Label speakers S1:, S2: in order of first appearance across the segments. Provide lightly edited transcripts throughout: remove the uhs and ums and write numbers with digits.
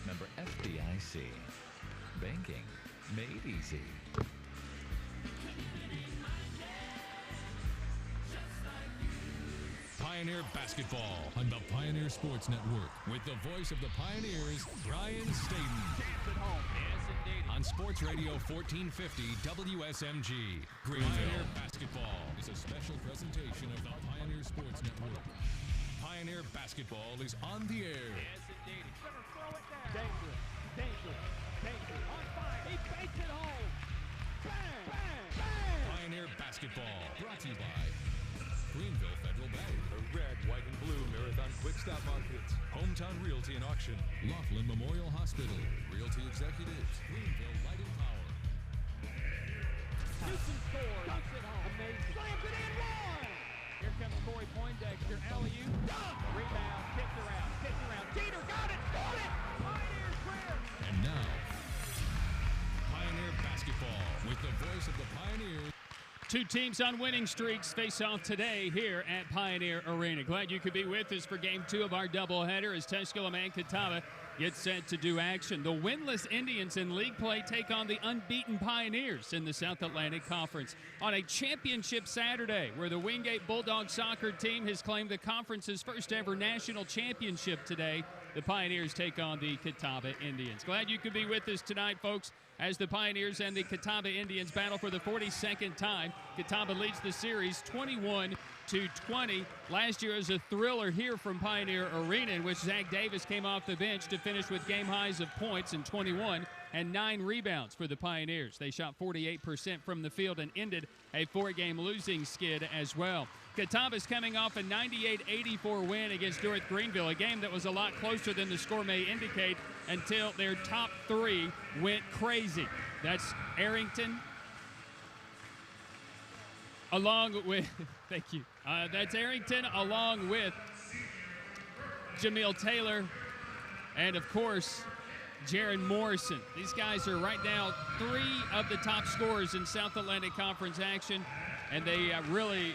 S1: Member FDIC. Banking made easy.
S2: Pioneer Basketball on the Pioneer Sports Network with the voice of the Pioneers, Brian Staten. On Sports Radio 1450 WSMG. Pioneer Basketball is a special presentation of the Pioneer Sports Network. Pioneer Basketball is on the air.
S3: Dangerous. On fire. He fakes it home. Bang.
S2: Pioneer Basketball brought to you by Greenville Federal Bank,
S4: the red, white, and blue Marathon Quick Stop Markets,
S2: Hometown Realty and Auction, Laughlin Memorial Hospital, Realty Executives, Greenville Light and Power.
S3: Houston scores. Dunks it home. Amazing. Slams it in. One. Here comes Corey Poindexter. Alley-oop. Dunk. Rebound. Kicked around. Jeter got it. Scored it. Pioneers clear.
S2: And now, Pioneer Basketball with the voice of the Pioneers.
S5: Two teams on winning streaks face off today here at Pioneer Arena. Glad you could be with us for Game 2 of our doubleheader as Tusculum and Catawba get set to do action. The winless Indians in league play take on the unbeaten Pioneers in the South Atlantic Conference on a championship Saturday where the Wingate Bulldog soccer team has claimed the conference's first ever national championship today. The Pioneers take on the Catawba Indians. Glad you could be with us tonight, folks, as the Pioneers and the Catawba Indians battle for the 42nd time. Catawba leads the series 21-20. Last year was a thriller here from Pioneer Arena in which Zach Davis came off the bench to finish with game highs of points in 21 and 9 rebounds for the Pioneers. They shot 48% from the field and ended a 4-game losing skid as well. Catawba's coming off a 98-84 win against North Greenville, a game that was a lot closer than the score may indicate until their top 3 went crazy. That's Arrington, along with, thank you. That's Arrington along with Jamil Taylor and, of course, Jaron Morrison. These guys are right now 3 of the top scorers in South Atlantic Conference action, and they really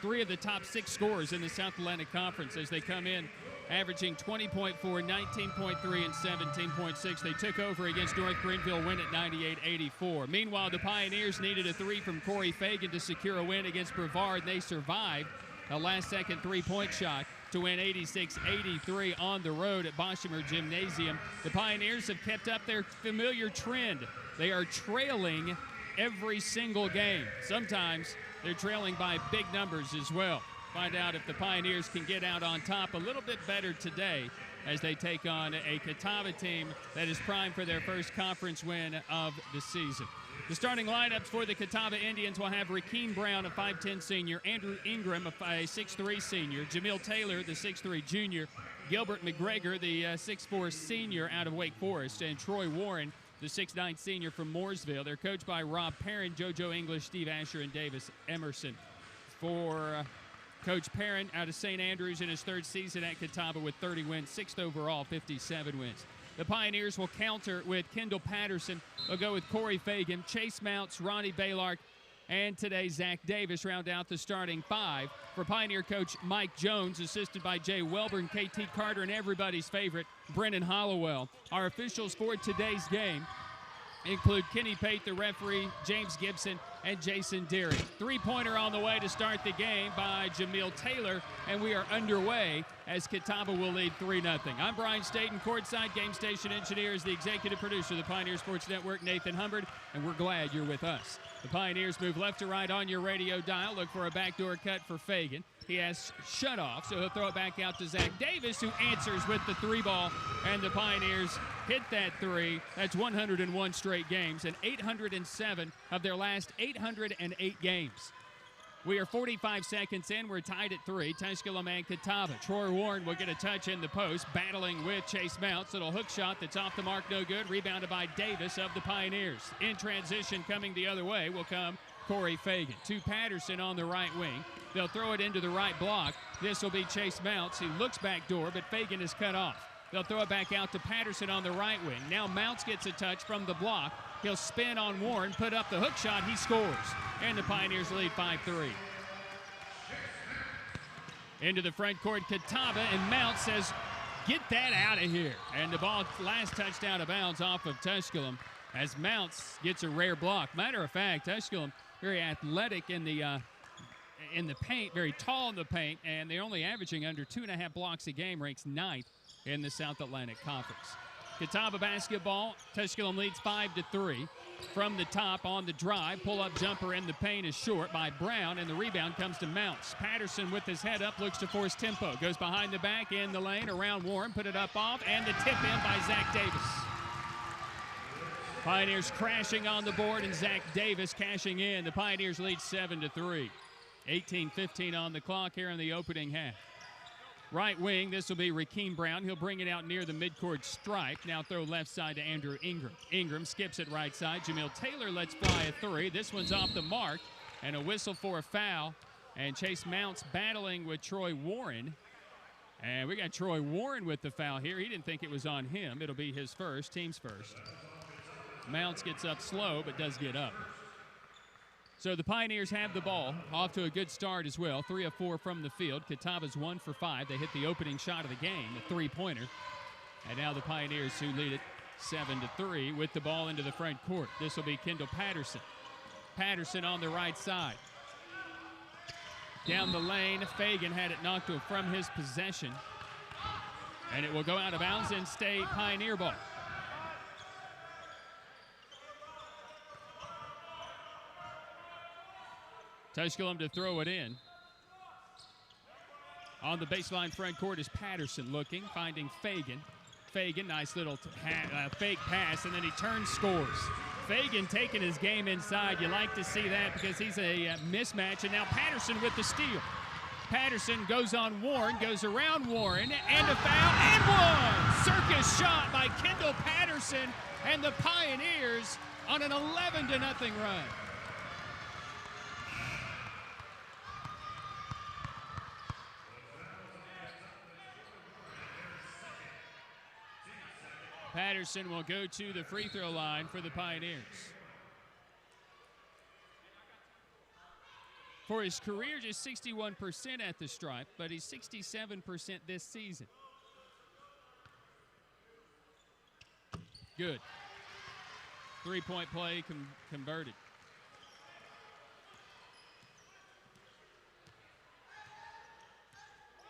S5: 3 of the top 6 scorers in the South Atlantic Conference as they come in averaging 20.4, 19.3, and 17.6. They took over against North Greenville, win at 98-84. Meanwhile, the Pioneers needed a 3 from Corey Fagan to secure a win against Brevard, and they survived a last-second 3-point shot to win 86-83 on the road at Boshemer Gymnasium. The Pioneers have kept up their familiar trend. They are trailing every single game. Sometimes they're trailing by big numbers as well. Find out if the Pioneers can get out on top a little bit better today as they take on a Catawba team that is primed for their first conference win of the season. The starting lineups for the Catawba Indians will have Rakeem Brown, a 5'10 senior, Andrew Ingram, a 6'3 senior, Jamil Taylor, the 6'3 junior, Gilbert McGregor, the 6'4 senior out of Wake Forest, and Troy Warren, the 6'9 senior from Mooresville. They're coached by Rob Perrin, JoJo English, Steve Asher, and Davis Emerson. For Coach Perrin out of St. Andrews in his 3rd season at Catawba with 30 wins, 6th overall, 57 wins. The Pioneers will counter with Kendall Patterson. They'll go with Corey Fagan, Chase Mounts, Ronnie Baylark, and today Zach Davis round out the starting 5. For Pioneer coach Mike Jones, assisted by Jay Welburn, KT Carter, and everybody's favorite, Brennan Hollowell. Our officials for today's game include Kenny Pate, the referee, James Gibson, and Jason Deary. 3-pointer on the way to start the game by Jamil Taylor, and we are underway as Catawba will lead 3-0. I'm Brian Staten, courtside game station engineer, is the executive producer of the Pioneer Sports Network, Nathan Humbert, and we're glad you're with us. The Pioneers move left to right on your radio dial. Look for a backdoor cut for Fagan. He has shut off, so he'll throw it back out to Zach Davis, who answers with the 3 ball, and the Pioneers hit that 3. That's 101 straight games, and 807 of their last 808 games. We are 45 seconds in. We're tied at 3. Tusculum and Catawba. Troy Warren will get a touch in the post, battling with Chase Mounts. Little hook shot that's off the mark, no good. Rebounded by Davis of the Pioneers. In transition, coming the other way will come Corey Fagan. To Patterson on the right wing. They'll throw it into the right block. This will be Chase Mounts. He looks back door, but Fagan is cut off. They'll throw it back out to Patterson on the right wing. Now Mounts gets a touch from the block. He'll spin on Warren, put up the hook shot. He scores. And the Pioneers lead 5-3. Into the front court, Catawba, and Mounts says, Get that out of here. And the ball, last touch out of bounds off of Tusculum as Mounts gets a rare block. Matter of fact, Tusculum very athletic in the paint, very tall in the paint, and they're only averaging under 2.5 blocks a game, ranks 9th in the South Atlantic Conference. Catawba basketball, Tusculum leads 5-3. From the top on the drive, pull-up jumper in the paint is short by Brown, and the rebound comes to Mounts. Patterson with his head up looks to force tempo. Goes behind the back, in the lane, around Warren, put it up off, and the tip in by Zach Davis. Pioneers crashing on the board, and Zach Davis cashing in. The Pioneers lead 7-3. 18:15 on the clock here in the opening half. Right wing, this will be Rakeem Brown. He'll bring it out near the midcourt stripe. Now throw left side to Andrew Ingram. Ingram skips it right side. Jamil Taylor lets fly a three. This one's off the mark, and a whistle for a foul. And Chase Mounts battling with Troy Warren. And we got Troy Warren with the foul here. He didn't think it was on him. It'll be his first, team's first. Mounts gets up slow, but does get up. So the Pioneers have the ball, off to a good start as well. 3 of 4 from the field. Catawba's 1 for 5. They hit the opening shot of the game, a three-pointer. And now the Pioneers, who lead it 7-3, with the ball into the front court. This will be Kendall Patterson. Patterson on the right side. Down the lane, Fagan had it knocked from his possession. And it will go out of bounds and stay Pioneer ball. Tusculum to throw it in. On the baseline front court is Patterson looking, finding Fagan. Fagan, nice little fake pass, and then he turns, scores. Fagan taking his game inside. You like to see that because he's a mismatch, and now Patterson with the steal. Patterson goes on Warren, goes around Warren, and a foul, and one! Circus shot by Kendall Patterson, and the Pioneers on an 11-0 run. Patterson will go to the free throw line for the Pioneers. For his career, just 61% at the stripe, but he's 67% this season. Good. Three-point play converted.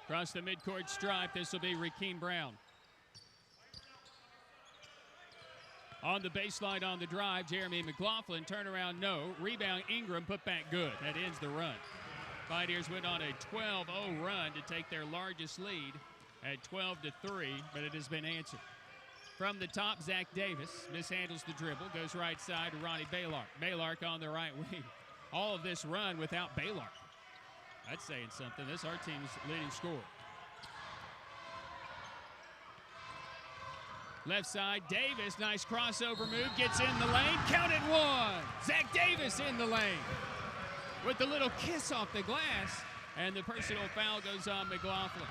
S5: Across the midcourt stripe, this will be Rakeem Brown. On the baseline on the drive, Jeremy McLaughlin, turnaround, no. Rebound, Ingram, put back, good. That ends the run. Pioneers went on a 12-0 run to take their largest lead at 12-3, but it has been answered. From the top, Zach Davis mishandles the dribble, goes right side to Ronnie Baylark. Baylark on the right wing. All of this run without Baylark. That's saying something. This is our team's leading scorer. Left side, Davis, nice crossover move, gets in the lane, count it, one. Zach Davis in the lane with a little kiss off the glass, and the personal foul goes on McLaughlin.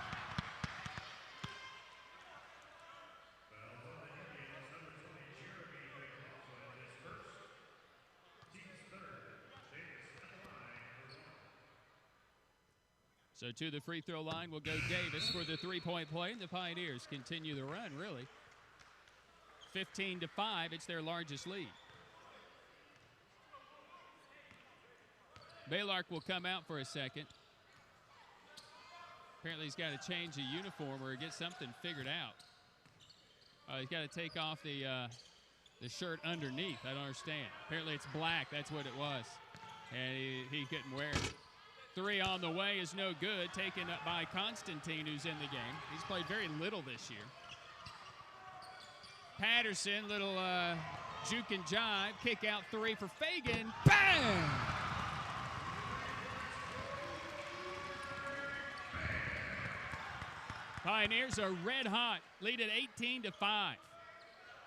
S5: So to the free throw line will go Davis for the three-point play, and the Pioneers continue the run, really. 15-5, it's their largest lead. Baylark will come out for a second. Apparently he's got to change a uniform or get something figured out. He's got to take off the shirt underneath. I don't understand. Apparently it's black, that's what it was. And he couldn't wear it. Three on the way is no good, taken up by Constantine, who's in the game. He's played very little this year. Patterson, little juke and jive, kick out three for Fagan, bang! Pioneers are red hot, lead at 18-5.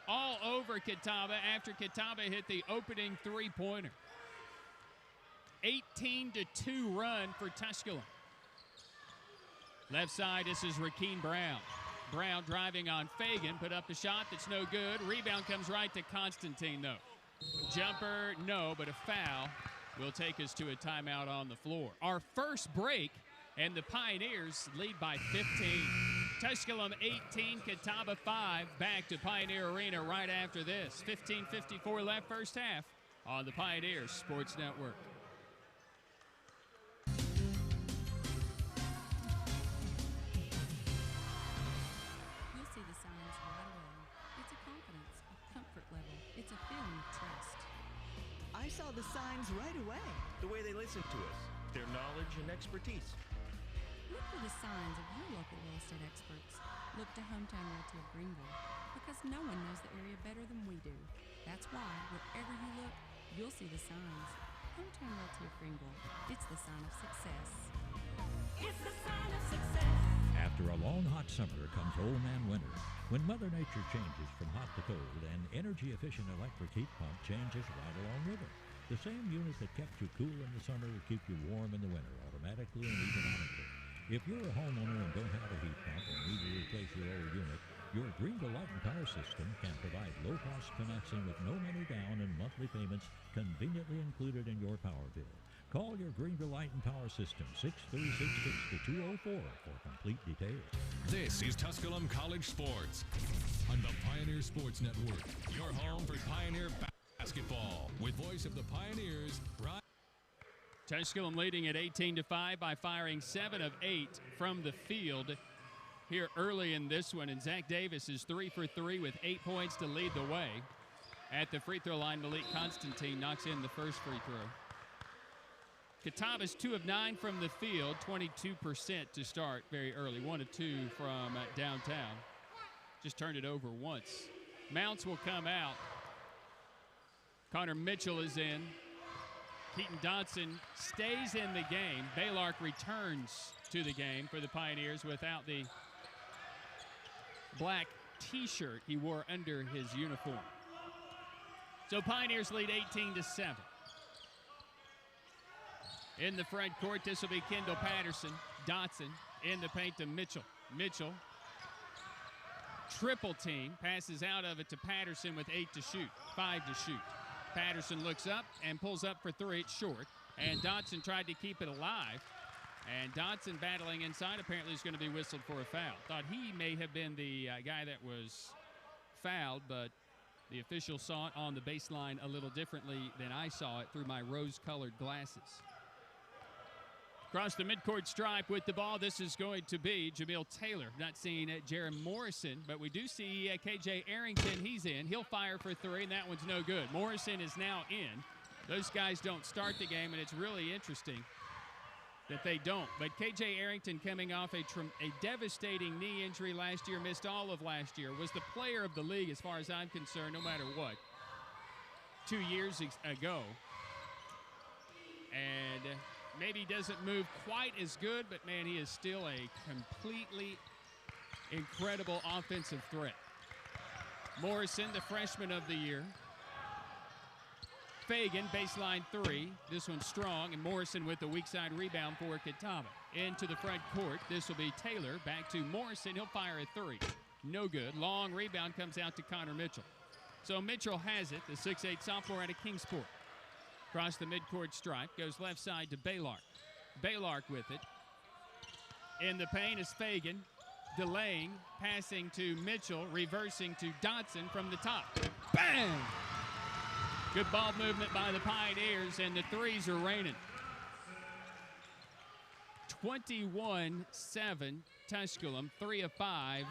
S5: All over Catawba after Catawba hit the opening three-pointer. 18-2 run for Tusculum. Left side, this is Rakeem Brown. Brown driving on Fagan, put up the shot that's no good. Rebound comes right to Constantine, though. Jumper, no, but a foul will take us to a timeout on the floor. Our first break, and the Pioneers lead by 15. Tusculum 18, Catawba 5. Back to Pioneer Arena right after this. 15:54 left first half on the Pioneer Sports Network.
S6: You'll see the signs right away. It's a confidence, a comfort level. It's a feeling of trust.
S7: I saw the signs right away.
S8: The way they listen to us, their knowledge and expertise.
S6: Look for the signs of your local real estate experts. Look to Hometown Realty of Greenville, because no one knows the area better than we do. That's why, wherever you look, you'll see the signs. Hometown Realty of Greenville, it's the sign of success. It's the sign of success.
S9: After a long hot summer comes old man winter, when Mother Nature changes from hot to cold and energy-efficient electric heat pump changes right along with it. The same unit that kept you cool in the summer will keep you warm in the winter, automatically and economically. If you're a homeowner and don't have a heat pump and need to replace your old unit, your Greenville Light and Power System can provide low-cost financing with no money down and monthly payments conveniently included in your power bill. Call your Greenville Light and Power System, 636-6204 for complete details.
S2: This is Tusculum College Sports on the Pioneer Sports Network. Your home for Pioneer basketball with voice of the Pioneers, Brian.
S5: Tusculum leading at 18-5 by firing 7 of 8 from the field here early in this one. And Zach Davis is 3 for 3 with 8 points to lead the way. At the free throw line, Malik Constantine knocks in the first free throw. Catawba's 2 of 9 from the field, 22% to start very early. 1 of 2 from downtown. Just turned it over once. Mounts will come out. Connor Mitchell is in. Keaton Dodson stays in the game. Baylark returns to the game for the Pioneers without the black T-shirt he wore under his uniform. So Pioneers lead 18-7. In the front court, this will be Kendall Patterson. Dotson in the paint to Mitchell. Mitchell, triple team, passes out of it to Patterson with 8 to shoot, 5 to shoot. Patterson looks up and pulls up for 3. It's short. And Dotson tried to keep it alive. And Dotson battling inside apparently is going to be whistled for a foul. Thought he may have been the guy that was fouled, but the official saw it on the baseline a little differently than I saw it through my rose-colored glasses. Across the midcourt stripe with the ball, this is going to be Jamil Taylor. Not seeing Jaron Morrison, but we do see KJ Arrington. He's in. He'll fire for 3, and that one's no good. Morrison is now in. Those guys don't start the game, and it's really interesting that they don't. But KJ Arrington, coming off a devastating knee injury last year, missed all of last year, was the player of the league as far as I'm concerned, no matter what, 2 years ago. And maybe doesn't move quite as good, but man, he is still a completely incredible offensive threat. Morrison, the freshman of the year. Fagan, baseline 3. This one's strong, and Morrison with the weak side rebound for Catawba. Into the front court, this will be Taylor. Back to Morrison, he'll fire a 3. No good. Long rebound comes out to Connor Mitchell. So Mitchell has it, the 6'8 sophomore out of Kingsport. Across the midcourt stripe, goes left side to Baylark. Baylark with it. In the paint is Fagan, delaying, passing to Mitchell, reversing to Dotson from the top. Bang! Good ball movement by the Pioneers, and the threes are raining. 21-7, Tusculum, 3 of 5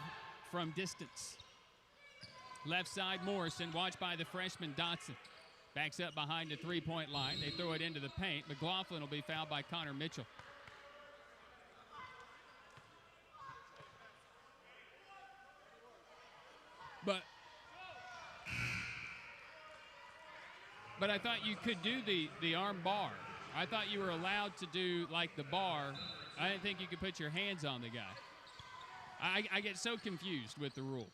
S5: from distance. Left side, Morrison, watched by the freshman Dotson. Backs up behind the three-point line. They throw it into the paint. McLaughlin will be fouled by Connor Mitchell. But I thought you could do the arm bar. I thought you were allowed to do like the bar. I didn't think you could put your hands on the guy. I get so confused with the rule.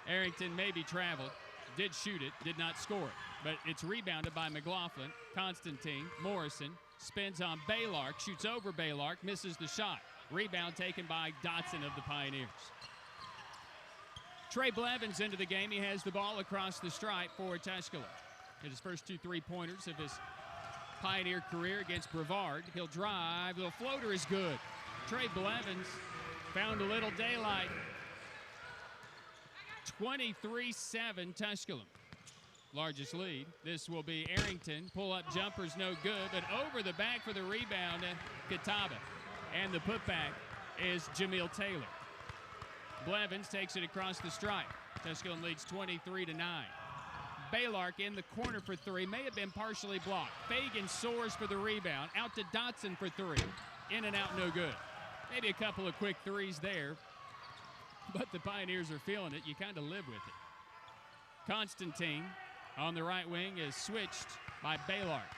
S5: Arrington maybe traveled. Did shoot it, did not score it. But it's rebounded by McLaughlin. Constantine, Morrison, spins on Baylark, shoots over Baylark, misses the shot. Rebound taken by Dotson of the Pioneers. Trey Blevins into the game. He has the ball across the stripe for Tusculum. His first 2 3-pointers of his Pioneer career against Brevard. He'll drive. The floater is good. Trey Blevins found a little daylight. 23-7 Tusculum. Largest lead. This will be Arrington. Pull-up jumper's no good, but over the back for the rebound, Catawba. And the putback is Jamil Taylor. Blevins takes it across the stripe. Tusculum leads 23-9. Baylark in the corner for three. May have been partially blocked. Fagan soars for the rebound. Out to Dotson for three. In and out, no good. Maybe a couple of quick threes there, but the Pioneers are feeling it. You kind of live with it. Constantine on the right wing is switched by Baylark.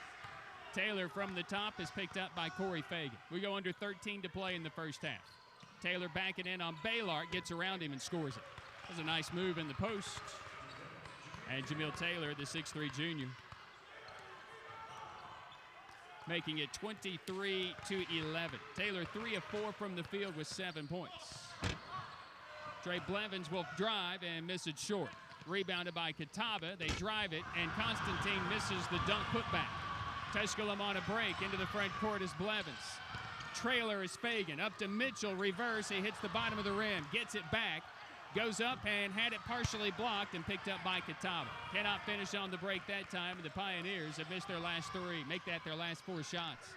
S5: Taylor from the top is picked up by Corey Fagan. We go under 13 to play in the first half. Taylor backing in on Baylark, gets around him and scores it. That was a nice move in the post. And Jamil Taylor, the 6'3 junior, making it 23-11. Taylor 3 of 4 from the field with 7 points. Trey Blevins will drive and miss it short. Rebounded by Catawba. They drive it, and Constantine misses the dunk putback. Tusculum on a break into the front court is Blevins. Trailer is Fagan. Up to Mitchell, reverse. He hits the bottom of the rim, gets it back, goes up and had it partially blocked and picked up by Catawba. Cannot finish on the break that time, and the Pioneers have missed their last three. Make that their last 4 shots.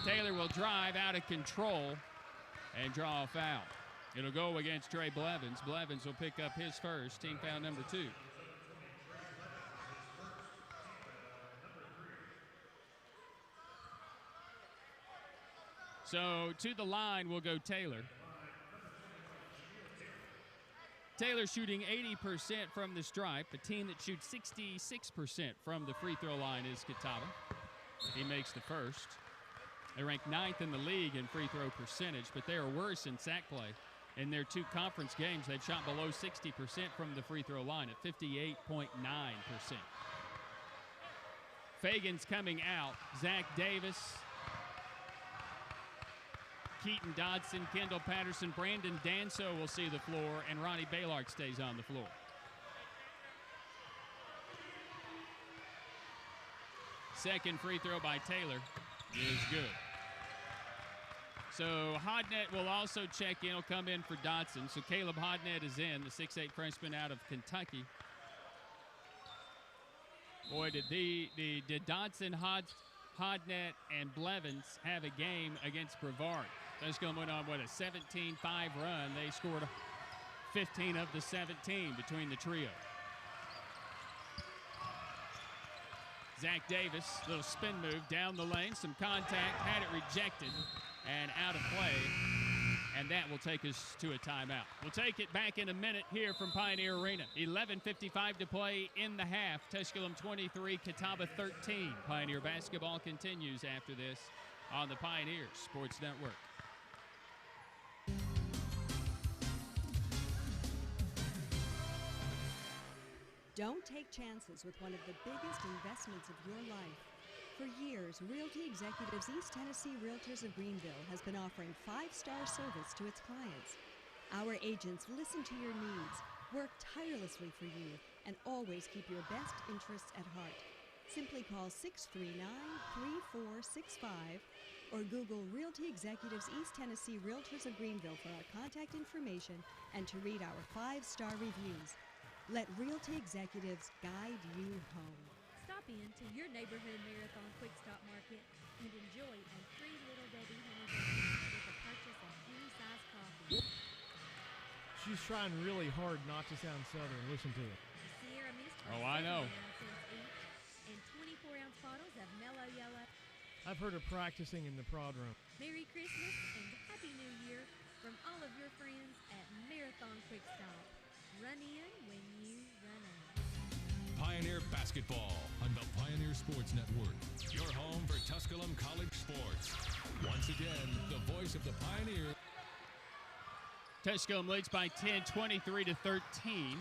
S5: Taylor will drive out of control and draw a foul. It'll go against Trey Blevins. Blevins will pick up his first, team foul number 2. So to the line will go Taylor. Taylor shooting 80% from the stripe. A team that shoots 66% from the free throw line is Catawba. He makes the first. They rank 9th in the league in free throw percentage, but they are worse in sack play. In their 2 conference games, they've shot below 60% from the free throw line at 58.9%. Fagan's coming out. Zach Davis, Keaton Dodson, Kendall Patterson, Brandon Danso will see the floor, and Ronnie Baylark stays on the floor. Second free throw by Taylor is good. So Hodnett will also check in. He'll come in for Dotson. So Caleb Hodnett is in, the 6'8 freshman out of Kentucky. Boy, did Dotson, Hodnett, and Blevins have a game against Brevard. Tusculum went on, a 17-5 run. They scored 15 of the 17 between the trio. Zach Davis, little spin move down the lane, some contact, had it rejected and out of play, and that will take us to a timeout. We'll take it back in a minute here from Pioneer Arena. 11:55 to play in the half. Tusculum 23, Catawba 13. Pioneer basketball continues after this on the Pioneer Sports Network.
S10: Don't take chances with one of the biggest investments of your life. For years, Realty Executives East Tennessee Realtors of Greenville has been offering 5-star service to its clients. Our agents listen to your needs, work tirelessly for you, and always keep your best interests at heart. Simply call 639-3465 or Google Realty Executives East Tennessee Realtors of Greenville for our contact information and to read our 5-star reviews. Let Realty Executives guide you home.
S11: Stop in to your neighborhood Marathon Quick Stop Market and enjoy a free Little Debbie honey bun with the purchase of any size coffee.
S12: She's trying really hard not to sound Southern. Listen to it.
S11: Sierra Mist.
S5: Oh, I know.
S11: And 24-ounce bottles of Mellow Yellow.
S12: I've heard her practicing in the prod room.
S11: Merry Christmas and Happy New Year from all of your friends at Marathon Quick Stop. Run in when you run out.
S2: Pioneer basketball on the Pioneer Sports Network. Your home for Tusculum College sports. Once again, the voice of the Pioneer.
S5: Tusculum leads by 10, 23-13.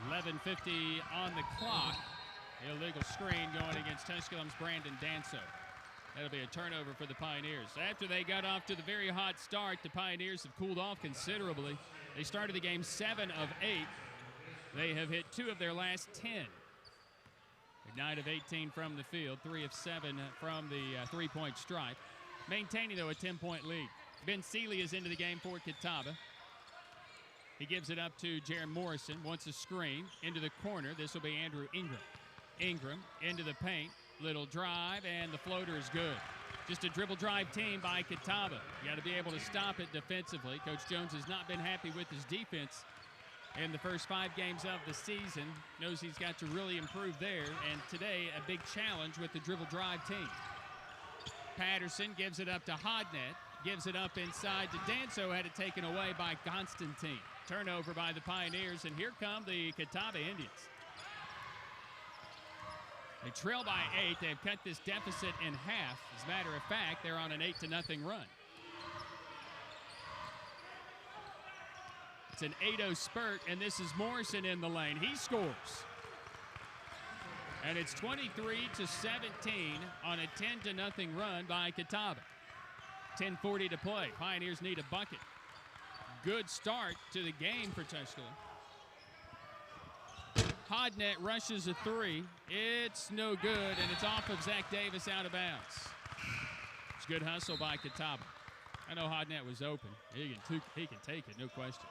S5: 11:50 on the clock. Illegal screen going against Tusculum's Brandon Danso. That'll be a turnover for the Pioneers. After they got off to the very hot start, the Pioneers have cooled off considerably. They started the game 7 of 8. They have hit 2 of their last 10. 9 of 18 from the field, 3 of 7 from the three-point stripe. Maintaining, though, a 10-point lead. Ben Seeley is into the game for Catawba. He gives it up to Jaron Morrison. Wants a screen into the corner. This will be Andrew Ingram. Ingram into the paint. Little drive, and the floater is good. Just a dribble drive team by Catawba. You got to be able to stop it defensively. Coach Jones has not been happy with his defense in the first 5 games of the season. Knows he's got to really improve there. And today, a big challenge with the dribble drive team. Patterson gives it up to Hodnett. Gives it up inside to Danso. Had it taken away by Constantine. Turnover by the Pioneers, and here come the Catawba Indians. They trail by 8. They've cut this deficit in half. As a matter of fact, they're on an 8-0 run. It's an 8-0 spurt, and this is Morrison in the lane. He scores. And it's 23-17 on a 10-0 run by Catawba. 10:40 to play. Pioneers need a bucket. Good start to the game for Tusculum. Hodnett rushes a 3. It's no good, and it's off of Zach Davis out of bounds. It's good hustle by Catawba. I know Hodnett was open. He can take it, no question.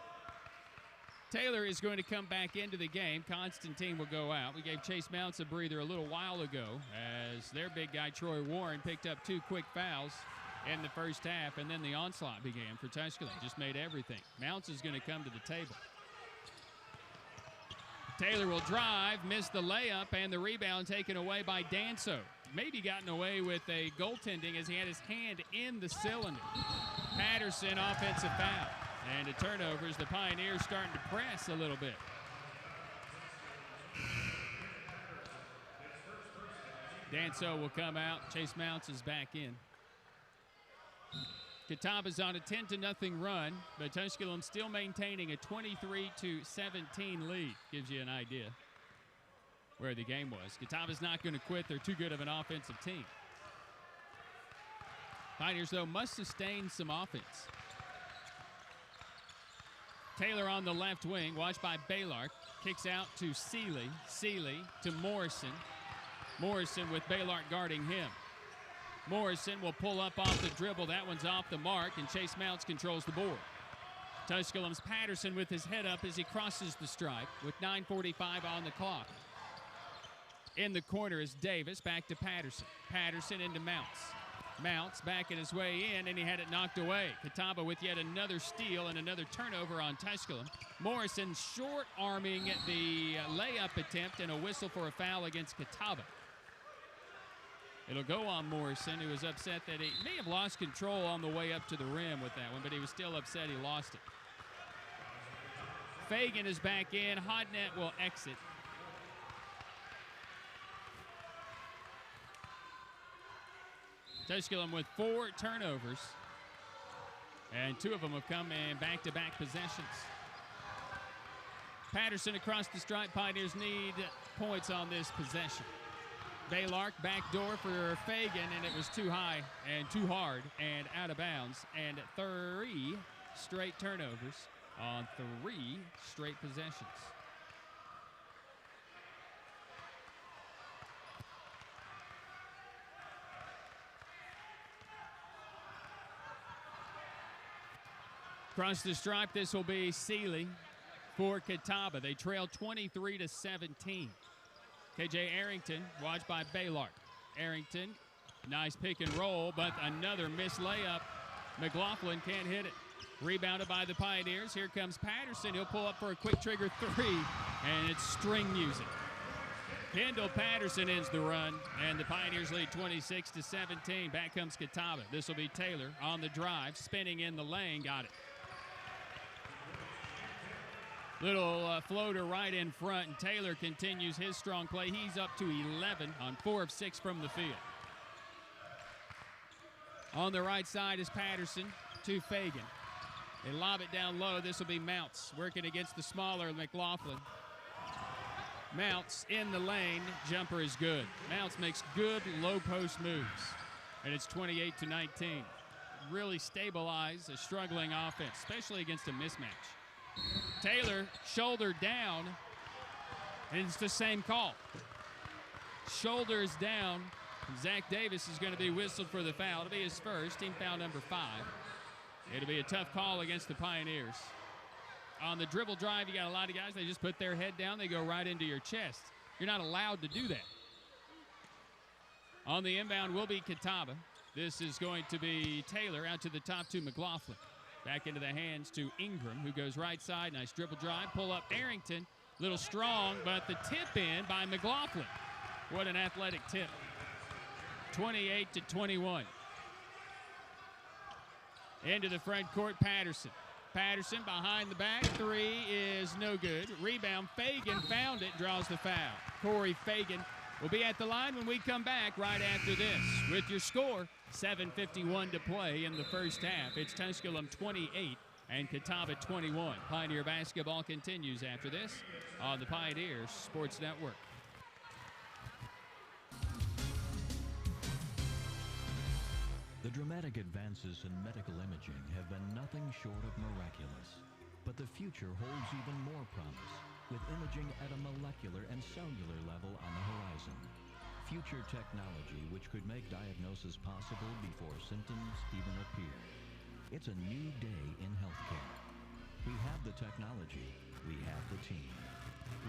S5: Taylor is going to come back into the game. Constantine will go out. We gave Chase Mounts a breather a little while ago as their big guy, Troy Warren, picked up 2 quick fouls in the first half, and then the onslaught began for Tusculum. Just made everything. Mounts is going to come to the table. Taylor will drive, miss the layup, and the rebound taken away by Danso. Maybe gotten away with a goaltending as he had his hand in the cylinder. Patterson, offensive foul. And a turnover as the Pioneers starting to press a little bit. Danso will come out. Chase Mounts is back in. Catawba's on a 10-0 run, but Tusculum still maintaining a 23-17 lead. Gives you an idea where the game was. Catawba's not going to quit. They're too good of an offensive team. Pioneers, though, must sustain some offense. Taylor on the left wing, watched by Baylark. Kicks out to Seeley. Seeley to Morrison. Morrison with Baylark guarding him. Morrison will pull up off the dribble. That one's off the mark, and Chase Mounts controls the board. Tusculum's Patterson with his head up as he crosses the stripe with 9:45 on the clock. In the corner is Davis, back to Patterson. Patterson into Mounts. Mounts backing his way in, and he had it knocked away. Catawba with yet another steal and another turnover on Tusculum. Morrison short-arming the layup attempt, and a whistle for a foul against Catawba. It'll go on Morrison, who was upset that he may have lost control on the way up to the rim with that one, but he was still upset he lost it. Fagan is back in. Hodnett will exit. Tusculum with 4 turnovers, and 2 of them have come in back-to-back possessions. Patterson across the stripe. Pioneers need points on this possession. Baylark backdoor for Fagan, and it was too high and too hard and out of bounds. And 3 straight turnovers on 3 straight possessions. Across the stripe, this will be Seeley for Catawba. They trail 23-17. KJ Arrington, watched by Baylark. Arrington, nice pick and roll, but another missed layup. McLaughlin can't hit it. Rebounded by the Pioneers. Here comes Patterson. He'll pull up for a quick trigger 3, and it's string music. Kendall Patterson ends the run, and the Pioneers lead 26-17. Back comes Catawba. This will be Taylor on the drive, spinning in the lane. Got it. Little floater right in front, and Taylor continues his strong play. He's up to 11 on 4 of 6 from the field. On the right side is Patterson to Fagan. They lob it down low. This will be Mounts working against the smaller McLaughlin. Mounts in the lane. Jumper is good. Mounts makes good low post moves, and it's 28-19. Really stabilize a struggling offense, especially against a mismatch. Taylor, shoulder down, and it's the same call. Shoulders down. Zach Davis is going to be whistled for the foul. It'll be his first, team foul number 5. It'll be a tough call against the Pioneers. On the dribble drive, you got a lot of guys, they just put their head down, they go right into your chest. You're not allowed to do that. On the inbound will be Catawba. This is going to be Taylor out to the top to McLaughlin. Back into the hands to Ingram, who goes right side. Nice dribble drive. Pull up Arrington. Little strong, but the tip in by McLaughlin. What an athletic tip. 28-21. Into the front court, Patterson. Patterson behind the back. Three is no good. Rebound, Fagan found it, draws the foul. Corey Fagan will be at the line when we come back right after this. With your score, 7:51 to play in the first half. It's Tusculum 28 and Catawba 21. Pioneer basketball continues after this on the Pioneers Sports Network.
S13: The dramatic advances in medical imaging have been nothing short of miraculous. But the future holds even more promise, with imaging at a molecular and cellular level on the horizon. Future technology which could make diagnosis possible before symptoms even appear. It's a new day in healthcare. We have the technology, we have the team.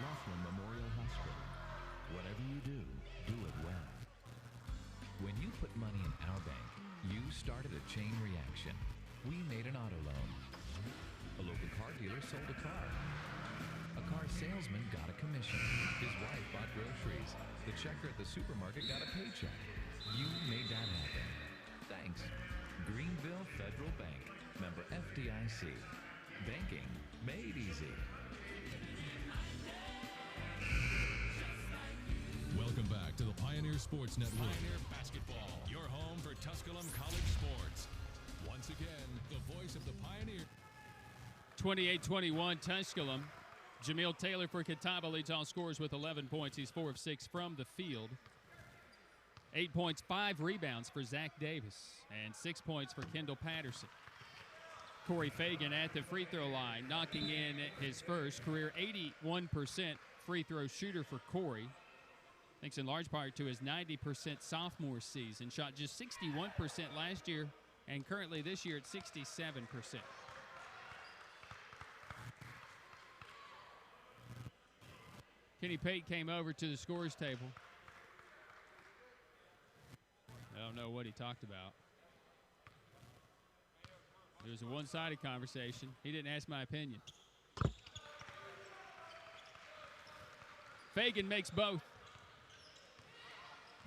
S13: Laughlin Memorial Hospital. Whatever you do, do it well.
S1: When you put money in our bank, you started a chain reaction. We made an auto loan. A local car dealer sold a car. A car salesman got a commission. His wife bought groceries. The checker at the supermarket got a paycheck. You made that happen. Thanks. Greenville Federal Bank. Member FDIC. Banking made easy.
S2: Welcome back to the Pioneer Sports Network. Pioneer Basketball, your home for Tusculum College sports. Once again, the voice of the Pioneer.
S5: 28-21 Tusculum. Jameel Taylor for Catawba leads all scorers with 11 points. He's 4 of 6 from the field. 8 points, 5 rebounds for Zach Davis, and 6 points for Kendall Patterson. Corey Fagan at the free throw line, knocking in his first career 81% free throw shooter for Corey. Thanks in large part to his 90% sophomore season. Shot just 61% last year, and currently this year at 67%. Kenny Pate came over to the scorers table. I don't know what he talked about. It was a one-sided conversation. He didn't ask my opinion. Fagan makes both.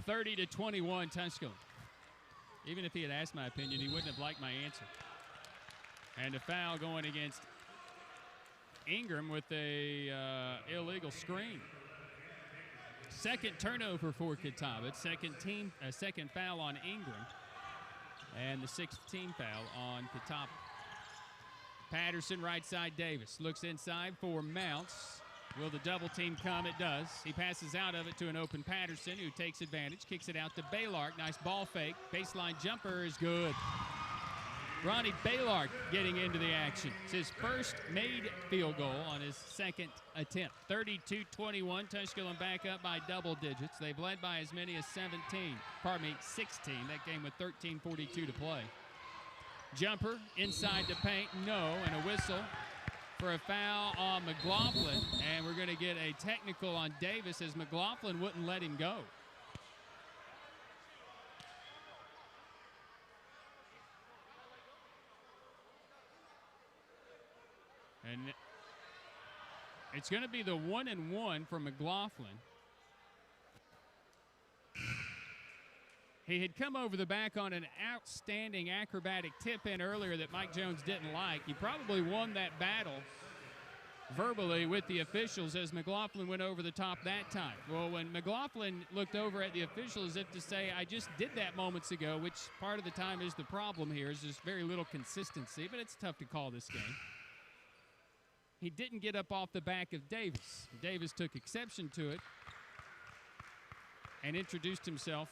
S5: 30-21 Tusculum. Even if he had asked my opinion, he wouldn't have liked my answer. And a foul going against Ingram with a illegal screen. Second turnover for Catawba. Second foul on Ingram. And the 6th team foul on Catawba. Patterson, right side, Davis. Looks inside for Mounts. Will the double team come? It does. He passes out of it to an open Patterson, who takes advantage, kicks it out to Baylark. Nice ball fake. Baseline jumper is good. Ronnie Baylark getting into the action. It's his first made field goal on his second attempt. 32-21. Tusculum back up by double digits. They've led by as many as 16. That game with 13:42 to play. Jumper inside the paint. No, and a whistle for a foul on McLaughlin. And we're going to get a technical on Davis as McLaughlin wouldn't let him go. And it's going to be the 1-and-1 for McLaughlin. He had come over the back on an outstanding acrobatic tip-in earlier that Mike Jones didn't like. He probably won that battle verbally with the officials as McLaughlin went over the top that time. Well, when McLaughlin looked over at the official as if to say, I just did that moments ago, which part of the time is the problem here, is just very little consistency, but it's tough to call this game. He didn't get up off the back of Davis. Davis took exception to it and introduced himself.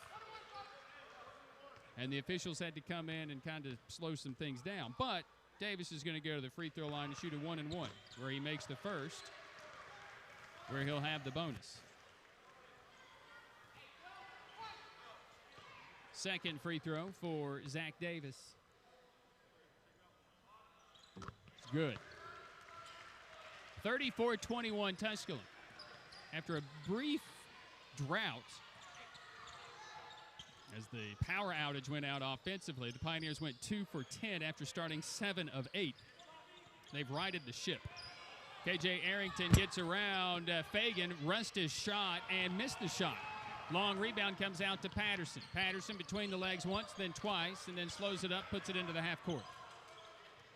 S5: And the officials had to come in and kind of slow some things down. But Davis is going to go to the free throw line and shoot a 1-and-1, where he makes the first, where he'll have the bonus. Second free throw for Zach Davis. good. 34-21 Tusculum. After a brief drought, as the power outage went out offensively, the Pioneers went 2 for 10 after starting 7 of 8. They've righted the ship. KJ Arrington gets around Fagan, rushed his shot and missed the shot. Long rebound comes out to Patterson. Patterson between the legs once, then twice, and then slows it up, puts it into the half court.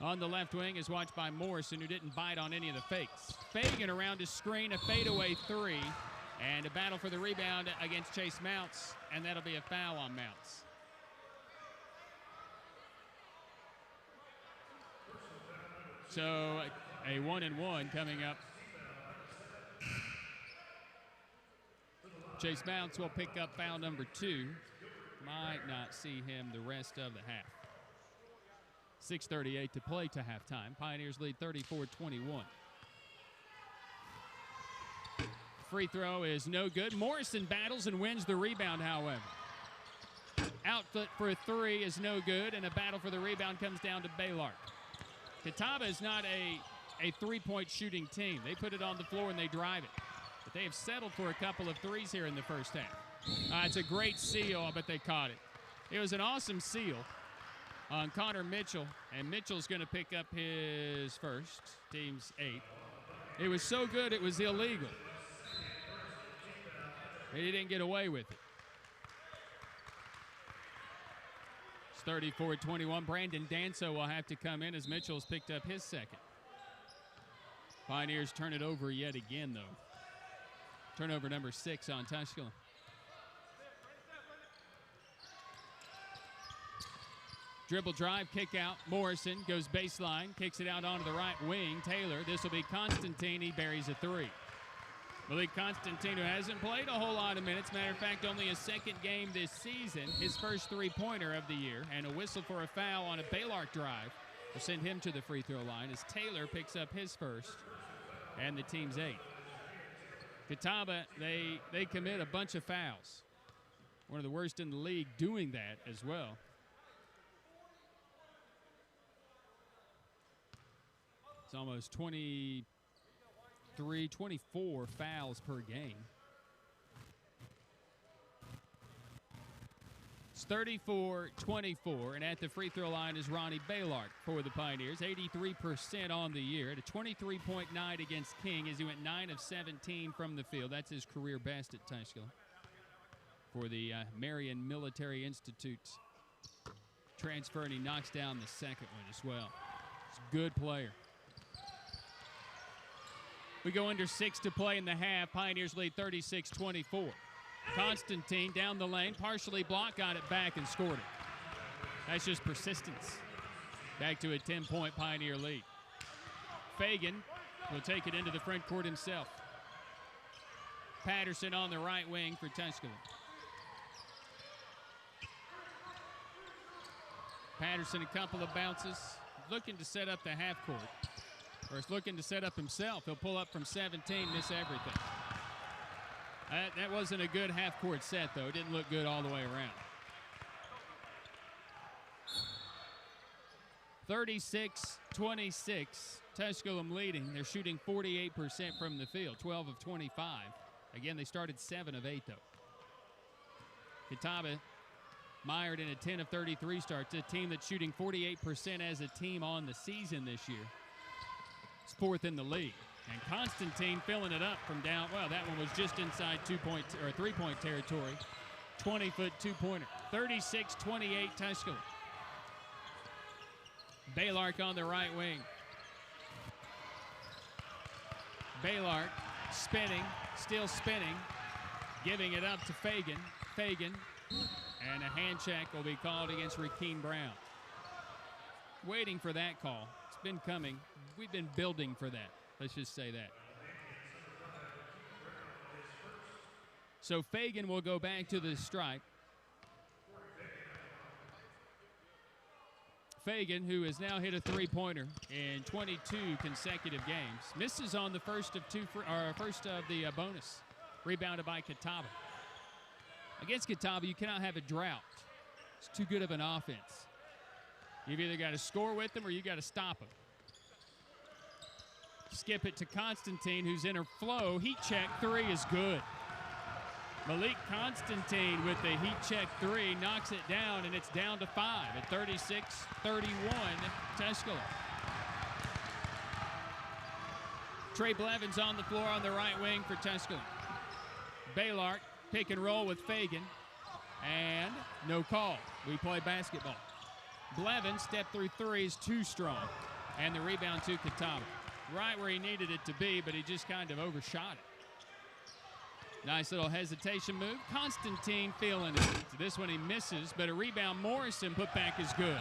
S5: On the left wing is watched by Morrison, who didn't bite on any of the fakes. Fagan around his screen, a fadeaway three, and a battle for the rebound against Chase Mounts, and that'll be a foul on Mounts. So a 1-and-1 coming up. Chase Mounts will pick up foul number 2. Might not see him the rest of the half. 6:38 to play to halftime. Pioneers lead 34-21. Free throw is no good. Morrison battles and wins the rebound, however. Outlet for a 3 is no good, and a battle for the rebound comes down to Baylard. Catawba is not a three-point shooting team. They put it on the floor and they drive it. But they have settled for a couple of threes here in the first half. It's a great seal, but they caught it. It was an awesome seal on Connor Mitchell, and Mitchell's going to pick up his first, team's 8th. It was so good it was illegal. He didn't get away with it. It's 34-21. Brandon Danso will have to come in as Mitchell's picked up his second. Pioneers turn it over yet again, though. Turnover number 6 on Tusculum. Dribble drive, kick out. Morrison goes baseline, kicks it out onto the right wing. Taylor, this will be Constantine. He buries a 3. Malik Constantine, who hasn't played a whole lot of minutes. Matter of fact, only a second game this season. His first three-pointer of the year, and a whistle for a foul on a Baylard drive will send him to the free throw line as Taylor picks up his first and the team's 8th. Catawba, they commit a bunch of fouls. One of the worst in the league doing that as well. It's almost 24 fouls per game. It's 34-24, and at the free throw line is Ronnie Baylard for the Pioneers. 83% on the year at a 23-point night against King as he went 9 of 17 from the field. That's his career best at Tusculum. For the Marion Military Institute transfer, and he knocks down the second one as well. He's a good player. We go under 6 to play in the half. Pioneers lead 36-24. Constantine down the lane, partially blocked, got it back and scored it. That's just persistence. Back to a 10-point Pioneer lead. Fagan will take it into the front court himself. Patterson on the right wing for Tusculum. Patterson, a couple of bounces, looking to set up the half court. Or is looking to set up himself. He'll pull up from 17, miss everything. That wasn't a good half-court set, though. It didn't look good all the way around. 36-26, Tusculum leading. They're shooting 48% from the field, 12 of 25. Again, they started 7 of 8, though. Catawba mired in a 10 of 33 start. It's a team that's shooting 48% as a team on the season this year. It's 4th in the league. And Constantine filling it up from down. Well, that one was just inside 3-point territory. 20-foot two-pointer. 36-28 Tusculum. Baylard on the right wing. Baylard spinning, still spinning, giving it up to Fagan. Fagan, and a hand check will be called against Rakeen Brown. Waiting for that call. It's been coming. We've been building for that. Let's just say that. So Fagan will go back to the stripe. Fagan, who has now hit a three-pointer in 22 consecutive games, misses on the first of the bonus, rebounded by Catawba. Against Catawba, you cannot have a drought. It's too good of an offense. You've either got to score with them or you got to stop them. skip it to Constantine, who's in her flow. Heat check three is good. Malik Constantine with the heat check three knocks it down, and it's down to 5 at 36-31 Tusculum. Trey Blevins on the floor on the right wing for Tusculum. Baylart pick and roll with Fagan, and no call. We play basketball. Blevins step through three is too strong, and the rebound to Catawba. Right where he needed it to be, but he just kind of overshot it. Nice little hesitation move. Constantine feeling it. This one he misses, but a rebound. Morrison put back is good.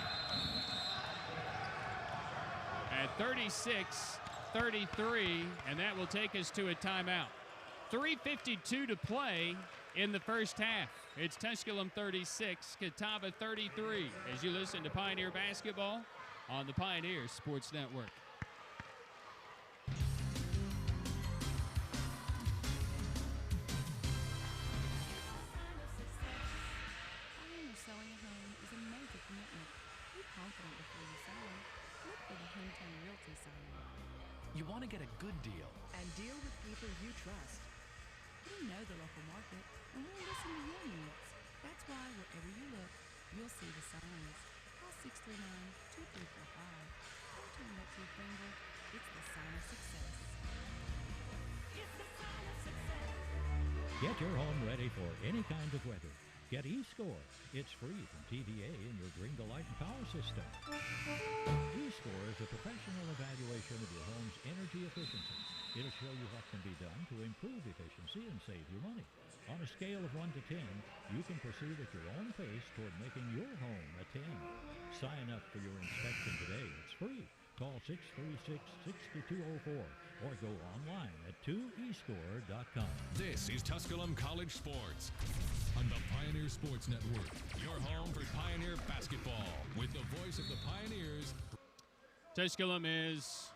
S5: At 36-33, and that will take us to a timeout. 3:52 to play in the first half. It's Tusculum 36, Catawba 33, as you listen to Pioneer Basketball on the Pioneer Sports Network.
S6: Buying or selling a home is a major commitment. Be confident before you sign. Look for the Hometown Realty sign.
S1: You want to get a good deal.
S7: And deal with people you trust.
S6: We know the local market, and we'll listen to your needs. That's why wherever you look, you'll see the signs. Call 639-2345. Hometown Realty of Greenville. It's the sign of success. It's the sign of success.
S9: Get your home ready for any kind of weather. Get eScore. It's free from TVA in your Greenville Light and Power system. eScore is a professional evaluation of your home's energy efficiency. It'll show you what can be done to improve efficiency and save you money. On a scale of 1 to 10, you can proceed at your own pace toward making your home a 10. Sign up for your inspection today. It's free. Call 636-6204 or go online at 2escore.com.
S2: This is Tusculum College Sports on the Pioneer Sports Network. Your home for Pioneer basketball with the voice of the Pioneers.
S5: Tusculum is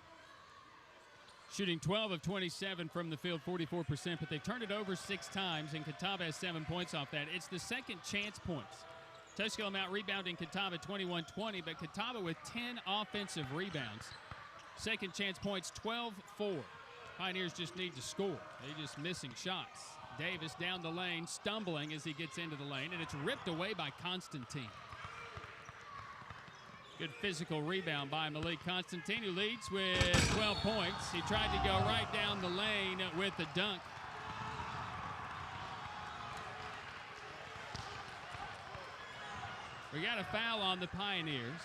S5: shooting 12 of 27 from the field, 44%, but they turned it over 6 times, and Catawba has 7 points off that. It's the second chance points. Tusculum out rebounding Catawba 21-20, but Catawba with 10 offensive rebounds. Second chance points 12-4. Pioneers just need to score. They're just missing shots. Davis down the lane, stumbling as he gets into the lane, and it's ripped away by Constantine. Good physical rebound by Malik Constantine, who leads with 12 points. He tried to go right down the lane with the dunk. We got a foul on the Pioneers.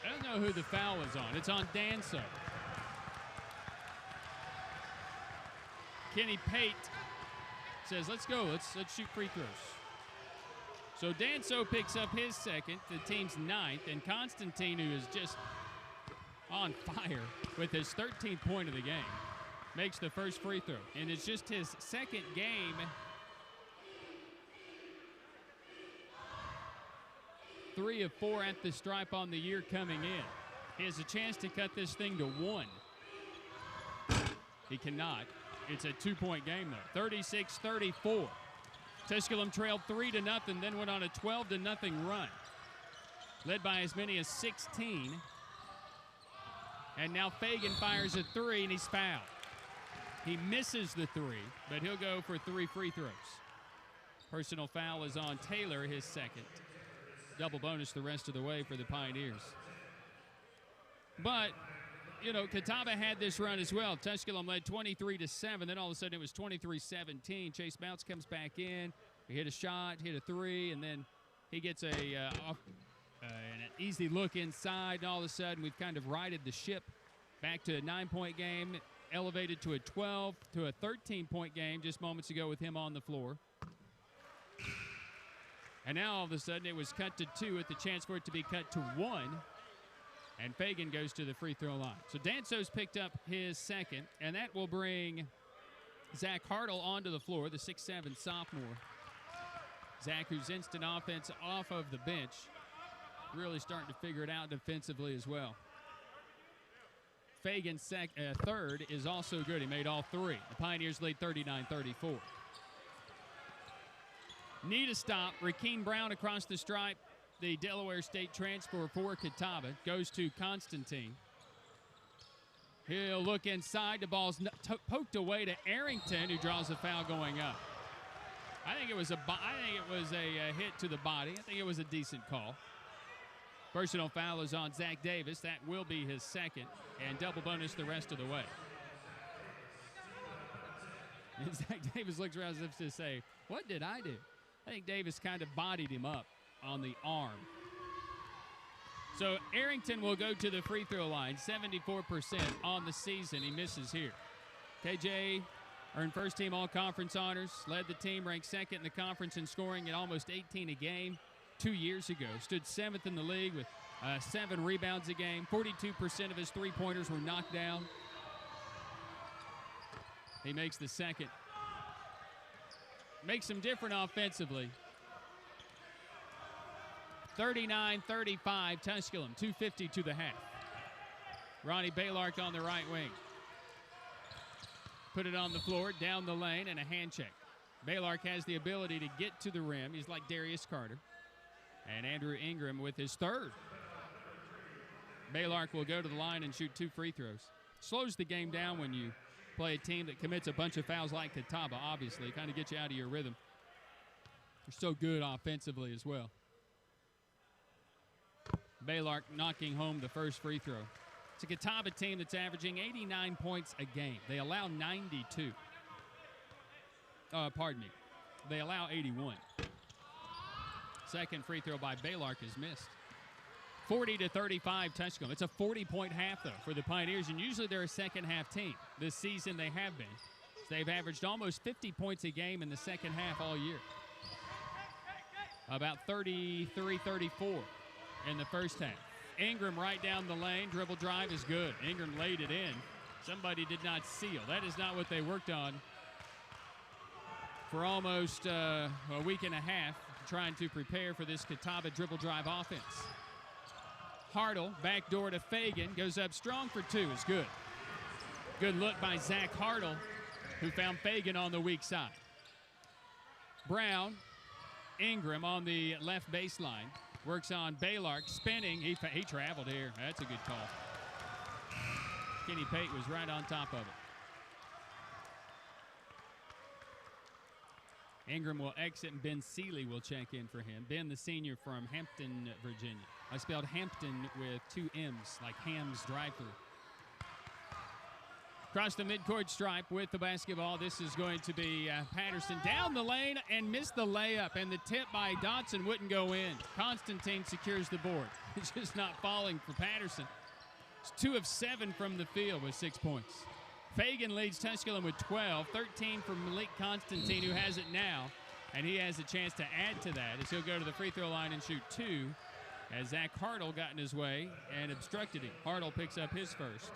S5: I don't know who the foul is on. It's on Danso. Kenny Pate says, let's go. Let's shoot free throws. So Danso picks up his second, the team's 9th, and Constantine, who is just on fire with his 13th point of the game, makes the first free throw. And it's just his second game. 3 of 4 at the stripe on the year coming in. He has a chance to cut this thing to 1. He cannot. It's a 2-point game, though. 36-34. Tusculum trailed 3-0, then went on a 12-0 run. Led by as many as 16. And now Fagan fires a 3, and he's fouled. He misses the 3, but he'll go for 3 free throws. Personal foul is on Taylor, his second. Double bonus the rest of the way for the Pioneers. But, you know, Catawba had this run as well. Tusculum led 23-7. Then all of a sudden it was 23-17. Chase Bounce comes back in. He hit a shot, hit a 3, and then he gets an easy look inside. And all of a sudden we've kind of righted the ship back to a 9-point game, elevated to a 12 to a 13-point game just moments ago with him on the floor. And now all of a sudden it was cut to 2 with the chance for it to be cut to 1. And Fagan goes to the free throw line. So Danso's picked up his second, and that will bring Zach Hartle onto the floor, the 6'7 sophomore. Zach, who's instant offense off of the bench, really starting to figure it out defensively as well. Fagan's third is also good. He made all 3. The Pioneers lead 39-34. Need a stop. Rakeem Brown across the stripe. The Delaware State transfer for Catawba goes to Constantine. He'll look inside. The ball's poked away to Arrington, who draws a foul going up. I think it was a hit to the body. I think it was a decent call. Personal foul is on Zach Davis. That will be his second, and double bonus the rest of the way. And Zach Davis looks around as if to say, what did I do? I think Davis kind of bodied him up on the arm. So Arrington will go to the free throw line, 74% on the season. He misses here. KJ earned first team all-conference honors, led the team, ranked second in the conference in scoring at almost 18 a game 2 years ago. Stood seventh in the league with 7 rebounds a game. 42% of his three-pointers were knocked down. He makes the second. Makes them different offensively. 39-35, Tusculum, 2:50 to the half. Ronnie Baylark on the right wing. Put it on the floor, down the lane, and a hand check. Baylark has the ability to get to the rim. He's like Darius Carter. And Andrew Ingram with his third. Baylark will go to the line and shoot 2 free throws. Slows the game down when you play a team that commits a bunch of fouls like Catawba, obviously. Kind of gets you out of your rhythm. They're so good offensively as well. Baylark knocking home the first free throw. It's a Catawba team that's averaging 89 points a game. They allow 92. They allow 81. Second free throw by Baylark is missed. 40-35 Tusculum. It's a 40-point half, though, for the Pioneers, and usually they're a second-half team. This season they have been. They've averaged almost 50 points a game in the second half all year. About 33-34 in the first half. Ingram right down the lane. Dribble drive is good. Ingram laid it in. Somebody did not seal. That is not what they worked on for almost a week and a half, trying to prepare for this Catawba dribble drive offense. Hartle, backdoor to Fagan, goes up strong for 2. Is good. Good look by Zach Hartle, who found Fagan on the weak side. Brown, Ingram on the left baseline. Works on Baylark, spinning. He traveled here. That's a good call. Kenny Pate was right on top of it. Ingram will exit, and Ben Seeley will check in for him. Ben, the senior from Hampton, Virginia. I spelled Hampton with 2 M's, like Ham's drive-thru. Across the midcourt stripe with the basketball, this is going to be Patterson down the lane and missed the layup, and the tip by Dotson wouldn't go in. Constantine secures the board. It's just not falling for Patterson. It's 2 of 7 from the field with 6 points. Fagan leads Tusculum with 12, 13 for Malik Constantine, who has it now, and he has a chance to add to that as he'll go to the free throw line and shoot 2, as Zach Hartle got in his way and obstructed him. Hartle picks up his first.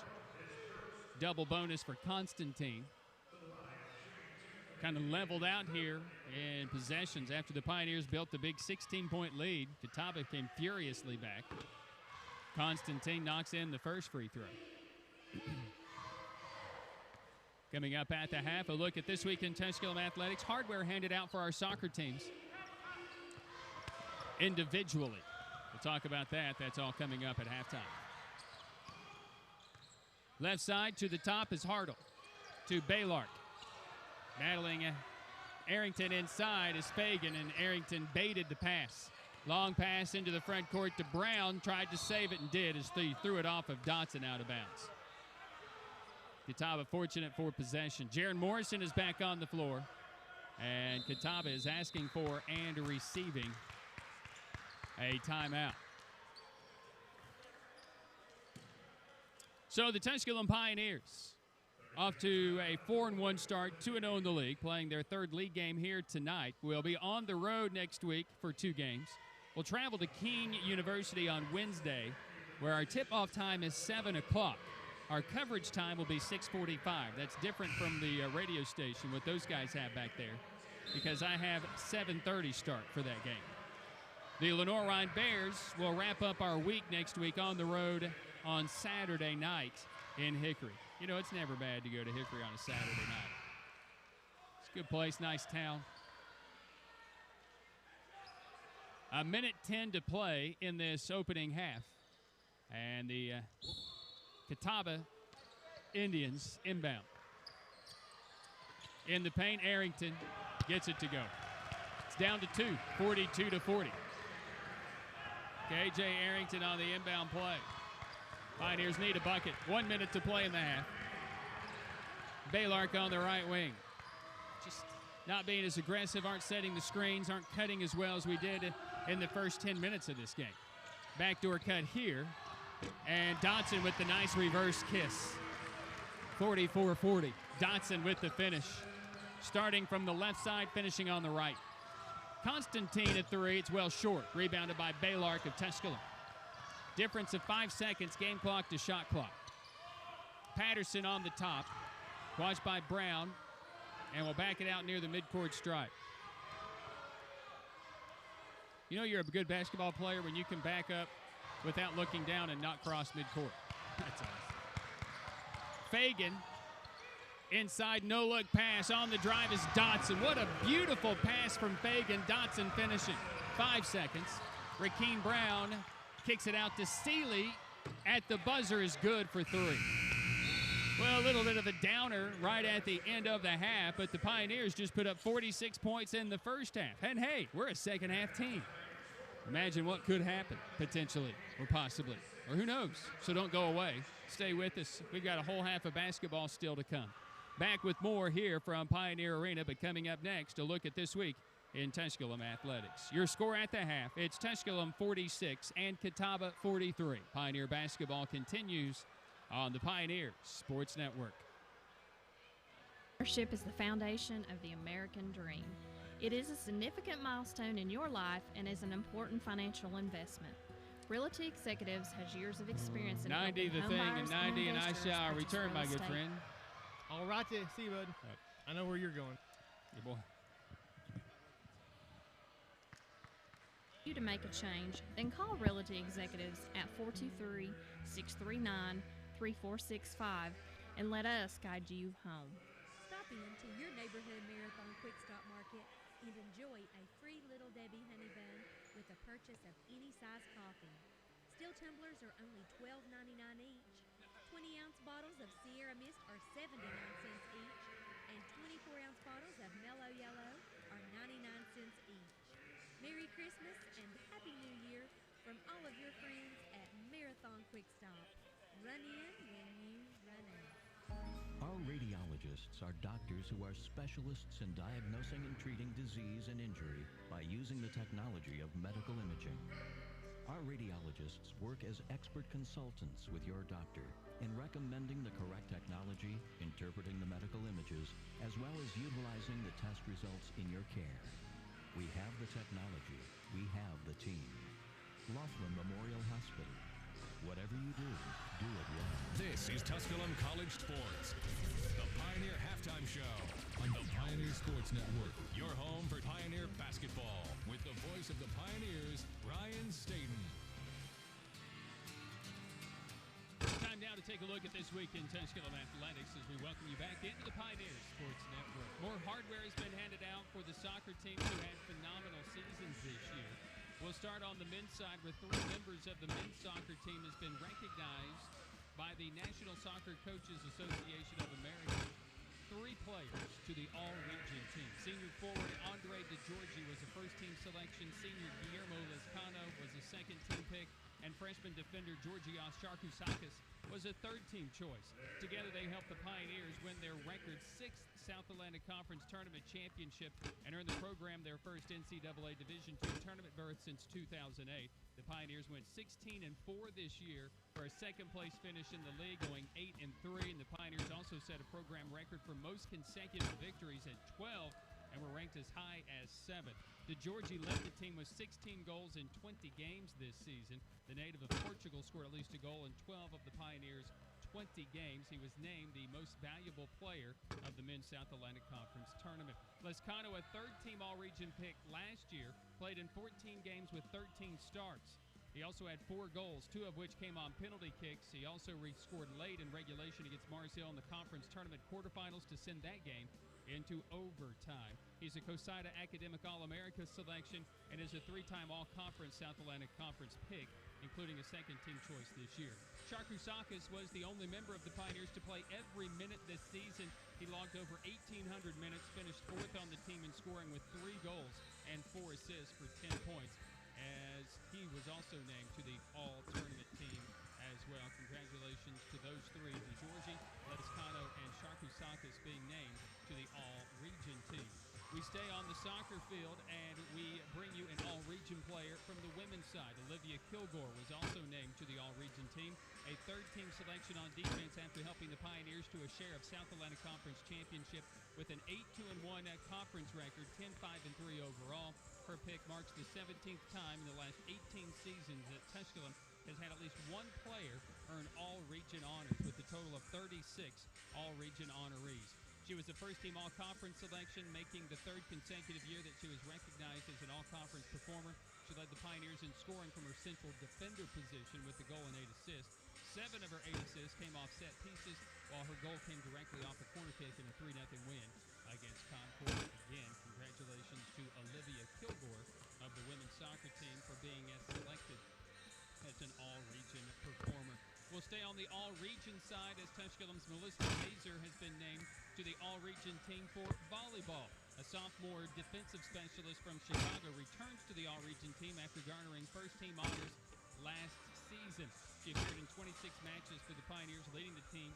S5: Double bonus for Constantine. Kind of leveled out here in possessions after the Pioneers built the big 16-point lead. Catawba came furiously back. Constantine knocks in the first free throw. Coming up at the half, a look at this week in Tusculum Athletics. Hardware handed out for our soccer teams individually. We'll talk about that. That's all coming up at halftime. Left side to the top is Hartle. To Baylark. Battling Arrington inside is Fagan, and Arrington baited the pass. Long pass into the front court to Brown. Tried to save it and did as he threw it off of Dotson out of bounds. Catawba fortunate for possession. Jaron Morrison is back on the floor. And Catawba is asking for and receiving a timeout. So the Tusculum Pioneers off to a 4-1 start, 2-0 in the league, playing their 3rd league game here tonight. We'll be on the road next week for 2 games. We'll travel to King University on Wednesday, where our tip-off time is 7 o'clock. Our coverage time will be 6:45. That's different from the radio station, what those guys have back there, because I have 7:30 start for that game. The Lenore Rhine Bears will wrap up our week next week on the road on Saturday night in Hickory. You know, it's never bad to go to Hickory on a Saturday night. It's a good place, nice town. A minute 10 to play in this opening half. And the Catawba Indians inbound. In the paint, Arrington gets it to go. It's down to 2, 42-40. KJ Arrington on the inbound play. Pioneers need a bucket. 1 minute to play in the half. Baylark on the right wing. Just not being as aggressive, aren't setting the screens, aren't cutting as well as we did in the first 10 minutes of this game. Backdoor cut here. And Dotson with the nice reverse kiss. 44-40. Dotson with the finish. Starting from the left side, finishing on the right. Constantine at 3. It's well short. Rebounded by Baylark of Tusculum. Difference of 5 seconds, game clock to shot clock. Patterson on the top. Watched by Brown. And will back it out near the midcourt stripe. You know you're a good basketball player when you can back up without looking down and not cross midcourt. That's awesome. Fagan, inside, no-look pass. On the drive is Dotson. What a beautiful pass from Fagan. Dotson finishing. 5 seconds. Rakeem Brown kicks it out to Seeley. At the buzzer is good for 3. Well, a little bit of a downer right at the end of the half, but the Pioneers just put up 46 points in the first half. And hey, we're a second-half team. Imagine what could happen, potentially, or possibly, or who knows. So don't go away. Stay with us. We've got a whole half of basketball still to come. Back with more here from Pioneer Arena, but coming up next, a look at this week in Tusculum athletics. Your score at the half, it's Tusculum 46 and Catawba 43. Pioneer basketball continues on the Pioneer Sports Network.
S14: Leadership is the foundation of the American dream. It is a significant milestone in your life and is an important financial investment. Realty Executives has years of experience in
S5: 90 the thing and 90 and I shall return, my good friend.
S12: All right, see you, bud. I know where you're going.
S5: Yeah, boy.
S14: You to make a change, then call Realty Executives at 423-639-3465 and let us guide you home.
S11: Stop into your neighborhood Marathon Quick Stop Market and enjoy a free Little Debbie honey bun with the purchase of any size coffee. Steel tumblers are only $12.99 each. 20-ounce bottles of Sierra Mist are 79 cents each, and 24-ounce bottles of Mellow Yellow are 99 cents each. Merry Christmas and Happy New Year from all of your friends at Marathon Quick Stop. Run in when you run out.
S13: Our radiologists are doctors who are specialists in diagnosing and treating disease and injury by using the technology of medical imaging. Our radiologists work as expert consultants with your doctor in recommending the correct technology, interpreting the medical images, as well as utilizing the test results in your care. We have the technology. We have the team. Laughlin Memorial Hospital. Whatever you do, do it well.
S2: This is Tusculum College Sports, the Pioneer Halftime Show on the Pioneer Sports Network. Your home for Pioneer basketball with the voice of the Pioneers, Ryan Staten.
S5: Time now to take a look at this week in Tusculum athletics as we welcome you back into the Pioneer Sports Network. More hardware has been handed out for the soccer teams who had phenomenal seasons this year. We'll start on the men's side where 3 members of the men's soccer team has been recognized by the National Soccer Coaches Association of America. 3 players to the all-region team. Senior forward Andre DeGiorgi was a first-team selection. Senior Guillermo Lescano was a second-team pick. And freshman defender Georgios Charkousakis was a third-team choice. Together, they helped the Pioneers win their record 6th South Atlantic Conference Tournament championship and earn the program their first NCAA Division II tournament berth since 2008. The Pioneers went 16-4 this year for a second-place finish in the league, going 8-3. And the Pioneers also set a program record for most consecutive victories at 12 and were ranked as high as 7th. DeGiorgi led the team with 16 goals in 20 games this season. The native of Portugal scored at least a goal in 12 of the Pioneers' 20 games. He was named the most valuable player of the Men's South Atlantic Conference Tournament. Lescano, a third-team all-region pick last year, played in 14 games with 13 starts. He also had 4 goals, 2 of which came on penalty kicks. He also scored late in regulation against Marseille in the conference tournament quarterfinals to send that game into overtime. He's a COSIDA Academic All-America selection and is a 3-time All-Conference South Atlantic Conference pick, including a second-team choice this year. Sharkousakis was the only member of the Pioneers to play every minute this season. He logged over 1,800 minutes, finished 4th on the team in scoring with 3 goals and 4 assists for 10 points, as he was also named to the All-Tournament team as well. Congratulations to those 3, DeGiorgi, Ledescano, and Sharkousakis being named to the All-Region team. We stay on the soccer field, and we bring you an all-region player from the women's side. Olivia Kilgore was also named to the all-region team, a third-team selection on defense after helping the Pioneers to a share of South Atlantic Conference championship with an 8-2-1 conference record, 10-5-3 overall. Her pick marks the 17th time in the last 18 seasons that Tusculum has had at least one player earn all-region honors, with a total of 36 all-region honorees. She was the first-team all-conference selection, making the 3rd consecutive year that she was recognized as an all-conference performer. She led the Pioneers in scoring from her central defender position with a goal and 8 assists. 7 of her 8 assists came off set pieces, while her goal came directly off a corner kick in a 3-0 win against Concord. Again, congratulations to Olivia Kilgore of the women's soccer team for being selected as an all-region performer. We'll stay on the all-region side as Tusculum's Melissa Mazer has been named to the all-region team for volleyball. A sophomore defensive specialist from Chicago returns to the all-region team after garnering first-team honors last season. She appeared in 26 matches for the Pioneers, leading the team,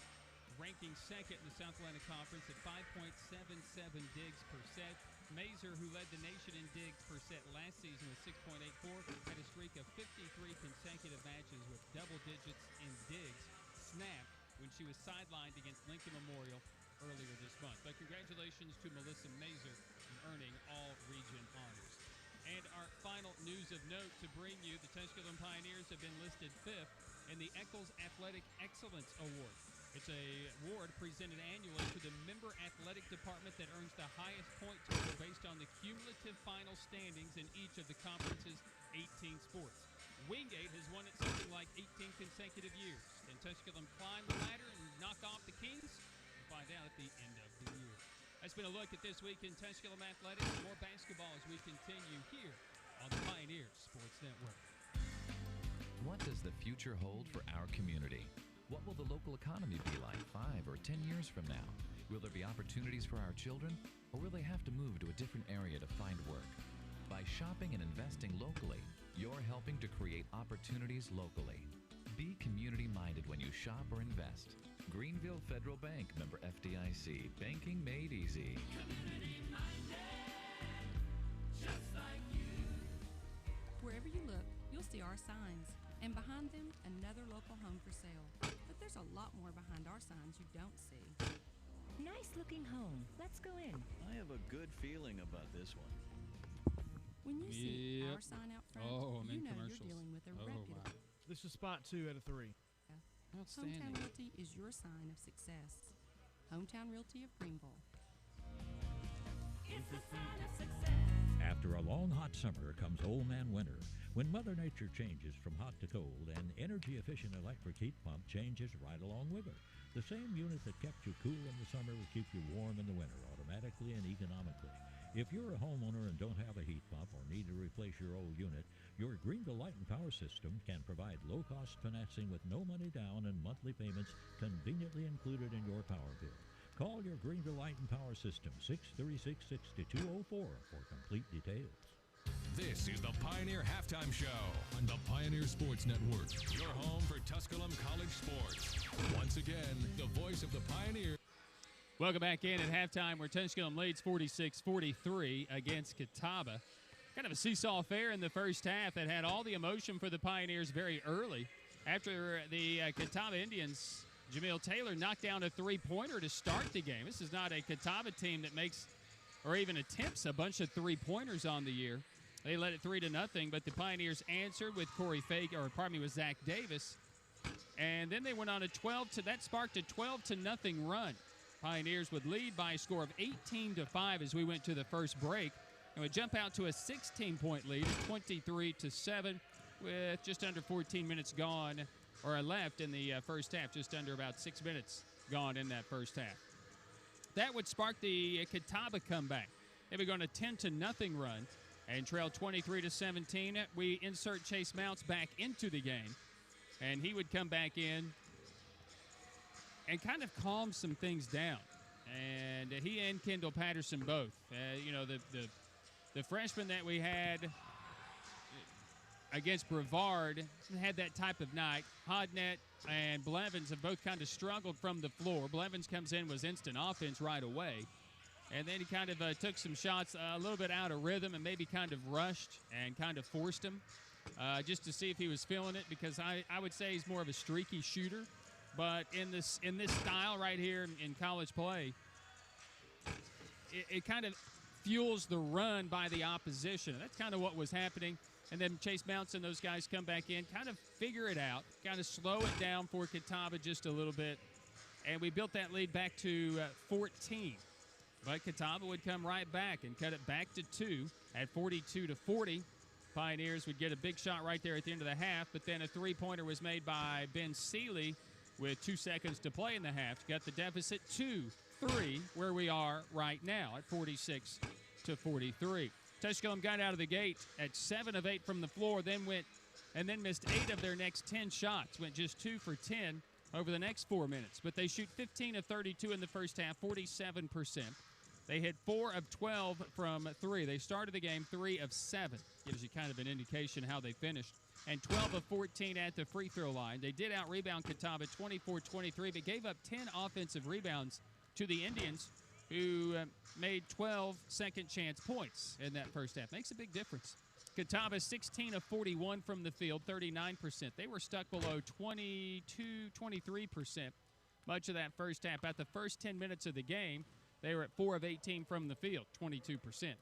S5: ranking 2nd in the South Atlantic Conference at 5.77 digs per set. Mazer, who led the nation in digs per set last season with 6.84, had a streak of 53 consecutive matches with double digits in digs snapped when she was sidelined against Lincoln Memorial earlier this month. But congratulations to Melissa Mazer in earning all-region honors. And our final news of note to bring you, the Tusculum Pioneers have been listed 5th in the Eccles Athletic Excellence Award. It's a award presented annually to the member athletic department that earns the highest point total based on the cumulative final standings in each of the conference's 18 sports. Wingate has won it something like 18 consecutive years. Can Tusculum climb the ladder and knock off the Kings? We'll find out at the end of the year. That's been a look at this week in Tusculum athletics. More basketball as we continue here on the Pioneers Sports Network.
S1: What does the future hold for our community? What will the local economy be like 5 or 10 years from now? Will there be opportunities for our children, or will they have to move to a different area to find work? By shopping and investing locally, you're helping to create opportunities locally. Be community-minded when you shop or invest. Greenville Federal Bank, member FDIC. Banking made easy.
S6: Community-minded, just like you. Wherever you look, you'll see our signs, and behind them, another local home for sale. But there's a lot more behind our signs you don't see.
S7: Nice looking home. Let's go in.
S15: I have a good feeling about this one.
S6: When you see our sign out front, you know you're dealing with a reputable.
S12: Wow. This is spot 2 out of 3.
S6: Hometown Realty is your sign of success. Hometown Realty of Greenville.
S7: It's a sign of success.
S9: After a long hot summer comes old man winter, when Mother Nature changes from hot to cold, an energy-efficient electric heat pump changes right along with her. The same unit that kept you cool in the summer will keep you warm in the winter, automatically and economically. If you're a homeowner and don't have a heat pump or need to replace your old unit, your Greenville Light and Power System can provide low-cost financing with no money down and monthly payments conveniently included in your power bill. Call your Greenville Light and Power System, 636-6204 for complete details.
S2: This is the Pioneer Halftime Show on the Pioneer Sports Network, your home for Tusculum College sports. Once again, the voice of the Pioneer.
S5: Welcome back in at halftime, where Tusculum leads 46-43 against Catawba. Kind of a seesaw affair in the first half that had all the emotion for the Pioneers very early. After the Catawba Indians, Jamil Taylor knocked down a three-pointer to start the game. This is not a Catawba team that makes or even attempts a bunch of three-pointers on the year. They led it 3-0, but the Pioneers answered with with Zach Davis. And then they went on that sparked a 12-0 run. Pioneers would lead by a score of 18-5 as we went to the first break, and would jump out to a 16-point lead at 23-7 with just under 14 minutes gone or left in the first half, just under about 6 minutes gone in that first half. that would spark the Catawba comeback. They were going to 10-0 run and trail 23-17. We insert Chase Mounts back into the game, and he would come back in and kind of calm some things down. And he and Kendall Patterson both. The freshman that we had against Brevard had that type of night. Hodnett and Blevins have both kind of struggled from the floor. Blevins comes in, was instant offense right away. And then he kind of took some shots a little bit out of rhythm and maybe kind of rushed and kind of forced him just to see if he was feeling it, because I would say he's more of a streaky shooter. But in this style right here in college play, it kind of fuels the run by the opposition. That's kind of what was happening. And then Chase Mounts and those guys come back in, kind of figure it out, kind of slow it down for Catawba just a little bit. And we built that lead back to 14. But Catawba would come right back and cut it back to 2 at 42-40. Pioneers would get a big shot right there at the end of the half, but then a three-pointer was made by Ben Seeley with 2 seconds to play in the half. Got the deficit 2-3, where we are right now at 46-43. Tusculum got out of the gate at 7 of 8 from the floor, then missed 8 of their next 10 shots. Went just 2 for 10 over the next 4 minutes. But they shoot 15 of 32 in the first half, 47%. They hit 4 of 12 from 3. They started the game 3 of 7. Gives you kind of an indication how they finished. And 12 of 14 at the free throw line. They did out-rebound Catawba 24-23, but gave up 10 offensive rebounds to the Indians, who made 12 second-chance points in that first half. Makes a big difference. Catawba 16 of 41 from the field, 39%. They were stuck below 22-23% much of that first half. At the first 10 minutes of the game, they were at 4 of 18 from the field, 22%.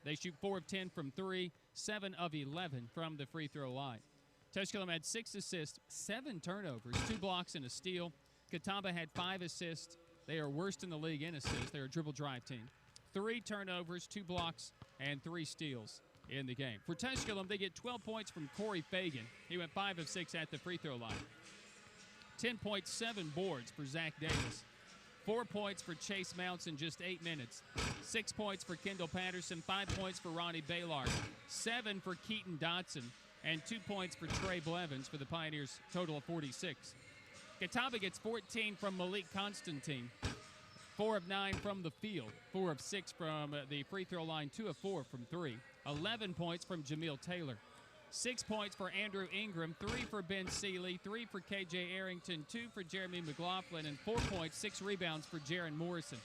S5: They shoot 4 of 10 from 3, 7 of 11 from the free throw line. Tusculum had 6 assists, 7 turnovers, 2 blocks, and a steal. Catawba had 5 assists. They are worst in the league in assists. They're a dribble drive team. 3 turnovers, 2 blocks, and 3 steals in the game. For Tusculum, they get 12 points from Corey Fagan. He went 5 of 6 at the free throw line. 10.7 boards for Zach Davis. 4 points for Chase Mounts in just 8 minutes. 6 points for Kendall Patterson. 5 points for Ronnie Baylard. 7 for Keaton Dotson. And 2 points for Trey Blevins for the Pioneers, total of 46. Catawba gets 14 from Malik Constantine. 4 of 9 from the field. 4 of 6 from the free throw line. 2 of 4 from 3. 11 points from Jamil Taylor. 6 points for Andrew Ingram, 3 for Ben Seeley, 3 for KJ Arrington, 2 for Jeremy McLaughlin, and 4 points, 6 rebounds for Jaron Morrison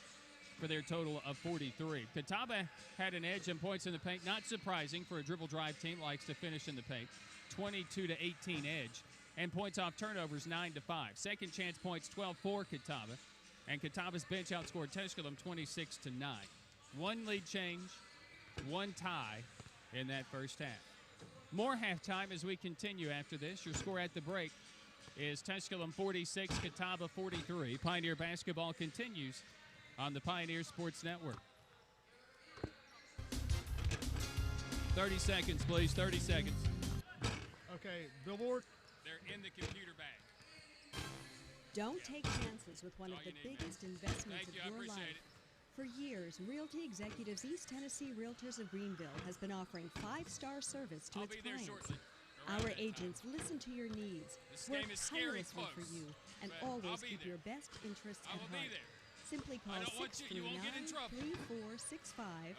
S5: for their total of 43. Catawba had an edge in points in the paint, not surprising for a dribble drive team, likes to finish in the paint. 22-18 edge, and points off turnovers 9-5. Second chance points 12-4 Catawba, and Catawba's bench outscored Tusculum 26-9. 1 lead change, 1 tie in that first half. More halftime as we continue after this. Your score at the break is Tusculum 46, Catawba 43. Pioneer basketball continues on the Pioneer Sports Network. 30 seconds, please. 30 seconds.
S12: Okay, billboard.
S5: They're in the computer bag.
S10: Don't take chances with one of the biggest investments of your life. For years, Realty Executives East Tennessee Realtors of Greenville has been offering 5-star service to its clients. Our agents listen to your needs, work tirelessly for you, and always keep your best interests at heart. Simply call 639-3465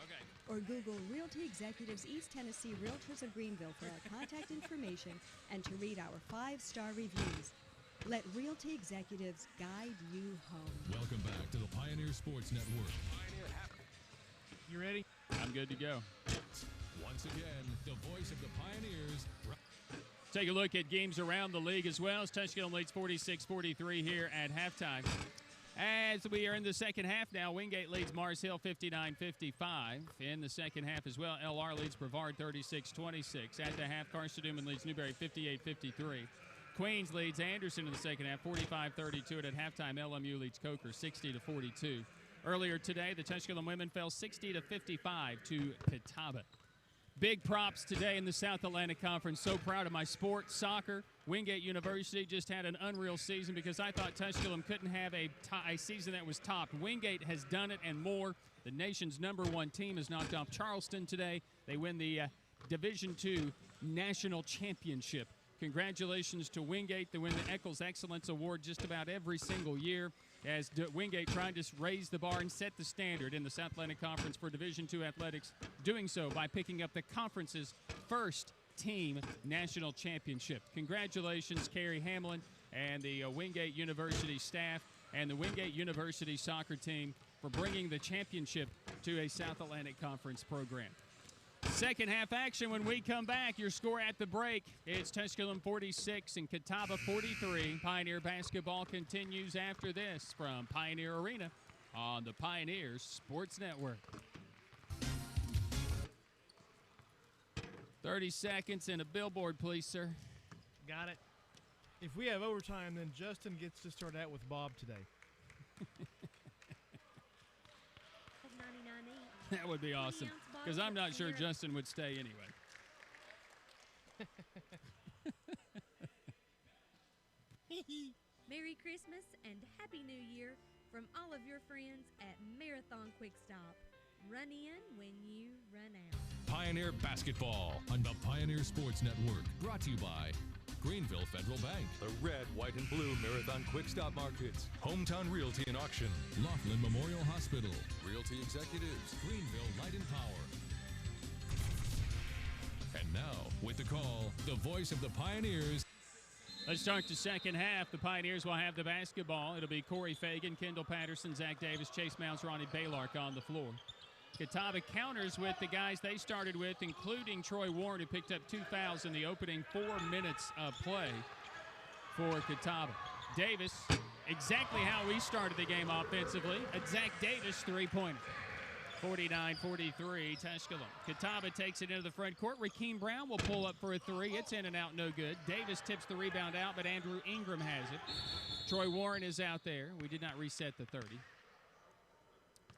S10: or Google Realty Executives East Tennessee Realtors of Greenville for our contact information and to read our 5-star reviews. Let Realty Executives guide you home.
S2: Welcome back to the Pioneer Sports Network.
S12: You ready?
S5: I'm good to go.
S2: Once again, the voice of the Pioneers.
S5: Take a look at games around the league as well. As Tusculum leads 46-43 here at halftime. As we are in the second half now, Wingate leads Mars Hill 59-55 in the second half as well. LR leads Brevard 36-26. At the half, Carson Newman leads Newberry 58-53. Queens leads Anderson in the second half, 45-32. And at halftime, LMU leads Coker, 60-42. Earlier today, the Tusculum women fell 60-55 to Catawba. Big props today in the South Atlantic Conference. So proud of my sport, soccer. Wingate University just had an unreal season because I thought Tusculum couldn't have a season that was topped. Wingate has done it and more. The nation's #1 team has knocked off Charleston today. They win the Division II National Championship. Congratulations to Wingate. They win the Eccles Excellence Award just about every single year as Wingate trying to raise the bar and set the standard in the South Atlantic Conference for Division II athletics, doing so by picking up the conference's first team national championship. Congratulations, Carrie Hamlin and the Wingate University staff and the Wingate University soccer team for bringing the championship to a South Atlantic Conference program. Second half action when we come back. Your score at the break. It's Tusculum 46 and Catawba 43. Pioneer basketball continues after this from Pioneer Arena on the Pioneers Sports Network. 30 seconds and a billboard, please, sir.
S12: Got it. If we have overtime, then Justin gets to start out with Bob today.
S5: That would be awesome, because I'm not sure Justin would stay anyway.
S11: Merry Christmas and Happy New Year from all of your friends at Marathon Quick Stop. Run in when you run out.
S2: Pioneer Basketball on the Pioneer Sports Network. Brought to you by Greenville Federal Bank.
S4: The red, white, and blue Marathon Quick Stop Markets.
S2: Hometown Realty and Auction. Laughlin Memorial Hospital. Realty Executives. Greenville Light and Power. And now, with the call, the voice of the Pioneers.
S5: Let's start the second half. The Pioneers will have the basketball. It'll be Corey Fagan, Kendall Patterson, Zach Davis, Chase Mounts, Ronnie Baylark on the floor. Catawba counters with the guys they started with, including Troy Warren, who picked up 2 fouls in the opening 4 minutes of play for Catawba. Davis, exactly how we started the game offensively. A Zach Davis three-pointer. 49-43, Tusculum. Catawba takes it into the front court. Rakeem Brown will pull up for a three. It's in and out, no good. Davis tips the rebound out, but Andrew Ingram has it. Troy Warren is out there. We did not reset the 30.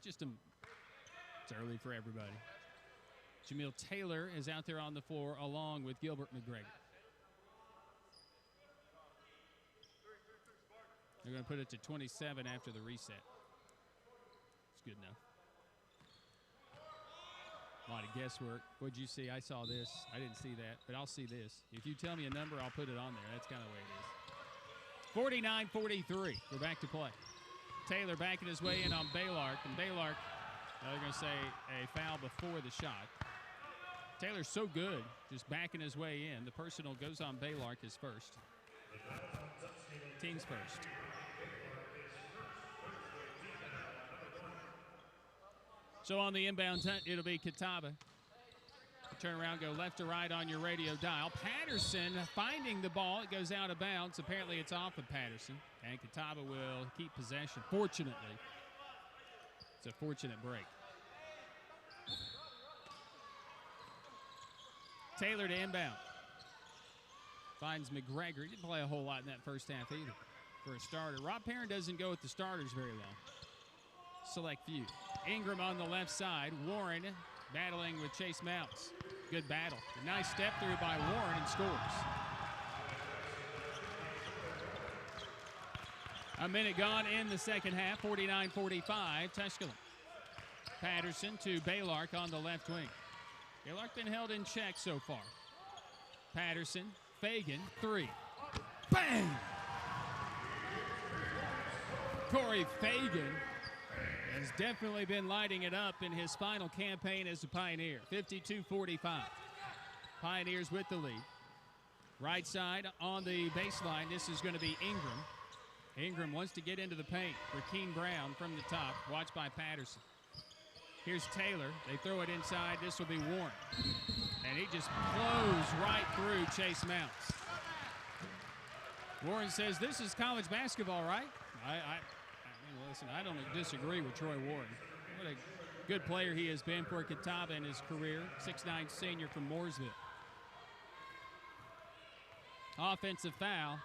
S5: It's early for everybody. Jamil Taylor is out there on the floor along with Gilbert McGregor. They're going to put it to 27 after the reset. It's good enough. A lot of guesswork. What'd you see? I saw this. I didn't see that, but I'll see this. If you tell me a number, I'll put it on there. That's kind of the way it is. 49-43. We're back to play. Taylor backing his way in on Baylark, and Baylark, they're going to say a foul before the shot. Taylor's so good, just backing his way in. The personal goes on Baylark as first. Team's first. So on the inbound, it'll be Catawba. Turn around, go left to right on your radio dial. Patterson finding the ball. It goes out of bounds. Apparently it's off of Patterson. And Catawba will keep possession. Fortunately. It's a fortunate break. Taylor to inbound. Finds McGregor. He didn't play a whole lot in that first half either for a starter. Rob Perrin doesn't go with the starters very long. Select few. Ingram on the left side. Warren battling with Chase Mounts. Good battle. A nice step through by Warren and scores. A minute gone in the second half. 49-45, Tusculum. Patterson to Baylark on the left wing. Baylark been held in check so far. Patterson, Fagan, three. Bang! Corey Fagan has definitely been lighting it up in his final campaign as a Pioneer. 52-45. Pioneers with the lead. Right side on the baseline, this is going to be Ingram. Ingram wants to get into the paint. Rakeem Brown from the top, watched by Patterson. Here's Taylor. They throw it inside. This will be Warren. And he just blows right through Chase Mounts. Warren says, this is college basketball, right? Listen, I don't disagree with Troy Warren. What a good player he has been for Catawba in his career. 6'9" senior from Mooresville. Offensive foul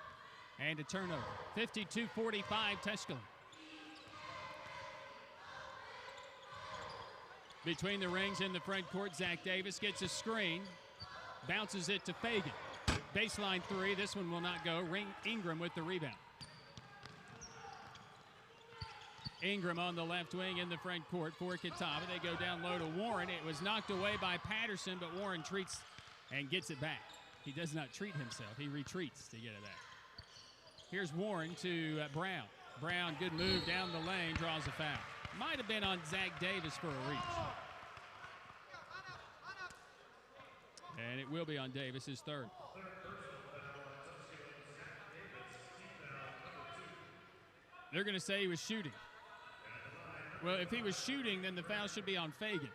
S5: and a turnover. 52-45 Tusculum. Between the rings in the front court, Zach Davis gets a screen. Bounces it to Fagan. Baseline three. This one will not go. Ingram with the rebound. Ingram on the left wing in the front court for Catawba. They go down low to Warren. It was knocked away by Patterson, but Warren treats and gets it back. He does not treat himself. He retreats to get it back. Here's Warren to Brown. Brown, good move down the lane, draws a foul. Might have been on Zach Davis for a reach. And it will be on Davis, his third. They're going to say he was shooting. Well, if he was shooting, then the foul should be on Fagan.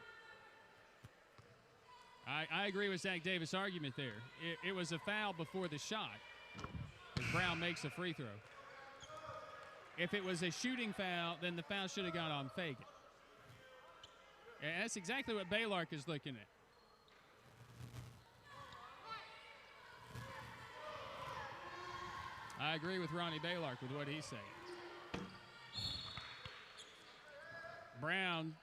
S5: I agree with Zach Davis' argument there. It was a foul before the shot, as Brown makes a free throw. If it was a shooting foul, then the foul should have gone on Fagan. And that's exactly what Baylark is looking at. I agree with Ronnie Baylark with what he's saying. Brown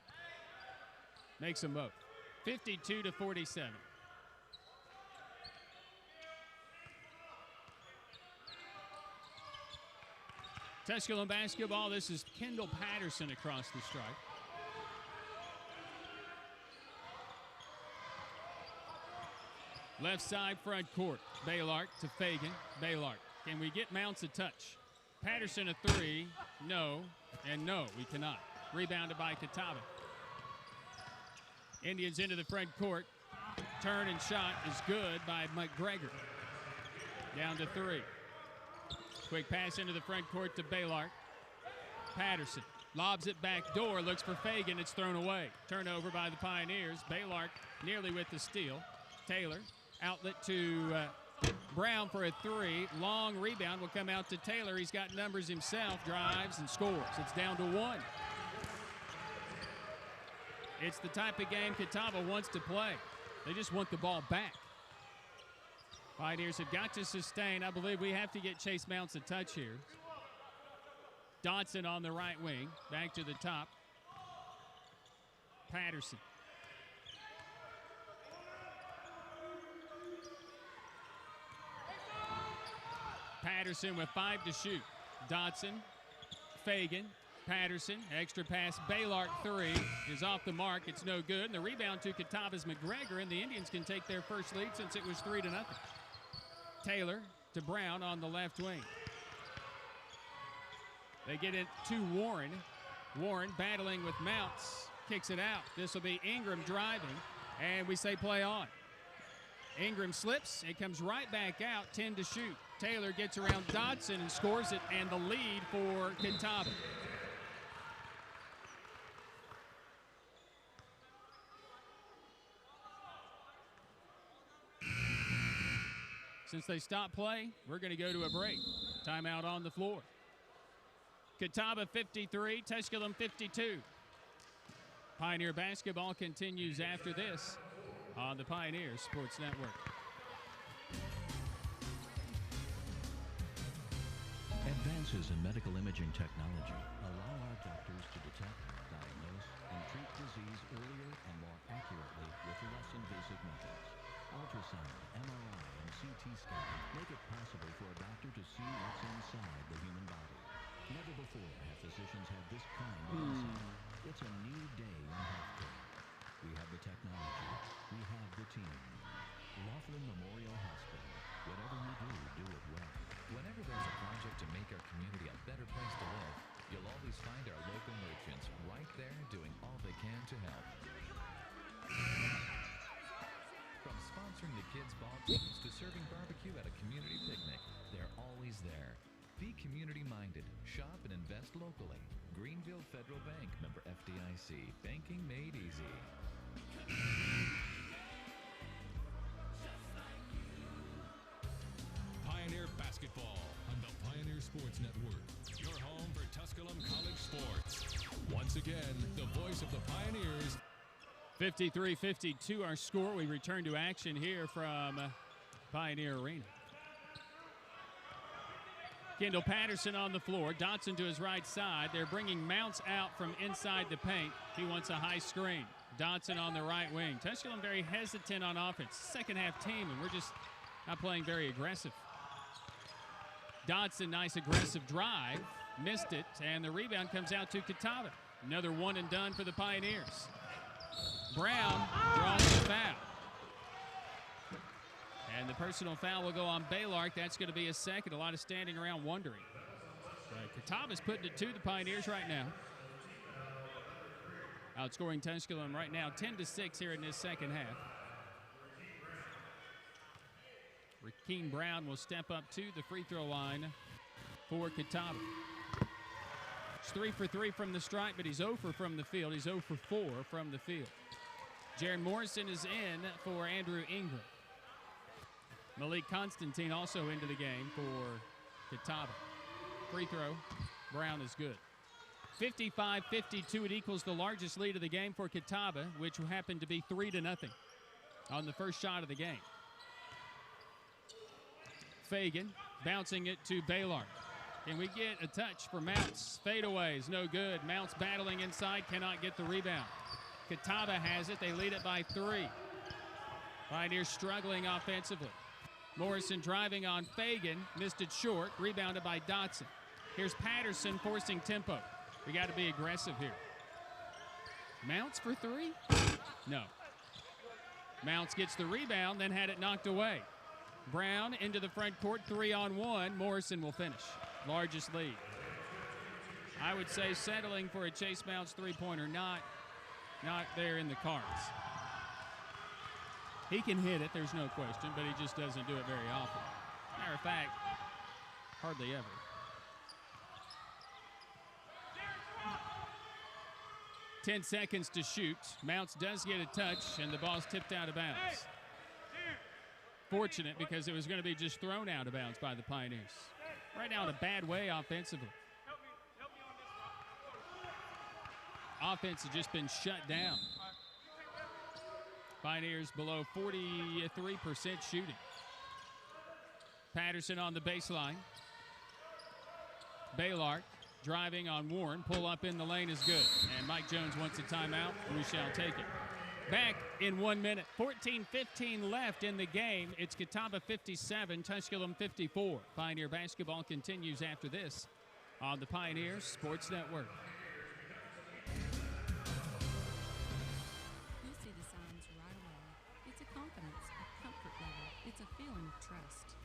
S5: makes them both. 52-47. Tusculum basketball. This is Kendall Patterson across the stripe. Left side front court. Baylark to Fagan. Baylark. Can we get Mounts a touch? Patterson a three. No. And no, we cannot. Rebounded by Catawba. Indians into the front court. Turn and shot is good by McGregor. Down to three. Quick pass into the front court to Baylark. Patterson lobs it back door. Looks for Fagan. It's thrown away. Turnover by the Pioneers. Baylark nearly with the steal. Taylor. Outlet to Brown for a three. Long rebound will come out to Taylor. He's got numbers himself. Drives and scores. It's down to one. It's the type of game Catawba wants to play. They just want the ball back. Pioneers have got to sustain. I believe we have to get Chase Mounts a touch here. Dodson on the right wing. Back to the top. Patterson. Patterson with 5 to shoot. Dodson, Fagan, Patterson, extra pass. Baylark three is off the mark. It's no good. And the rebound to Catawba's McGregor, and the Indians can take their first lead since it was 3-0. Taylor to Brown on the left wing. They get it to Warren. Warren battling with Mounts. Kicks it out. This will be Ingram driving, and we say play on. Ingram slips. It comes right back out. 10 to shoot. Taylor gets around Dodson and scores it, and the lead for Catawba. Since they stopped play, we're going to go to a break. Timeout on the floor. Catawba 53, Tusculum 52. Pioneer basketball continues after this on the Pioneer Sports Network.
S13: Advances in medical imaging technology allow our doctors to detect, diagnose, and treat disease earlier and more accurately with less invasive methods. Ultrasound, MRI, and CT scanning make it possible for a doctor to see what's inside the human body. Never before have physicians had this kind of insight. It's a new day in healthcare. We have the technology. We have the team. Laughlin Memorial Hospital. Whatever you do it well.
S1: Whenever there's a project to make our community a better place to live, you'll always find our local merchants right there doing all they can to help. From sponsoring the kids' ball teams to serving barbecue at a community picnic, they're always there. Be community-minded. Shop and invest locally. Greenville Federal Bank, member FDIC. Banking made easy.
S2: Pioneer basketball on the Pioneer Sports Network. Your home for Tusculum College sports. Once again, the voice of the Pioneers.
S5: 53-52 our score. We return to action here from Pioneer Arena. Kendall Patterson on the floor. Dodson to his right side. They're bringing Mounts out from inside the paint. He wants a high screen. Dodson on the right wing. Tusculum very hesitant on offense. Second half team, and we're just Not playing very aggressive. Dodson, nice aggressive drive. Missed it, and the rebound comes out to Catawba. Another one and done for the Pioneers. Brown draws the foul. And the personal foul will go on Baylor. That's going to be a second. A lot of standing around wondering. Catawba's putting it to the Pioneers right now. Outscoring Tusculum right now 10-6 here in this second half. Rakeem Brown will step up to the free throw line for Catawba. He's 3 for 3 from the stripe, but he's 0 for from the field. He's 0 for 4 from the field. Jaron Morrison is in for Andrew Ingram. Malik Constantine also into the game for Catawba. Free throw, Brown is good. 55-52, it equals the largest lead of the game for Catawba, which happened to be 3-0 on the first shot of the game. Fagan bouncing it to Baylor. Can we get a touch for Mounts? Fadeaway is no good. Mounts battling inside, cannot get the rebound. Catawba has it. They lead it by 3. Pioneers struggling offensively. Morrison driving on Fagan. Missed it short. Rebounded by Dotson. Here's Patterson forcing tempo. We got to be aggressive here. Mounts for 3? No. Mounts gets the rebound, then had it knocked away. Brown into the front court, 3-on-1. Morrison will finish. Largest lead. I would say settling for a Chase Mounts three-pointer, not there in the cards. He can hit it, there's no question, but he just doesn't do it very often. Matter of fact, hardly ever. Ten seconds to shoot. Mounts does get a touch, and the ball's tipped out of bounds. Fortunate, because it was going to be just thrown out of bounds by the Pioneers. Right now in a bad way offensively. Offense has just been shut down. Pioneers below 43% shooting. Patterson on the baseline. Baylor driving on Warren. Pull up in the lane is good. And Mike Jones wants a timeout. We shall take it. Back in 1 minute. 14-15 left in the game. It's Catawba 57, Tusculum 54. Pioneer basketball continues after this on the Pioneer Sports Network.
S6: You'll see the signs right away. It's a confidence, a comfort level. It's a feeling of trust.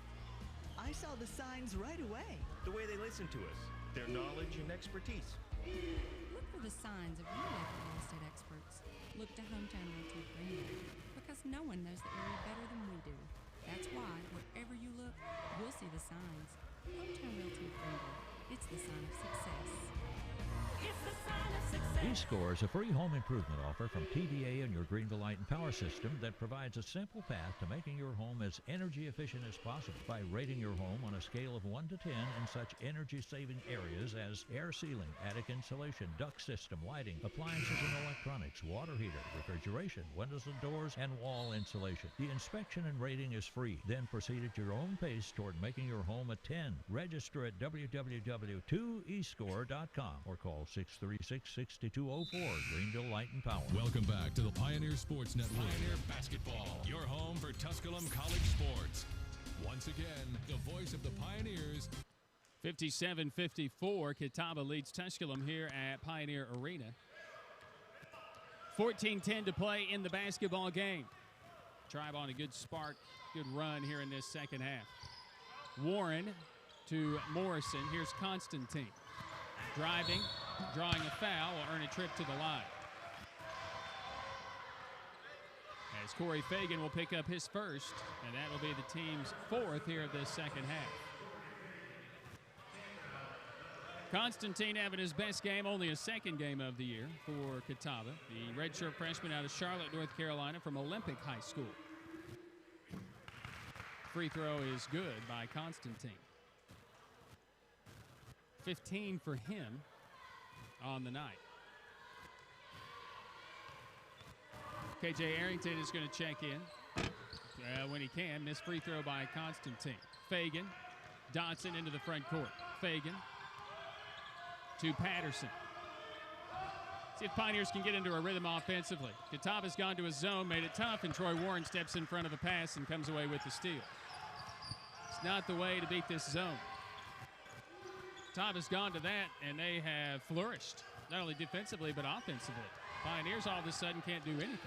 S16: I saw the signs right away.
S8: The way they listen to us, their knowledge and expertise.
S6: Look for the signs of your local real estate experts. Look to Hometown Realty of Greenville, because no one knows the area better than we do. That's why, wherever you look, you'll see the signs. Hometown Realty of Greenville. It's the sign of success. It's the sign of success.
S9: eScore is a free home improvement offer from TVA and your Greenville Light and Power system that provides a simple path to making your home as energy efficient as possible by rating your home on a scale of 1 to 10 in such energy-saving areas as air sealing, attic insulation, duct system, lighting, appliances and electronics, water heater, refrigeration, windows and doors, and wall insulation. The inspection and rating is free. Then proceed at your own pace toward making your home a 10. Register at www.2escore.com or call 636-6204, Greenville Light and Power.
S2: Welcome back to the Pioneer Sports Network. Pioneer Basketball, your home for Tusculum College sports. Once again, the voice of the Pioneers.
S5: 57-54, Catawba leads Tusculum here at Pioneer Arena. 14-10 to play in the basketball game. Tribe on a good spark, good run here in this second half. Warren to Morrison. Here's Constantine. Driving, drawing a foul, will earn a trip to the line. As Corey Fagan will pick up his first, and that will be the team's fourth here of this second half. Constantine having his best game, only a second game of the year for Catawba. The redshirt freshman out of Charlotte, North Carolina from Olympic High School. Free throw is good by Constantine. 15 for him on the night. KJ Arrington is going to check in when he can. Missed free throw by Constantine. Fagan, Dotson into the front court. Fagan to Patterson. See if Pioneers can get into a rhythm offensively. Catawba's gone to a zone, made it tough, and Troy Warren steps in front of a pass and comes away with the steal. not the way to beat this zone. Catawba's gone to that, and they have flourished, not only defensively but offensively. Pioneers all of a sudden can't do anything.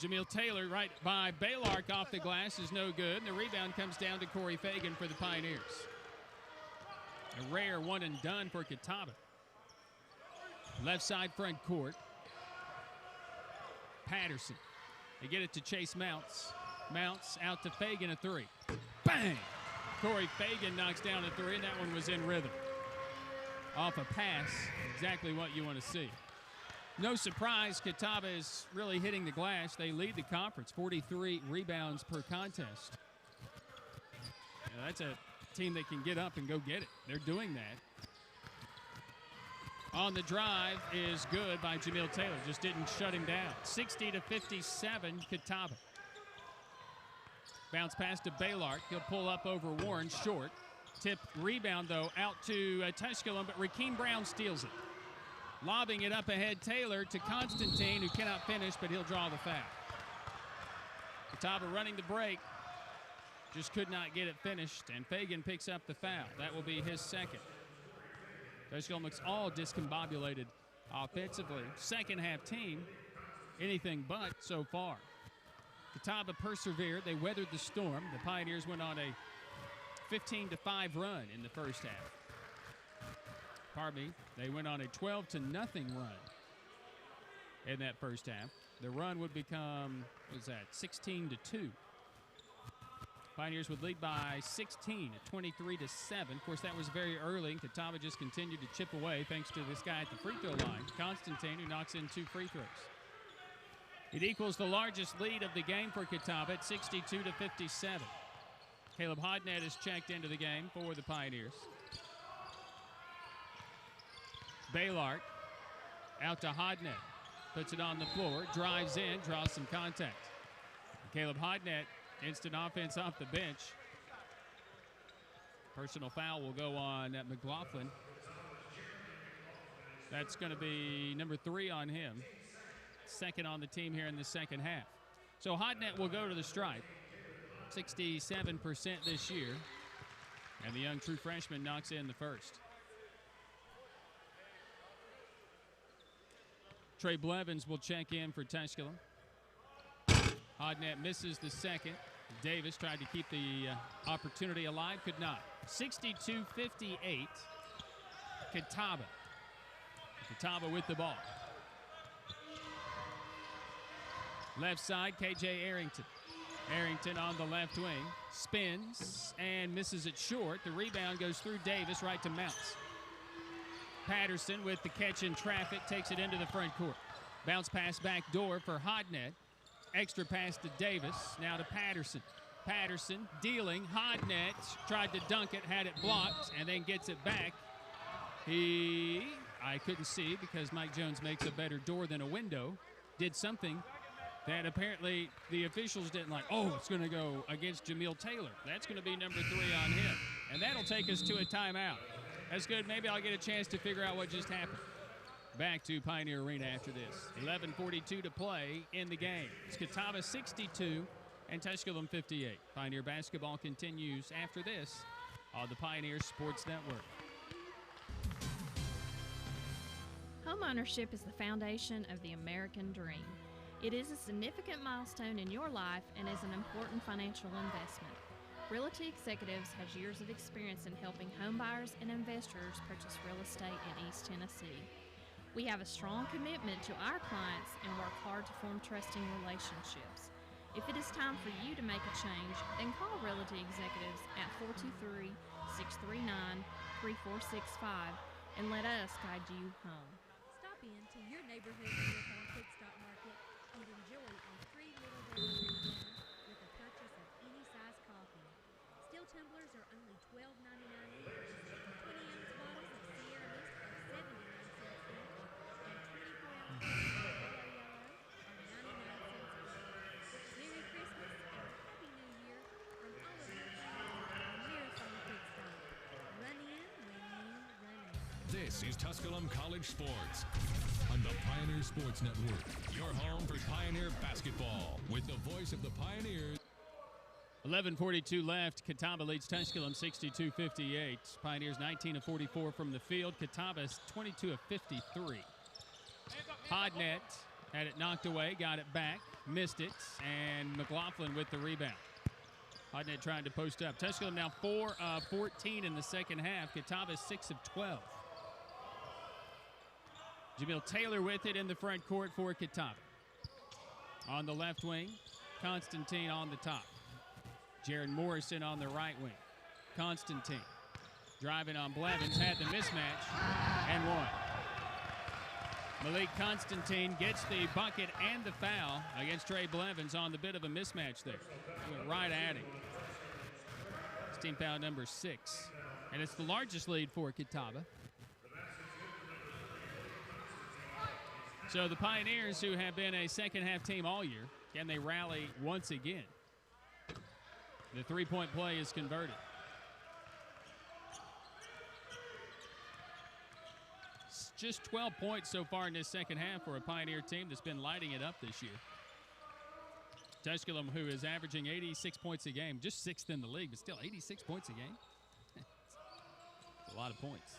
S5: Jameel Taylor right by Baylark off the glass is no good. And the rebound comes down to Corey Fagan for the Pioneers. A rare one and done for Catawba. Left side front court. Patterson. They get it to Chase Mounts. Mounts out to Fagan, a three. Bang! Corey Fagan knocks down a three, and that one was in rhythm. Off a pass, exactly what you want to see. No surprise, Catawba is really hitting the glass. They lead the conference, 43 rebounds per contest. That's a team that can get up and go get it. They're doing that. On the drive is good by Jameel Taylor. Just didn't shut him down. 60-57, Catawba. Bounce pass to Baylark. He'll pull up over Warren, short. Tip rebound, though, out to Tusculum, but Rakeem Brown steals it. Lobbing it up ahead, Taylor to Constantine, who cannot finish, but he'll draw the foul. Catawba running the break. Just could not get it finished, and Fagan picks up the foul. That will be his second. Tusculum looks all discombobulated offensively. Second half team, anything but so far. Catawba persevered. They weathered the storm. The Pioneers went on a 15-5 run in the first half. Pardon me. They went on a 12-0 run in that first half. The run would become, what was that, 16-2. Pioneers would lead by 16 at 23-7. Of course, that was very early. Catawba just continued to chip away thanks to this guy at the free throw line, Constantine, who knocks in 2 free throws. It equals the largest lead of the game for Catawba at 62-57. Caleb Hodnett is checked into the game for the Pioneers. Baylark out to Hodnett. Puts it on the floor, drives in, draws some contact. Caleb Hodnett, instant offense off the bench. Personal foul will go on at McLaughlin. That's going to be number 3 on him. Second on the team here in the second half. So Hodnett will go to the stripe. 67% this year. And the young true freshman knocks in the first. Trey Blevins will check in for Tusculum. Hodnett misses the second. Davis tried to keep the opportunity alive, could not. 62-58, Catawba. Catawba with the ball. Left side, KJ Arrington. Arrington on the left wing, spins and misses it short. The rebound goes through Davis right to Mounts. Patterson with the catch in traffic, takes it into the front court. Bounce pass back door for Hodnett. Extra pass to Davis, now to Patterson. Patterson dealing, Hodnett tried to dunk it, had it blocked, and then gets it back. I couldn't see because Mike Jones makes a better door than a window, did something that apparently the officials didn't like. Oh, it's going to go against Jameel Taylor. That's going to be number 3 on him. And that'll take us to a timeout. That's good. Maybe I'll get a chance to figure out what just happened. Back to Pioneer Arena after this. 11:42 to play in the game. It's Catawba 62 and Tusculum 58. Pioneer basketball continues after this on the Pioneer Sports Network.
S14: Homeownership is the foundation of the American dream. It is a significant milestone in your life and is an important financial investment. Realty Executives has years of experience in helping homebuyers and investors purchase real estate in East Tennessee. We have a strong commitment to our clients and work hard to form trusting relationships. If it is time for you to make a change, then call Realty Executives at 423-639-3465 and let us guide you home.
S11: Stop in to your neighborhood Marathon Quick Stop Market and enjoy a free little donation with the purchase of any size coffee. Steel tumblers are only $12.99 each. 20-ounce bottles of Sierra Mist are 79 cents each, and 24-ounce bottles of Yellow are 99 cents each. Merry Christmas and Happy New Year from all of your friends at Marathon Quick Stop. Run in when you run in.
S2: This is Tusculum College Sports on the Pioneer Sports Network. Your home for Pioneer basketball with the voice of the Pioneers.
S5: 11:42 left. Catawba leads Tusculum 62-58. Pioneers 19 of 44 from the field. Catawba's 22 of 53. Hodnett had it knocked away, got it back, missed it, and McLaughlin with the rebound. Hodnett trying to post up. Tusculum now 4 of 14 in the second half. Catawba 6 of 12. Jamil Taylor with it in the front court for Catawba. On the left wing, Constantine on the top. Jaron Morrison on the right wing. Constantine driving on Blevins, had the mismatch, and won. Malik Constantine gets the bucket and the foul against Trey Blevins on the bit of a mismatch there. Went right at him. It's team foul number 6. And it's the largest lead for Catawba. So the Pioneers, who have been a second-half team all year, can they rally once again? The three-point play is converted. It's just 12 points so far in this second half for a Pioneer team that's been lighting it up this year. Tusculum, who is averaging 86 points a game, just 6th in the league, but still 86 points a game. It's a lot of points.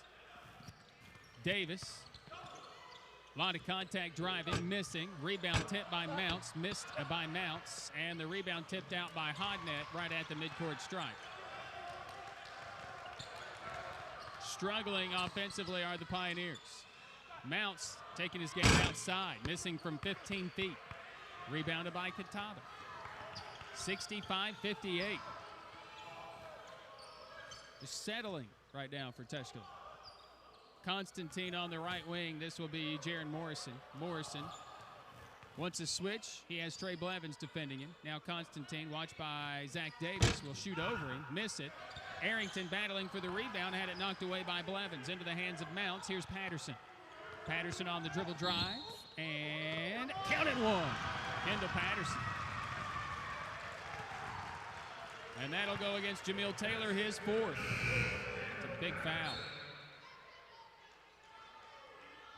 S5: Davis. A lot of contact driving, missing. Rebound tipped by Mounts, missed by Mounts, and the rebound tipped out by Hodnett right at the midcourt stripe. Struggling offensively are the Pioneers. Mounts taking his game outside, missing from 15 feet. Rebounded by Catawba. 65-58. Just settling right now for Tusculum. Constantine on the right wing. This will be Jaron Morrison. Morrison wants a switch. He has Trey Blevins defending him. Now Constantine, watched by Zach Davis, will shoot over him, miss it. Arrington battling for the rebound, had it knocked away by Blevins. Into the hands of Mounts. Here's Patterson. Patterson on the dribble drive, and counted one. Kendall Patterson. And that'll go against Jamil Taylor, his 4th. It's a big foul.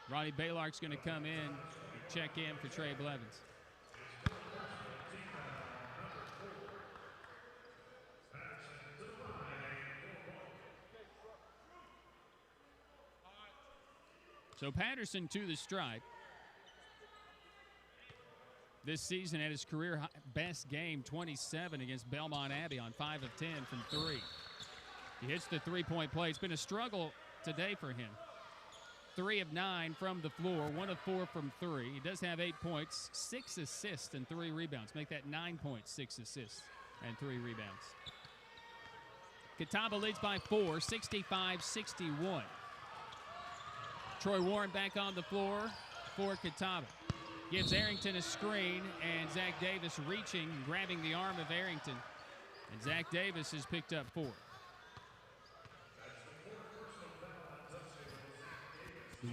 S5: Ronnie Baylark's going to come in, check in for Trey Blevins. So Patterson to the stripe. This season at his career best game, 27 against Belmont Abbey on 5 of 10 from 3. He hits the three-point play. It's been a struggle today for him. 3 of 9 from the floor, 1 of 4 from 3. He does have 8 points, 6 assists, and 3 rebounds. Make that 9 points, 6 assists, and 3 rebounds. Catawba leads by 4, 65-61. Troy Warren back on the floor for Catawba. Gives Arrington a screen, and Zach Davis reaching, grabbing the arm of Arrington. And Zach Davis has picked up 4.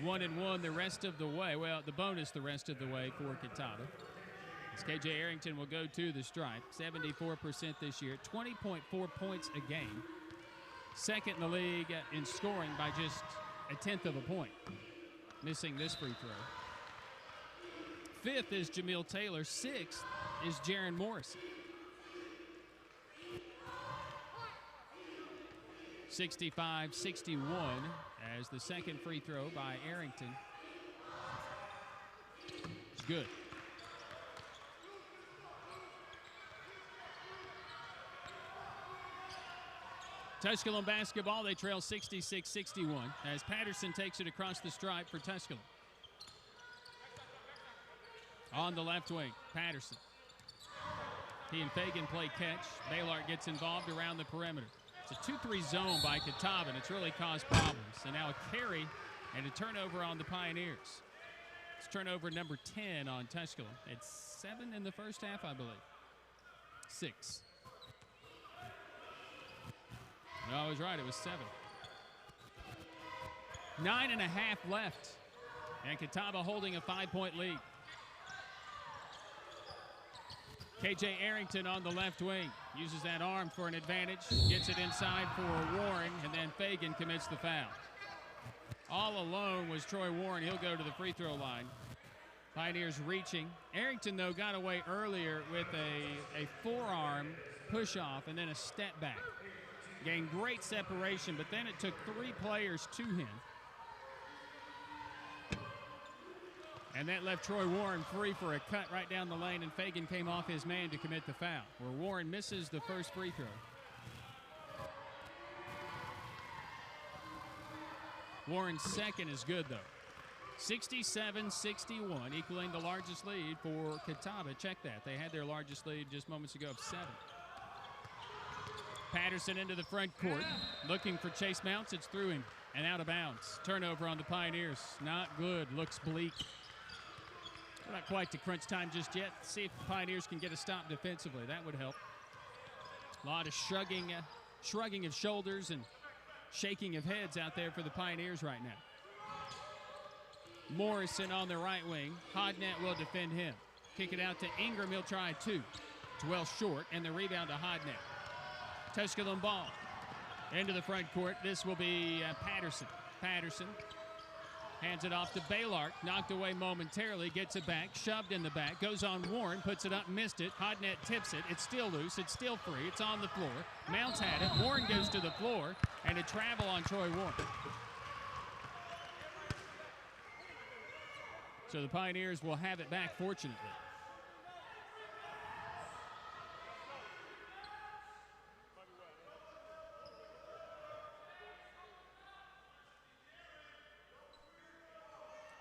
S5: 1-1 the rest of the way. Well, the bonus the rest of the way for Catawba. As KJ Arrington will go to the stripe. 74% this year. 20.4 points a game. Second in the league in scoring by just a 1/10 of a point. Missing this free throw. 5th is Jamil Taylor. 6th is Jaron Morrison. 65-61 as the second free throw by Arrington. It's good. Tusculum basketball, they trail 66-61 as Patterson takes it across the stripe for Tusculum. On the left wing, Patterson. He and Fagan play catch. Baylor gets involved around the perimeter. It's a 2-3 zone by Catawba, and it's really caused problems. And now a carry and a turnover on the Pioneers. It's turnover number 10 on Tusculum. It's 7 in the first half, I believe. 6. No, I was right. It was 7. 9.5 left. And Catawba holding a 5-point lead. KJ Arrington on the left wing. Uses that arm for an advantage. Gets it inside for Warren, and then Fagan commits the foul. All alone was Troy Warren. He'll go to the free throw line. Pioneers reaching. Arrington, though, got away earlier with a forearm push-off and then a step back. Gained great separation, but then it took 3 players to him. And that left Troy Warren free for a cut right down the lane, and Fagan came off his man to commit the foul, where Warren misses the first free throw. Warren's second is good, though. 67-61, equaling the largest lead for Catawba. Check that. They had their largest lead just moments ago of 7. Patterson into the front court, looking for Chase Mounts. It's through him and out of bounds. Turnover on the Pioneers. Not good. Looks bleak. Not quite to crunch time just yet. See if the Pioneers can get a stop defensively. That would help. A lot of shrugging of shoulders and shaking of heads out there for the Pioneers right now. Morrison on the right wing. Hodnett will defend him. Kick it out to Ingram. He'll try 2. It's well short, and the rebound to Hodnett. Tusculum ball into the front court. This will be Patterson. Patterson hands it off to Baylart. Knocked away momentarily. Gets it back. Shoved in the back. Goes on Warren. Puts it up. Missed it. Hodnett tips it. It's still loose. It's still free. It's on the floor. Mounts had it. Warren goes to the floor. And a travel on Troy Warren. So the Pioneers will have it back, fortunately.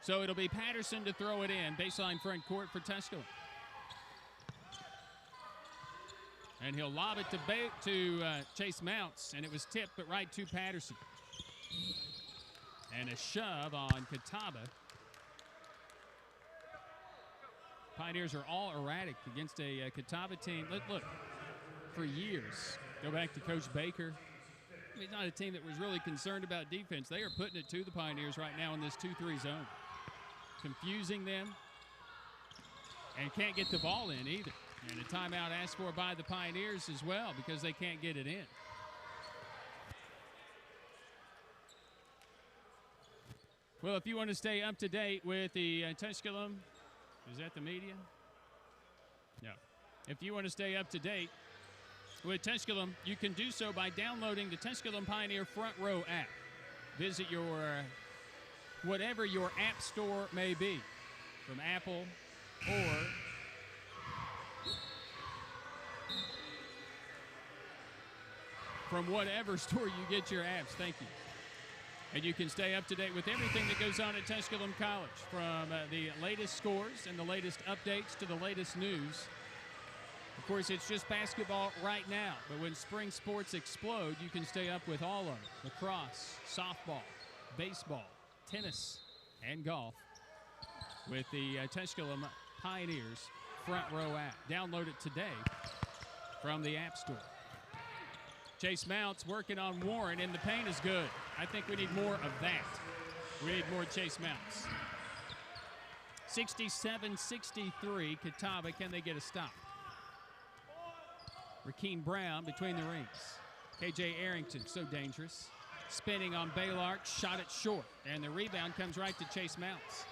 S5: So it'll be Patterson to throw it in. Baseline front court for Tusculum. And he'll lob it to Chase Mounts, and it was tipped, but right to Patterson. And a shove on Catawba. Pioneers are all erratic against a Catawba team. Look, for years, go back to Coach Baker. He's not a team that was really concerned about defense. They are putting it to the Pioneers right now in this 2-3 zone. Confusing them, and can't get the ball in either. And a timeout asked for by the Pioneers as well because they can't get it in. Well, if you want to stay up to date with the Tusculum, is that the media? No. If you want to stay up to date with Tusculum, you can do so by downloading the Tusculum Pioneer Front Row app. Visit your whatever your app store may be, from Apple or from whatever store you get your apps. Thank you. And you can stay up to date with everything that goes on at Tusculum College, from the latest scores and the latest updates to the latest news. Of course, it's just basketball right now, but when spring sports explode, you can stay up with all of it. Lacrosse, softball, baseball, tennis, and golf with the Tusculum Pioneers Front Row app. Download it today from the App Store. Chase Mounts working on Warren, and the paint is good. I think we need more of that. We need more Chase Mounts. 67-63, Catawba. Can they get a stop? Rakeem Brown between the rings. KJ Arrington, so dangerous. Spinning on Baylart, shot it short, and the rebound comes right to Chase Mounts.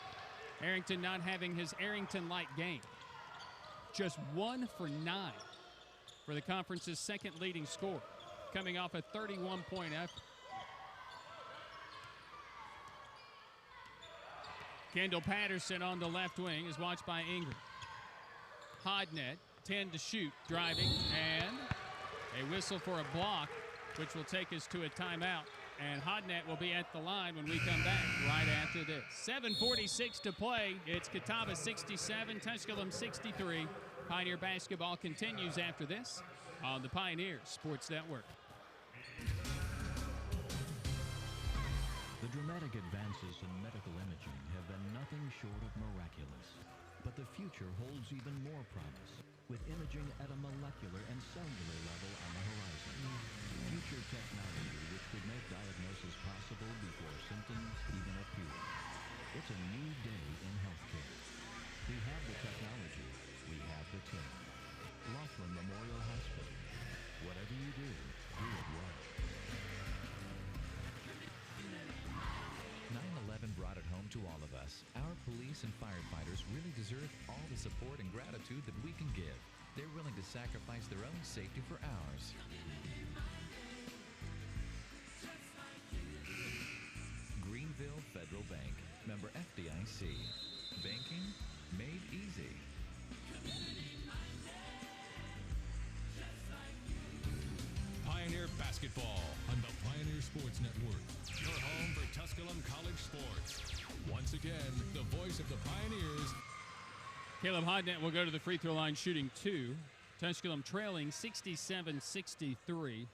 S5: Arrington not having his Arrington-like game. Just 1 for 9 for the conference's second leading scorer, coming off a 31-point effort. Kendall Patterson on the left wing is watched by Ingram. Hodnett, 10 to shoot, driving, and a whistle for a block, which will take us to a timeout. And Hodnett will be at the line when we come back right after this. 7:46 to play. It's Catawba 67, Tusculum 63. Pioneer basketball continues after this on the Pioneer Sports Network.
S13: The dramatic advances in medical imaging have been nothing short of miraculous. But the future holds even more promise, with imaging at a molecular and cellular level on the horizon. Future technology which could make diagnosis possible before symptoms even appear. It's a new day in healthcare. We have the technology. We have the team. Laughlin Memorial Hospital. Whatever you do it well.
S1: 9/11 brought it home to all of us. Our police police and firefighters really deserve all the support and gratitude that we can give. They're willing to sacrifice their own safety for ours. Greenville Federal Bank, member FDIC. Banking made easy.
S2: Pioneer Basketball on the Pioneer Sports Network. Your home for Tusculum College sports. Once again, the voice of the Pioneers.
S5: Caleb Hodnett will go to the free throw line shooting 2. Tusculum trailing 67-63.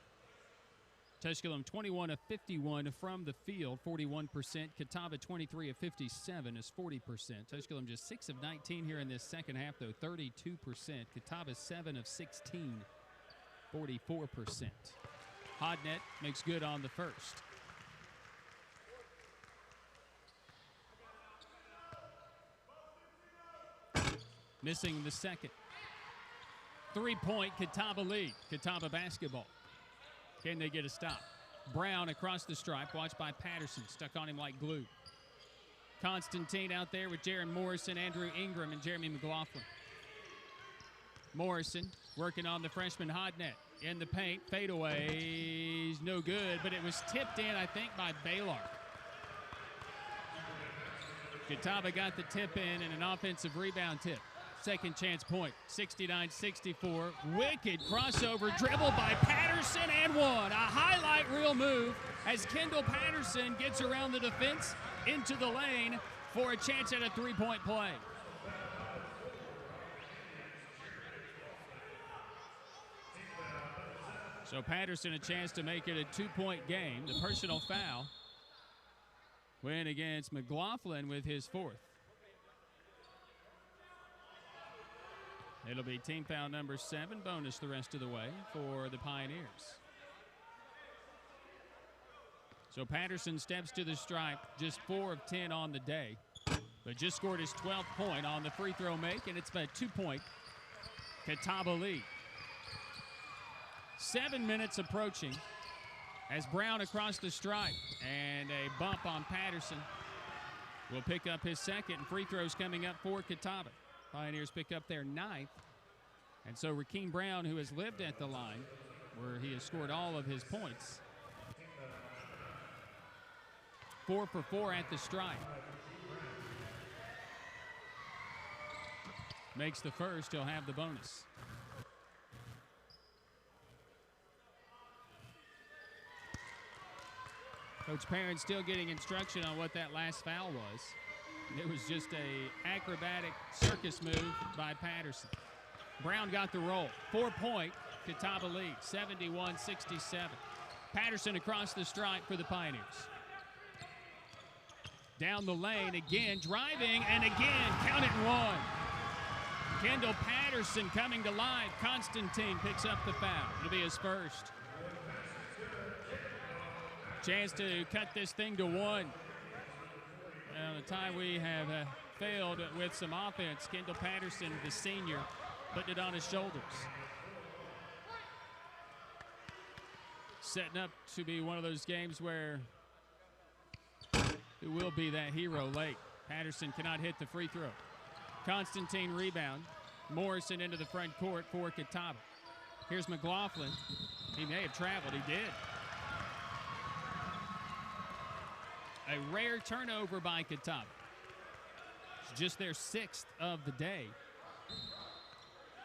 S5: Tusculum 21 of 51 from the field, 41%. Catawba 23 of 57 is 40%. Tusculum just 6 of 19 here in this second half, though, 32%. Catawba 7 of 16, 44%. Hodnett makes good on the first. Missing the second. 3-point Catawba lead. Catawba basketball. Can they get a stop? Brown across the stripe, watched by Patterson, stuck on him like glue. Constantine out there with Jaron Morrison, Andrew Ingram, and Jeremy McLaughlin. Morrison working on the freshman Hodnett. In the paint, fadeaways, no good, but it was tipped in, I think, by Baylor. Catawba got the tip in and an offensive rebound tip. Second chance point, 69-64. Wicked crossover dribble by Patterson and one. A highlight reel move as Kendall Patterson gets around the defense into the lane for a chance at a three-point play. So Patterson a chance to make it a two-point game. The personal foul went against McLaughlin with his fourth. It'll be team foul number 7, bonus the rest of the way for the Pioneers. So Patterson steps to the stripe, just 4 of 10 on the day, but just scored his 12th point on the free throw make, and it's a 2-point Catawba lead. 7 minutes approaching as Brown across the stripe, and a bump on Patterson will pick up his second, and free throws coming up for Catawba. Pioneers pick up their 9th. And so Rakeem Brown, who has lived at the line where he has scored all of his points, 4 for 4 at the stripe. Makes the first, he'll have the bonus. Coach Perrin still getting instruction on what that last foul was. It was just a acrobatic circus move by Patterson. Brown got the roll. 4-point Catawba lead, 71-67. Patterson across the stripe for the Pioneers. Down the lane again, driving, and again, count it, one. Kendall Patterson coming to life. Constantine picks up the foul. It'll be his first. Chance to cut this thing to 1. Well, the time we have failed with some offense, Kendall Patterson, the senior, putting it on his shoulders. Setting up to be one of those games where it will be that hero late. Patterson cannot hit the free throw. Constantine rebound. Morrison into the front court for Catawba. Here's McLaughlin. He may have traveled. He did. A rare turnover by Catawba. It's just their 6th of the day.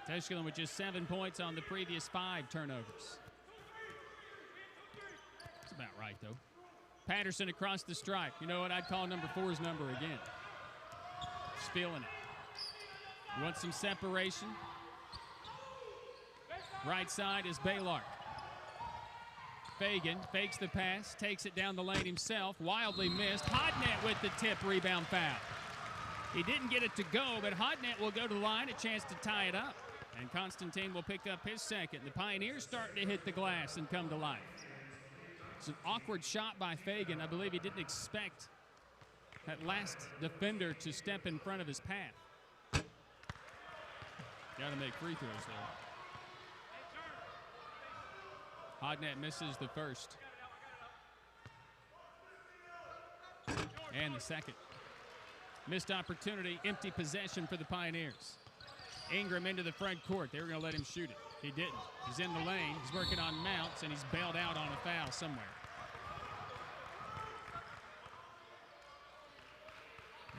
S5: Tusculum with just 7 points on the previous 5 turnovers. That's about right, though. Patterson across the stripe. You know what? I'd call number 4's number again. Just feeling it. Want some separation. Right side is Baylor. Fagan fakes the pass, takes it down the lane himself, wildly missed. Hodnett with the tip, rebound foul. He didn't get it to go, but Hodnett will go to the line, a chance to tie it up. And Constantine will pick up his second. The Pioneers starting to hit the glass and come to life. It's an awkward shot by Fagan. I believe he didn't expect that last defender to step in front of his path. Got to make free throws there. Hodnett misses the first. And the second. Missed opportunity, empty possession for the Pioneers. Ingram into the front court. They were going to let him shoot it. He didn't. He's in the lane. He's working on Mounts, and he's bailed out on a foul somewhere.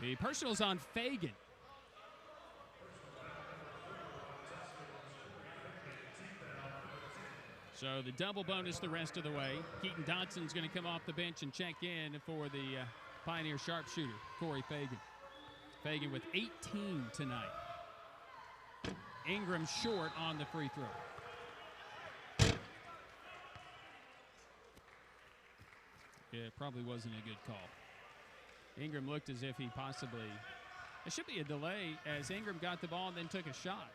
S5: The personal's on Fagan. So the double bonus the rest of the way. Keaton Dotson's going to come off the bench and check in for the Pioneer sharpshooter, Corey Fagan. Fagan with 18 tonight. Ingram short on the free throw. Yeah, it probably wasn't a good call. Ingram looked as if he possibly... There should be a delay as Ingram got the ball and then took a shot.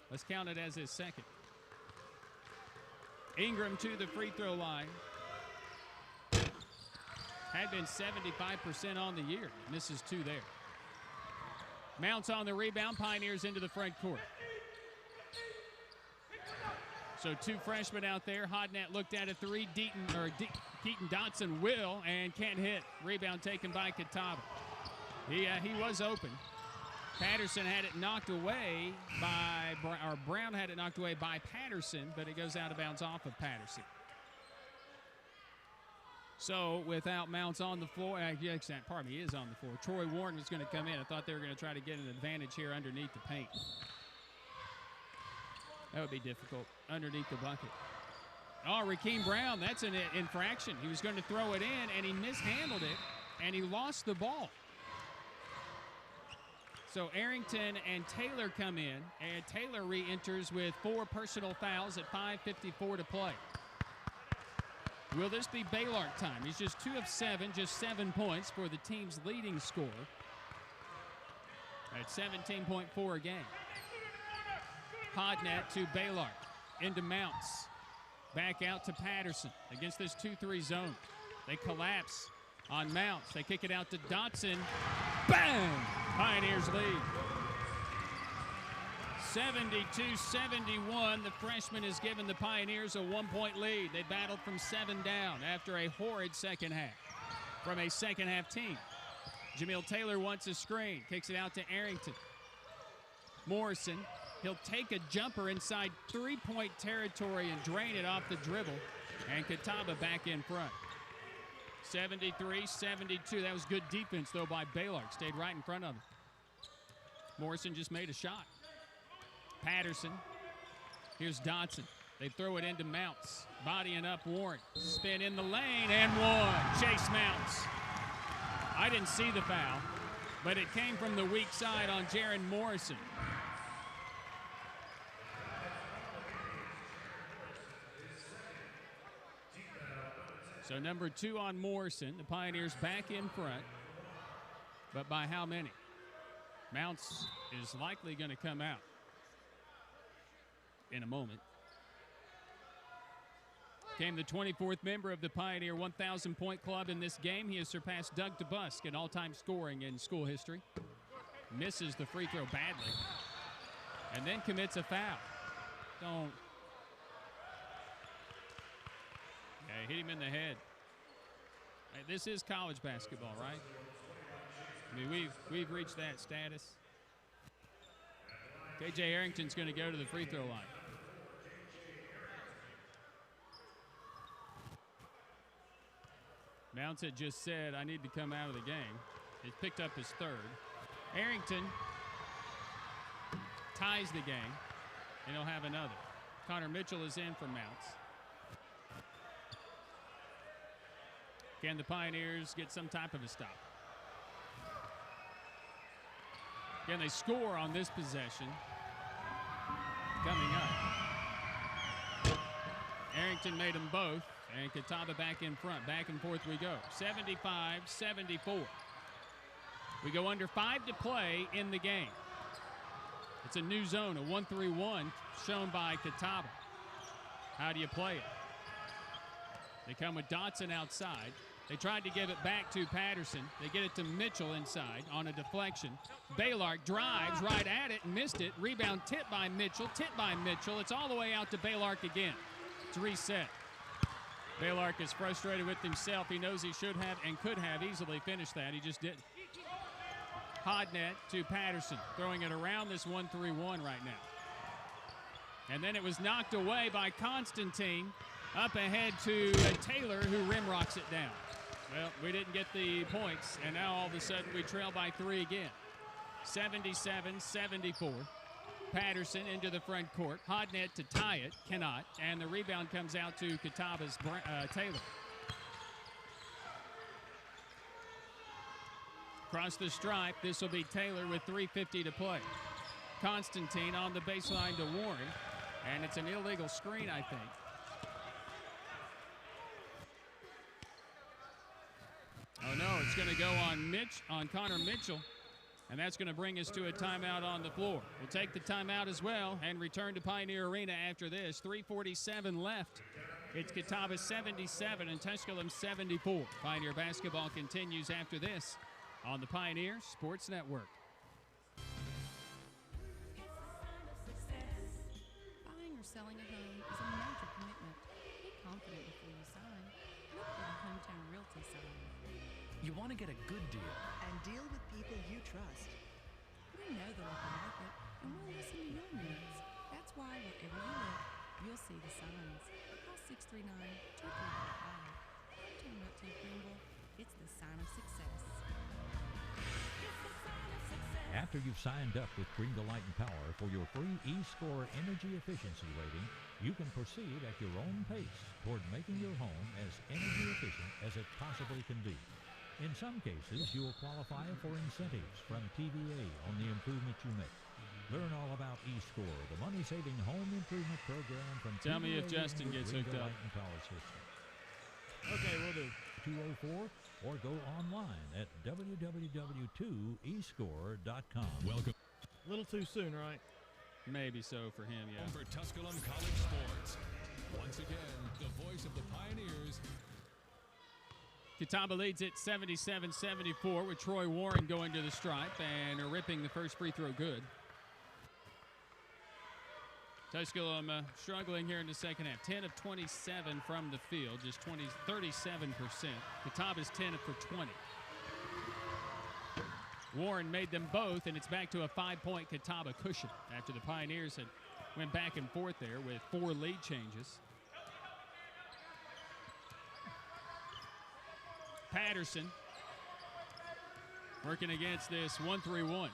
S5: Let's count it as his second. Ingram to the free throw line. Had been 75% on the year. Misses two there. Mounts on the rebound. Pioneers into the front court. So two freshmen out there. Hodnett looked at a three. Keaton Dotson will and can't hit. Rebound taken by Catawba. He was open. Patterson had it knocked away by, or Brown had it knocked away by Patterson, but it goes out of bounds off of Patterson. So without Mounts on the floor, he is on the floor. Troy Warren was going to come in. I thought they were going to try to get an advantage here underneath the paint. That would be difficult, underneath the bucket. Oh, Rakeem Brown, that's an infraction. He was going to throw it in, and he mishandled it, and he lost the ball. So Arrington and Taylor come in, and Taylor re-enters with 4 personal fouls at 5:54 to play. Will this be Baylor time? He's just 2 of 7, just 7 points for the team's leading scorer at 17.4 a game. Hodnett to Baylor, into Mounts. Back out to Patterson against this 2-3 zone. They collapse on Mounts. They kick it out to Dotson. Bang! Pioneers lead. 72-71. The freshman has given the Pioneers a 1-point lead. They battled from 7 down after a horrid second half from a second half team. Jamil Taylor wants a screen. Kicks it out to Arrington. Morrison. He'll take a jumper inside 3-point territory and drain it off the dribble. And Catawba back in front. 73-72. That was good defense, though, by Baylor. Stayed right in front of him. Morrison just made a shot. Patterson. Here's Dotson. They throw it into Mounts. Bodying up Warren. Spin in the lane and one. Chase Mounts. I didn't see the foul, but it came from the weak side on Jaron Morrison. So number 2 on Morrison. The Pioneers back in front. But by how many? Mounts is likely going to come out in a moment. Came the 24th member of the Pioneer 1,000-point club in this game. He has surpassed Doug DeBusk in all-time scoring in school history. Misses the free throw badly. And then commits a foul. Don't. Yeah, hit him in the head. Hey, this is college basketball, right? I mean, we've reached that status. KJ Arrington's going to go to the free throw line. Mounts had just said, I need to come out of the game. He's picked up his 3rd. Arrington ties the game, and he'll have another. Connor Mitchell is in for Mounts. Can the Pioneers get some type of a stop? Can they score on this possession? Coming up. Arrington made them both, and Catawba back in front. Back and forth we go. 75-74. We go under 5 to play in the game. It's a new zone, a 1-3-1 shown by Catawba. How do you play it? They come with Dotson outside. They tried to give it back to Patterson. They get it to Mitchell inside on a deflection. Baylor drives right at it and missed it. Rebound tipped by Mitchell, It's all the way out to Baylor again. It's reset. Baylark is frustrated with himself. He knows he should have and could have easily finished that. He just didn't. Hodnett to Patterson, throwing it around this 1-3-1 right now. And then it was knocked away by Constantine. Up ahead to Taylor, who rim rocks it down. Well, we didn't get the points, and now all of a sudden we trail by 3 again. 77-74. Patterson into the front court. Hodnett to tie it, cannot. And the rebound comes out to Catawba's Taylor. Across the stripe, this will be Taylor with 3:50 to play. Constantine on the baseline to Warren, and it's an illegal screen, I think. Oh no, it's going to go on Connor Mitchell, and that's going to bring us to a timeout on the floor. We'll take the timeout as well and return to Pioneer Arena after this. 3:47 left. It's Catawba 77 and Tusculum 74. Pioneer basketball continues after this on the Pioneer Sports Network.
S6: Buying or selling a home is a major commitment. Be confident before you sign. Look for the Hometown Realty sign.
S1: You want to get a good deal.
S16: And deal with people you trust.
S6: We know the local market, and we'll listen to your needs. That's why wherever you look, you'll see the signs. Call 639-2345. Hometown Realty of Greenville, it's the sign of success.
S9: After you've signed up with Greenville Light and Power for your free E-Score energy efficiency rating, you can proceed at your own pace toward making your home as energy efficient as it possibly can be. In some cases, you will qualify for incentives from TVA on the improvements you make. Learn all about E-Score, the money-saving home improvement program from
S5: Tell me if
S9: TVA
S5: Justin gets hooked up.
S9: Light and Power System.
S12: Okay, we'll do.
S9: 204 or go online at www.2escore.com.
S2: Welcome.
S12: A little too soon, right?
S5: Maybe so for him, yeah.
S2: For Tusculum College Sports. Once again, the voice of the Pioneers.
S5: Catawba leads it 77-74 with Troy Warren going to the stripe and ripping the first free throw good. Tusculum struggling here in the second half. 10 of 27 from the field, just 37%. Catawba's 10 for 20. Warren made them both, and it's back to a 5-point Catawba cushion after the Pioneers had went back and forth there with 4 lead changes. Patterson working against this 1-3-1.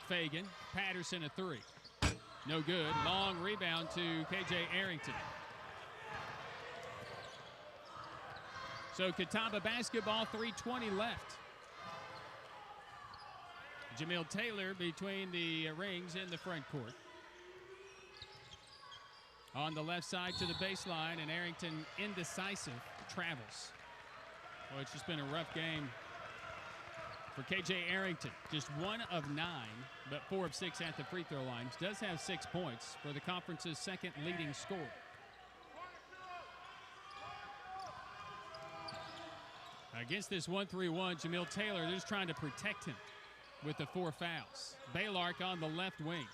S5: Fagan, Patterson a 3. No good. Long rebound to KJ Arrington. So Catawba basketball, 3:20 left. Jamil Taylor between the rings in the front court. On the left side to the baseline, and Arrington indecisive travels. Well, it's just been a rough game for KJ Arrington. Just 1 of 9, but 4 of 6 at the free throw line. Does have 6 points for the conference's second leading scorer. Against this 1-3-1, Jamil Taylor, they're just trying to protect him with the 4 fouls. Baylark on the left wing,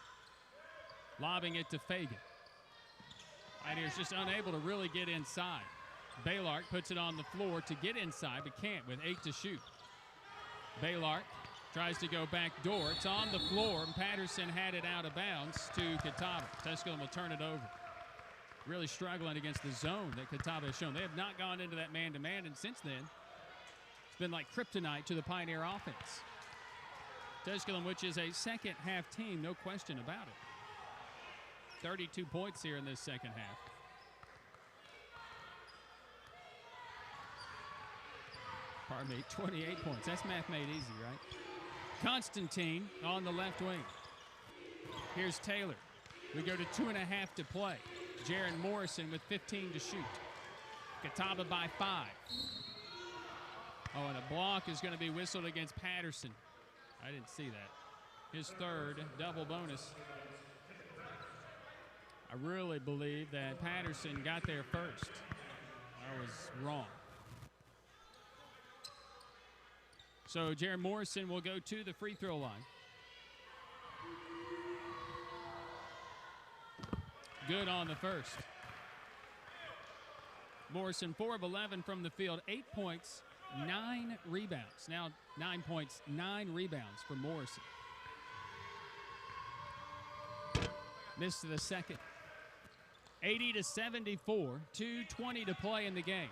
S5: lobbing it to Fagan. Pioneers just unable to really get inside. Baylark puts it on the floor to get inside, but can't with 8 to shoot. Baylark tries to go back door. It's on the floor, and Patterson had it out of bounds to Catawba. Tusculum will turn it over. Really struggling against the zone that Catawba has shown. They have not gone into that man-to-man, and since then, it's been like kryptonite to the Pioneer offense. Tusculum, which is a second-half team, no question about it. 32 points here in this second half. Pardon me, 28 points. That's math made easy, right? Constantine on the left wing. Here's Taylor. We go to 2.5 to play. Jaron Morrison with 15 to shoot. Catawba by 5. Oh, and a block is going to be whistled against Patterson. I didn't see that. His third double bonus. I really believe that Patterson got there first. I was wrong. So Jaron Morrison will go to the free throw line. Good on the first. Morrison, 4 of 11 from the field, 8 points, 9 rebounds. Now 9 points, 9 rebounds for Morrison. Missed the second. 80-74, 2:20 to play in the game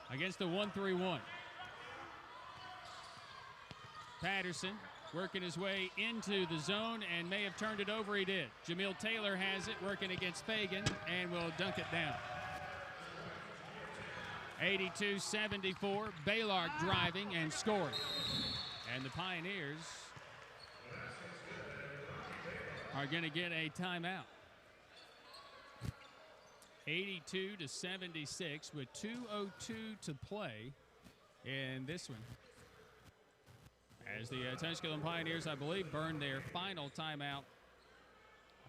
S5: against the 1-3-1. Patterson working his way into the zone and may have turned it over. He did. Jamil Taylor has it, working against Fagan, and will dunk it down. 82-74, Baylor driving and scoring. And the Pioneers are going to get a timeout. 82-76 with 2:02 to play in this one. As the Tusculum Pioneers, I believe, burned their final timeout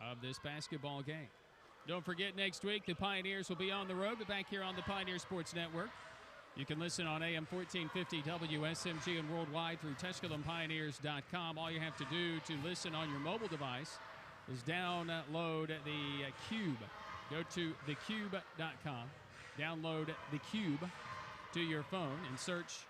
S5: of this basketball game. Don't forget, next week, the Pioneers will be on the road, but back here on the Pioneer Sports Network. You can listen on AM 1450 WSMG and worldwide through TusculumPioneers.com. All you have to do to listen on your mobile device is download the Cube. Go to thecube.com, download the Cube to your phone, and search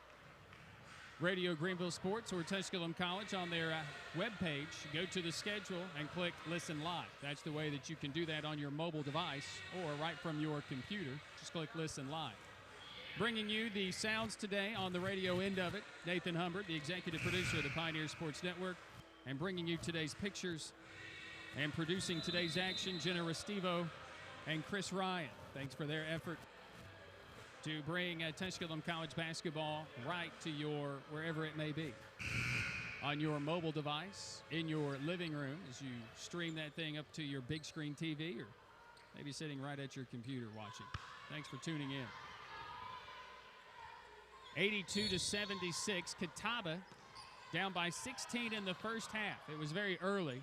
S5: Radio Greenville Sports or Tusculum College on their webpage. Go to the schedule and click Listen Live. That's the way that you can do that on your mobile device or right from your computer. Just click Listen Live. Bringing you the sounds today on the radio end of it, Nathan Humbert, the executive producer of the Pioneer Sports Network, and bringing you today's pictures and producing today's action, Jenna Restivo and Chris Ryan. Thanks for their effort to bring Tusculum College basketball right to your wherever it may be. On your mobile device, in your living room, as you stream that thing up to your big screen TV, or maybe sitting right at your computer watching. Thanks for tuning in. 82-76, Catawba down by 16 in the first half. It was very early.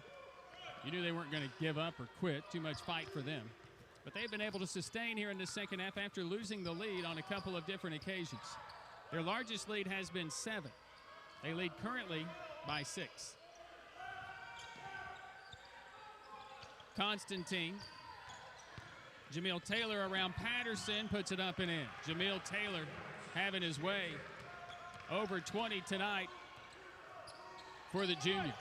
S5: You knew they weren't going to give up or quit. Too much fight for them. But they've been able to sustain here in the second half after losing the lead on a couple of different occasions. Their largest lead has been 7. They lead currently by 6. Constantine. Jamil Taylor around Patterson, puts it up and in. Jamil Taylor having his way. Over 20 tonight for the junior.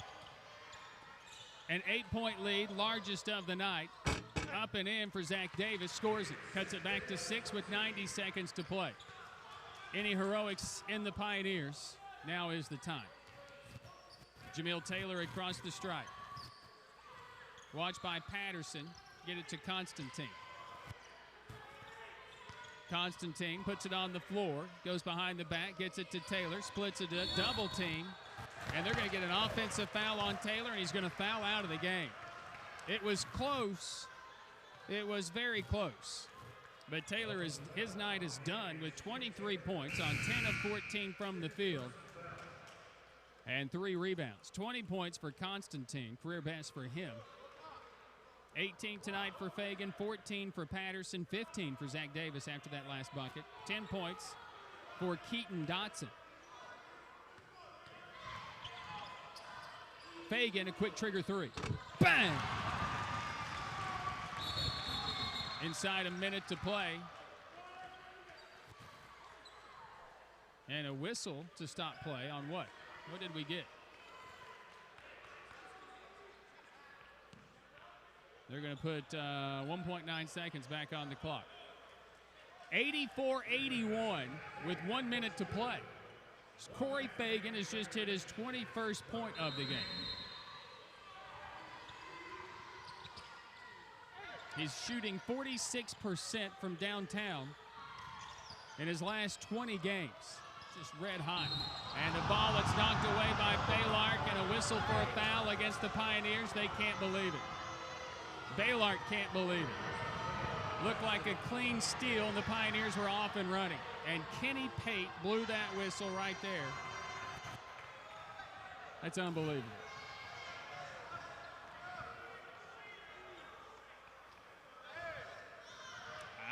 S5: An 8-point lead, largest of the night. Up and in for Zach Davis, scores it. Cuts it back to 6 with 90 seconds to play. Any heroics in the Pioneers, now is the time. Jamil Taylor across the stripe. Watched by Patterson. Get it to Constantine. Constantine puts it on the floor, goes behind the back, gets it to Taylor, splits a double team, and they're going to get an offensive foul on Taylor, and he's going to foul out of the game. It was close. It was very close. But Taylor, his night is done with 23 points on 10 of 14 from the field and 3 rebounds. 20 points for Constantine, career best for him. 18 tonight for Fagan, 14 for Patterson, 15 for Zach Davis after that last bucket. 10 points for Keaton Dotson. Fagan, a quick trigger 3. Bang! Inside a minute to play. And a whistle to stop play on what? What did we get? They're going to put 1.9 seconds back on the clock. 84-81 with 1 minute to play. Corey Fagan has just hit his 21st point of the game. He's shooting 46% from downtown in his last 20 games. Just red hot. And a ball that's knocked away by Baylor and a whistle for a foul against the Pioneers. They can't believe it. Baylor can't believe it. Looked like a clean steal, and the Pioneers were off and running. And Kenny Pate blew that whistle right there. That's unbelievable.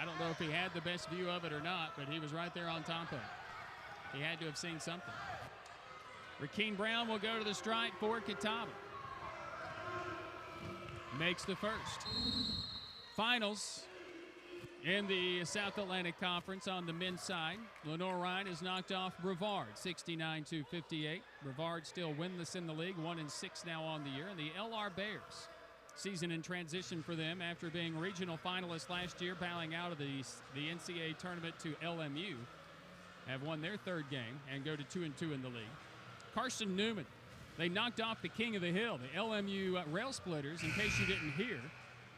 S5: I don't know if he had the best view of it or not, but he was right there on top of it. He had to have seen something. Rakeem Brown will go to the stripe for Catawba. Makes the first. Finals In the South Atlantic Conference on the men's side, Lenore Ryan has knocked off Brevard 69-58. Brevard still winless in the league, 1-6 now on the year. And the LR Bears, season in transition for them after being regional finalists last year, bowing out of the NCAA tournament to LMU, have won their third game and go to 2-2 in the league. Carson Newman, they knocked off the king of the hill, the LMU Rail Splitters, in case you didn't hear.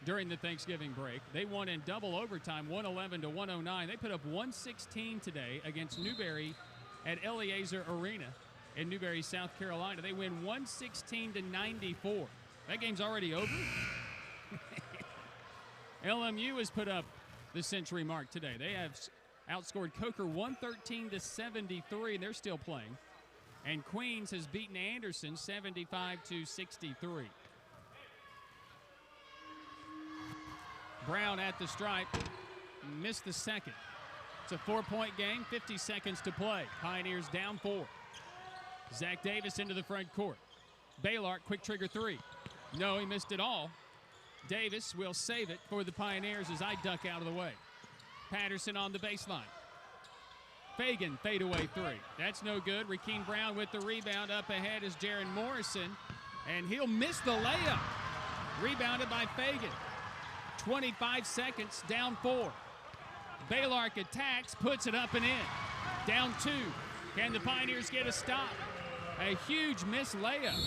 S5: During the Thanksgiving break, they won in double overtime, 111-109. They put up 116 today against Newberry at Eliezer Arena in Newberry, South Carolina. They win 116-94. That game's already over. LMU has put up the century mark today. They have outscored Coker 113-73, and they're still playing. And Queens has beaten Anderson 75-63. Brown at the stripe, missed the second. It's a 4-point game, 50 seconds to play. Pioneers down 4. Zach Davis into the front court. Baylart, quick trigger 3. No, he missed it all. Davis will save it for the Pioneers as I duck out of the way. Patterson on the baseline. Fagan, fadeaway 3. That's no good. Rakeem Brown with the rebound. Up ahead is Jaron Morrison, and he'll miss the layup. Rebounded by Fagan. 25 seconds, down 4. Baylork attacks, puts it up and in. Down 2. Can the Pioneers get a stop? A huge missed layup.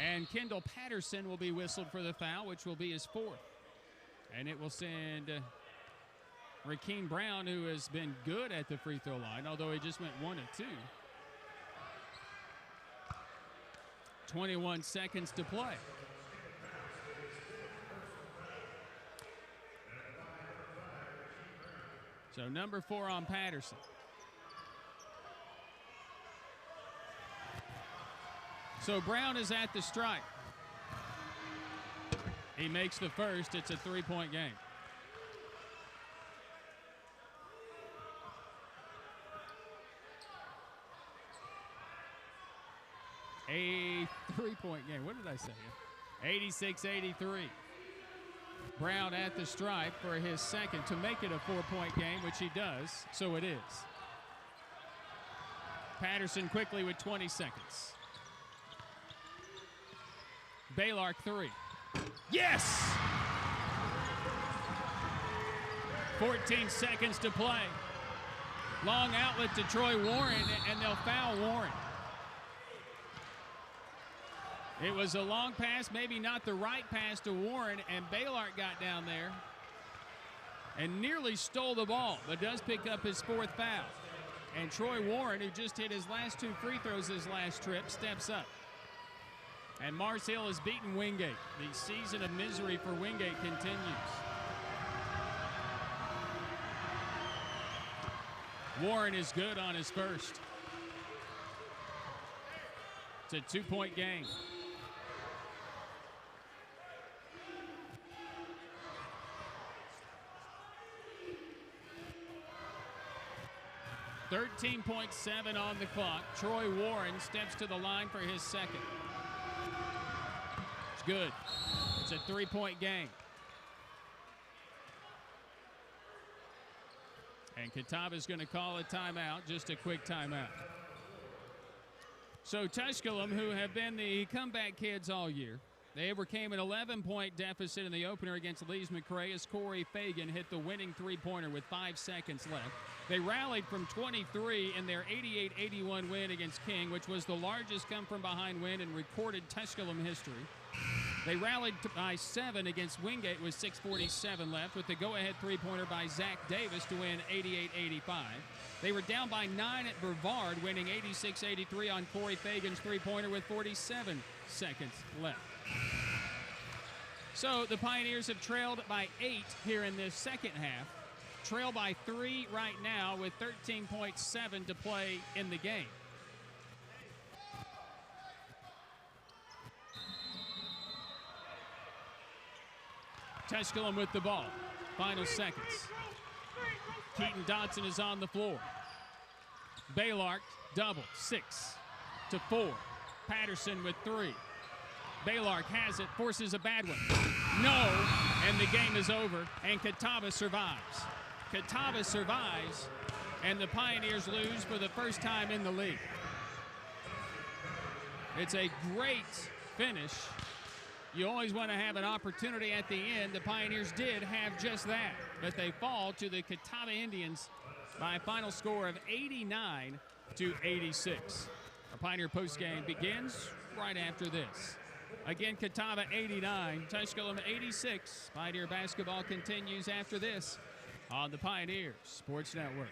S5: And Kendall Patterson will be whistled for the foul, which will be his 4th. And it will send Rakeem Brown, who has been good at the free throw line, although he just went 1 of 2. 21 seconds to play. So number 4 on Patterson. So Brown is at the stripe. He makes the first. It's a 3-point game. A 3-point game. What did I say? 86-83. Brown at the stripe for his second to make it a 4-point game, which he does, so it is. Patterson quickly with 20 seconds. Baylork 3. Yes! 14 seconds to play. Long outlet to Troy Warren, and they'll foul Warren. It was a long pass, maybe not the right pass to Warren, and Baylork got down there and nearly stole the ball, but does pick up his 4th foul. And Troy Warren, who just hit his last 2 free throws his last trip, steps up. And Mars Hill has beaten Wingate. The season of misery for Wingate continues. Warren is good on his first. It's a 2-point game. .7 on the clock. Troy Warren steps to the line for his second. It's good. It's a 3-point game. And Catawba is going to call a timeout, just a quick timeout. So Tusculum, who have been the comeback kids all year, they overcame an 11-point deficit in the opener against Lees McRae as Corey Fagan hit the winning 3-pointer with 5 seconds left. They rallied from 23 in their 88-81 win against King, which was the largest come-from-behind win in recorded Tusculum history. They rallied by 7 against Wingate with 6:47 left with the go-ahead 3-pointer by Zach Davis to win 88-85. They were down by 9 at Brevard, winning 86-83 on Corey Fagan's 3-pointer with 47 seconds left. So the Pioneers have trailed by 8 here in this second half. Trail by 3 right now with 13.7 to play in the game. Tusculum with the ball. Final seconds. Keaton Dodson is on the floor. Baylork double, 6-4. Patterson with 3. Baylork has it, forces a bad one. No, and the game is over, and Catawba survives. Catawba survives, and the Pioneers lose for the first time in the league. It's a great finish. You always want to have an opportunity at the end. The Pioneers did have just that, but they fall to the Catawba Indians by a final score of 89-86. Our Pioneer postgame begins right after this. Again, Catawba 89, Tusculum 86. Pioneer basketball continues after this on the Pioneer Sports Network.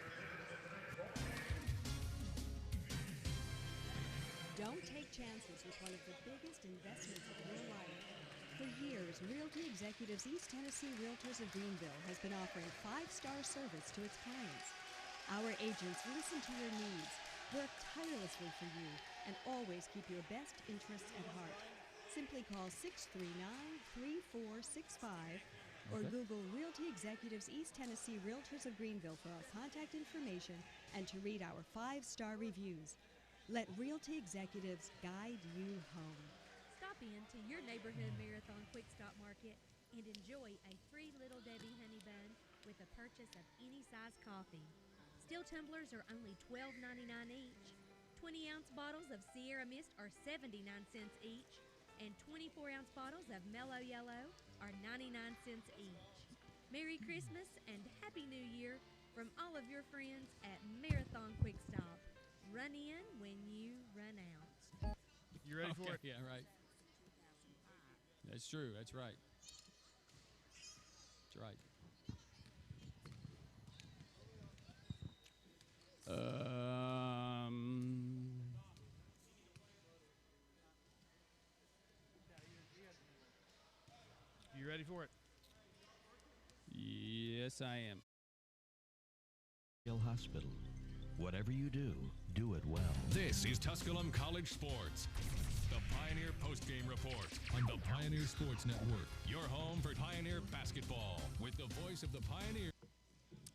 S10: Don't take chances with one of the biggest investments of your life. For years, Realty Executives East Tennessee Realtors of Greenville has been offering 5-star service to its clients. Our agents listen to your needs, work tirelessly for you, and always keep your best interests at heart. Simply call 639-3465 or Google Realty Executives East Tennessee Realtors of Greenville for our contact information and to read our 5-star reviews. Let Realty Executives guide you home.
S11: Stop in to your neighborhood Marathon Quick Stop Market and enjoy a free Little Debbie honey bun with the purchase of any size coffee. Steel tumblers are only $12.99 each. 20-ounce bottles of Sierra Mist are 79 cents each. And 24-ounce bottles of Mellow Yellow are 99 cents each. Merry Christmas and Happy New Year from all of your friends at Marathon Quick Stop. Run in when you run out.
S12: You ready for it?
S5: Yeah, right. That's true. That's right. That's right.
S12: You ready for it?
S5: Yes, I am.
S13: Hospital. Whatever you do, do it well.
S2: This is Tusculum College Sports. The Pioneer Postgame Report on the Pioneer Sports Network. Your home for Pioneer basketball with the voice of the Pioneer.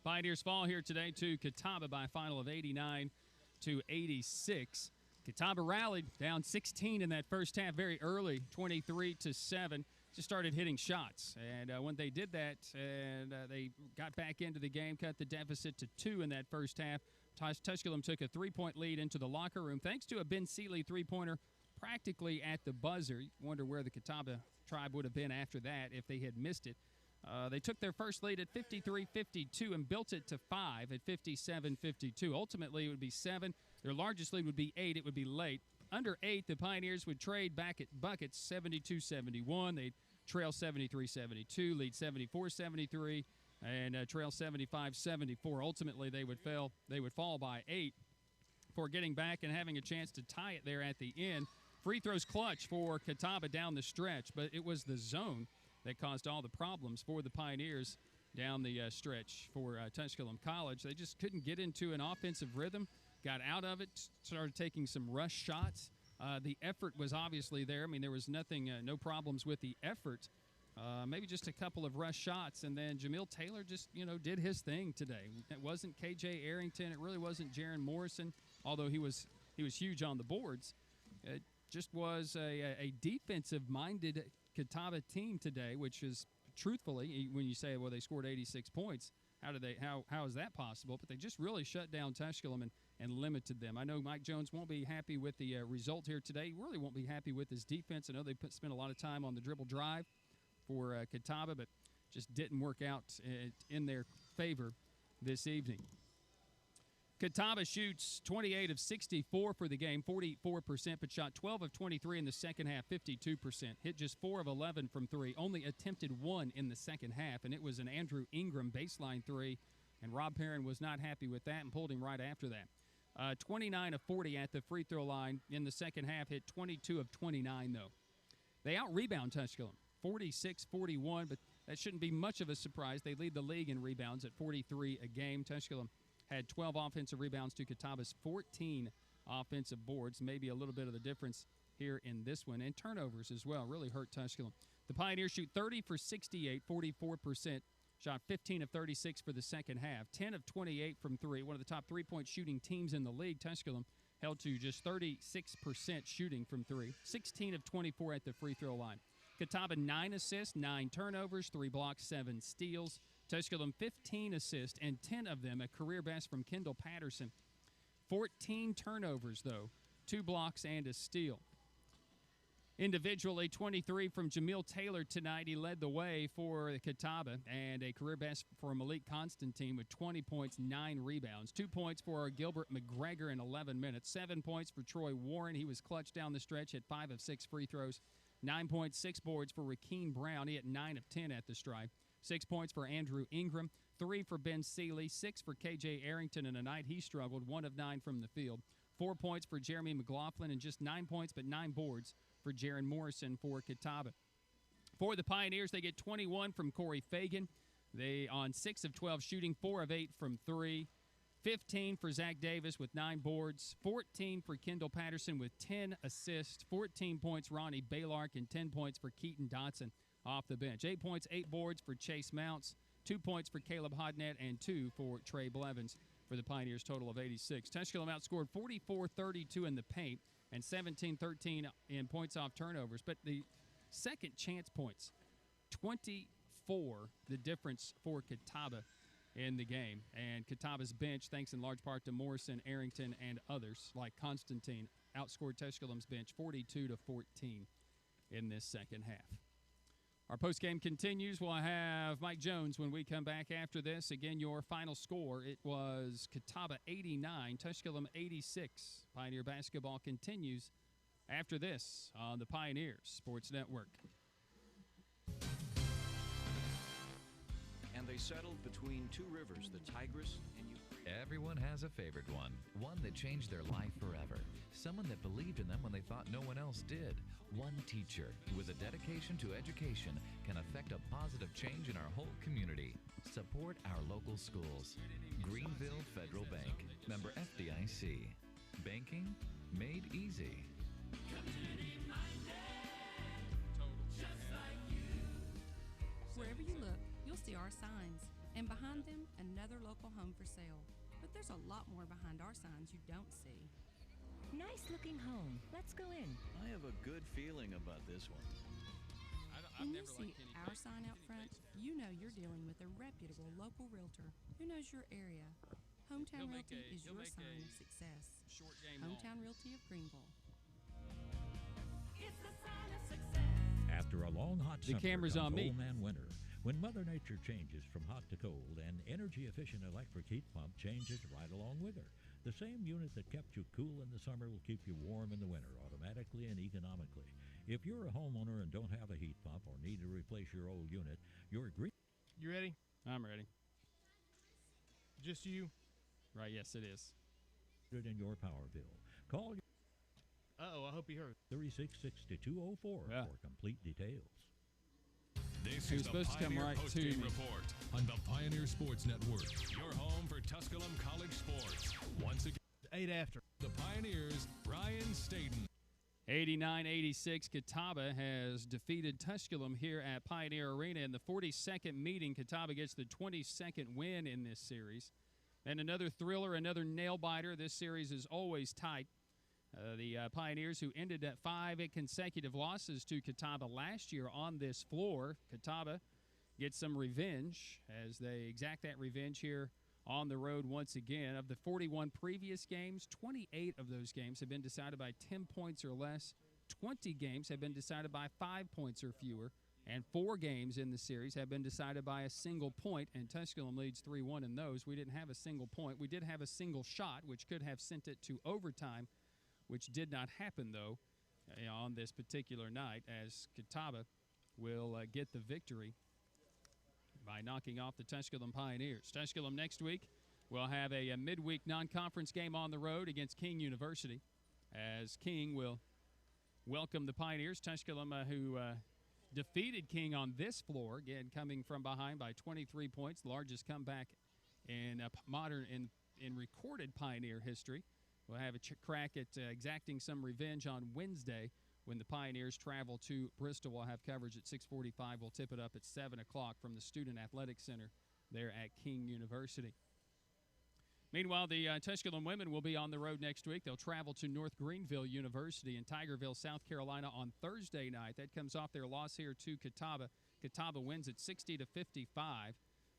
S5: Pioneers fall here today to Catawba by a final of 89-86. Catawba rallied down 16 in that first half very early, 23-7. Just started hitting shots. And when they did that, and they got back into the game, cut the deficit to 2 in that first half. Tusculum took a 3-point lead into the locker room thanks to a Ben Seeley three-pointer practically at the buzzer. You wonder where the Catawba tribe would have been after that if they had missed it. They took their first lead at 53-52 and built it to 5 at 57-52. Ultimately, it would be 7. Their largest lead would be 8. It would be late. Under 8, the Pioneers would trade back at buckets 72-71. They'd trail 73-72, lead 74-73, and trail 75-74. Ultimately, they would fall by 8 before getting back and having a chance to tie it there at the end. Free throws clutch for Catawba down the stretch, but it was the zone that caused all the problems for the Pioneers down the stretch for Tusculum College. They just couldn't get into an offensive rhythm, got out of it, started taking some rush shots. The effort was obviously there. I mean, there was nothing, no problems with the effort. Maybe just a couple of rush shots, and then Jamil Taylor just, did his thing today. It wasn't K.J. Arrington. It really wasn't Jaron Morrison, although he was huge on the boards. It just was a defensive-minded Catawba team today, which is truthfully, when you say, well, they scored 86 points, how is that possible? But they just really shut down Tusculum and limited them. I know Mike Jones won't be happy with the result here today. He really won't be happy with his defense. I know they spent a lot of time on the dribble drive for Catawba, but just didn't work out in their favor this evening. Catawba shoots 28 of 64 for the game, 44%, but shot 12 of 23 in the second half, 52%. Hit just 4 of 11 from 3, only attempted 1 in the second half, and it was an Andrew Ingram baseline 3, and Rob Perrin was not happy with that and pulled him right after that. 29 of 40 at the free throw line in the second half, hit 22 of 29, though. They out-rebound Tusculum, 46-41, but that shouldn't be much of a surprise. They lead the league in rebounds at 43 a game. Tusculum had 12 offensive rebounds to Catawba's 14 offensive boards. Maybe a little bit of the difference here in this one. And turnovers as well really hurt Tusculum. The Pioneers shoot 30 for 68, 44%. Shot 15 of 36 for the second half. 10 of 28 from 3. One of the top three-point shooting teams in the league. Tusculum held to just 36% shooting from 3. 16 of 24 at the free throw line. Catawba 9 assists, 9 turnovers, 3 blocks, 7 steals. Tusculum 15 assists, and 10 of them a career best from Kendall Patterson. 14 turnovers, though, 2 blocks and a steal. Individually, 23 from Jamil Taylor tonight. He led the way for Catawba, and a career best for Malik Constantine with 20 points, 9 rebounds. 2 points for Gilbert McGregor in 11 minutes. 7 points for Troy Warren. He was clutch down the stretch, hit 5 of 6 free throws. 9 points, 6 boards for Rakeem Brown. He hit 9 of 10 at the stripe. 6 points for Andrew Ingram. 3 for Ben Seeley. 6 for KJ Arrington in a night he struggled. 1 of 9 from the field. 4 points for Jeremy McLaughlin, and just 9 points but 9 boards for Jaron Morrison for Catawba. For the Pioneers, they get 21 from Corey Fagan. They on 6 of 12 shooting, 4 of 8 from 3. 15 for Zach Davis with 9 boards. 14 for Kendall Patterson with 10 assists. 14 points Ronnie Baylark, and 10 points for Keaton Dotson off the bench. 8 points, 8 boards for Chase Mounts. 2 points for Caleb Hodnett, and 2 for Trey Blevins for the Pioneers, total of 86. Tusculum outscored 44-32 in the paint and 17-13 in points off turnovers. But the second chance points, 24 the difference for Catawba in the game. And Catawba's bench, thanks in large part to Morrison, Arrington, and others like Constantine, outscored Tusculum's bench 42-14 in this second half. Our postgame continues. We'll have Mike Jones when we come back after this. Again, your final score, it was Catawba 89, Tusculum 86. Pioneer basketball continues after this on the Pioneers Sports Network.
S15: And they settled between two rivers, the Tigris and Euphrates.
S1: Everyone has a favorite one that changed their life forever. Someone that believed in them when they thought no one else did. One teacher with a dedication to education can affect a positive change in our whole community. Support our local schools. Greenville Federal Bank, member FDIC. Banking made easy.
S6: Wherever you look, you'll see our signs, and behind them, another local home for sale. But there's a lot more behind our signs you don't see.
S7: Nice looking home. Let's go in.
S15: I have a good feeling about this one.
S6: When you see our sign out front, you know you're dealing with a reputable local realtor who knows your area. Hometown Realty is your sign of success. Hometown Realty of Greenville.
S7: It's the sign of success.
S9: After a long hot summer,
S5: camera's on me.
S9: cold man winter. When Mother Nature changes from hot to cold, an energy-efficient electric heat pump changes right along with her. The same unit that kept you cool in the summer will keep you warm in the winter, automatically and economically. If you're a homeowner and don't have a heat pump or need to replace your old unit, your
S12: You ready?
S5: I'm ready.
S12: Just you?
S5: Right, yes, it is.
S9: in your power bill. Call your
S12: I hope he heard.
S9: 366204 for complete details.
S2: This
S5: He
S2: is
S5: was
S2: the
S5: supposed to come
S2: Pioneer
S5: right to
S2: Postgame
S5: me.
S2: Report on the Pioneer Sports Network. Your home for Tusculum College sports. Once again,
S12: 8 after.
S2: The Pioneers, Brian Staten.
S5: 89-86, Catawba has defeated Tusculum here at Pioneer Arena. In the 42nd meeting, Catawba gets the 22nd win in this series. And another thriller, another nail-biter. This series is always tight. The Pioneers, who ended at 5 consecutive losses to Catawba last year on this floor. Catawba gets some revenge as they exact that revenge here on the road once again. Of the 41 previous games, 28 of those games have been decided by 10 points or less. 20 games have been decided by 5 points or fewer. And 4 games in the series have been decided by a single point, and Tusculum leads 3-1 in those. We didn't have a single point. We did have a single shot, which could have sent it to overtime, which did not happen, though, on this particular night, as Catawba will get the victory by knocking off the Tusculum Pioneers. Tusculum next week will have a midweek non-conference game on the road against King University, as King will welcome the Pioneers. Tusculum, who defeated King on this floor, again coming from behind by 23 points, the largest comeback in in recorded Pioneer history. We'll have a crack at exacting some revenge on Wednesday when the Pioneers travel to Bristol. We'll have coverage at 6:45. We'll tip it up at 7 o'clock from the Student Athletic Center there at King University. Meanwhile, the Tusculum women will be on the road next week. They'll travel to North Greenville University in Tigerville, South Carolina on Thursday night. That comes off their loss here to Catawba. Catawba wins at 60-55.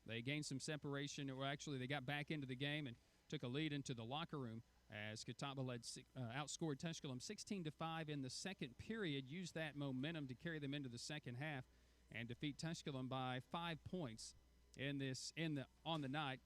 S5: They gained some separation, or actually they got back into the game and took a lead into the locker room as Catawba outscored Tusculum 16-5 in the second period, used that momentum to carry them into the second half and defeat Tusculum by 5 points on the night.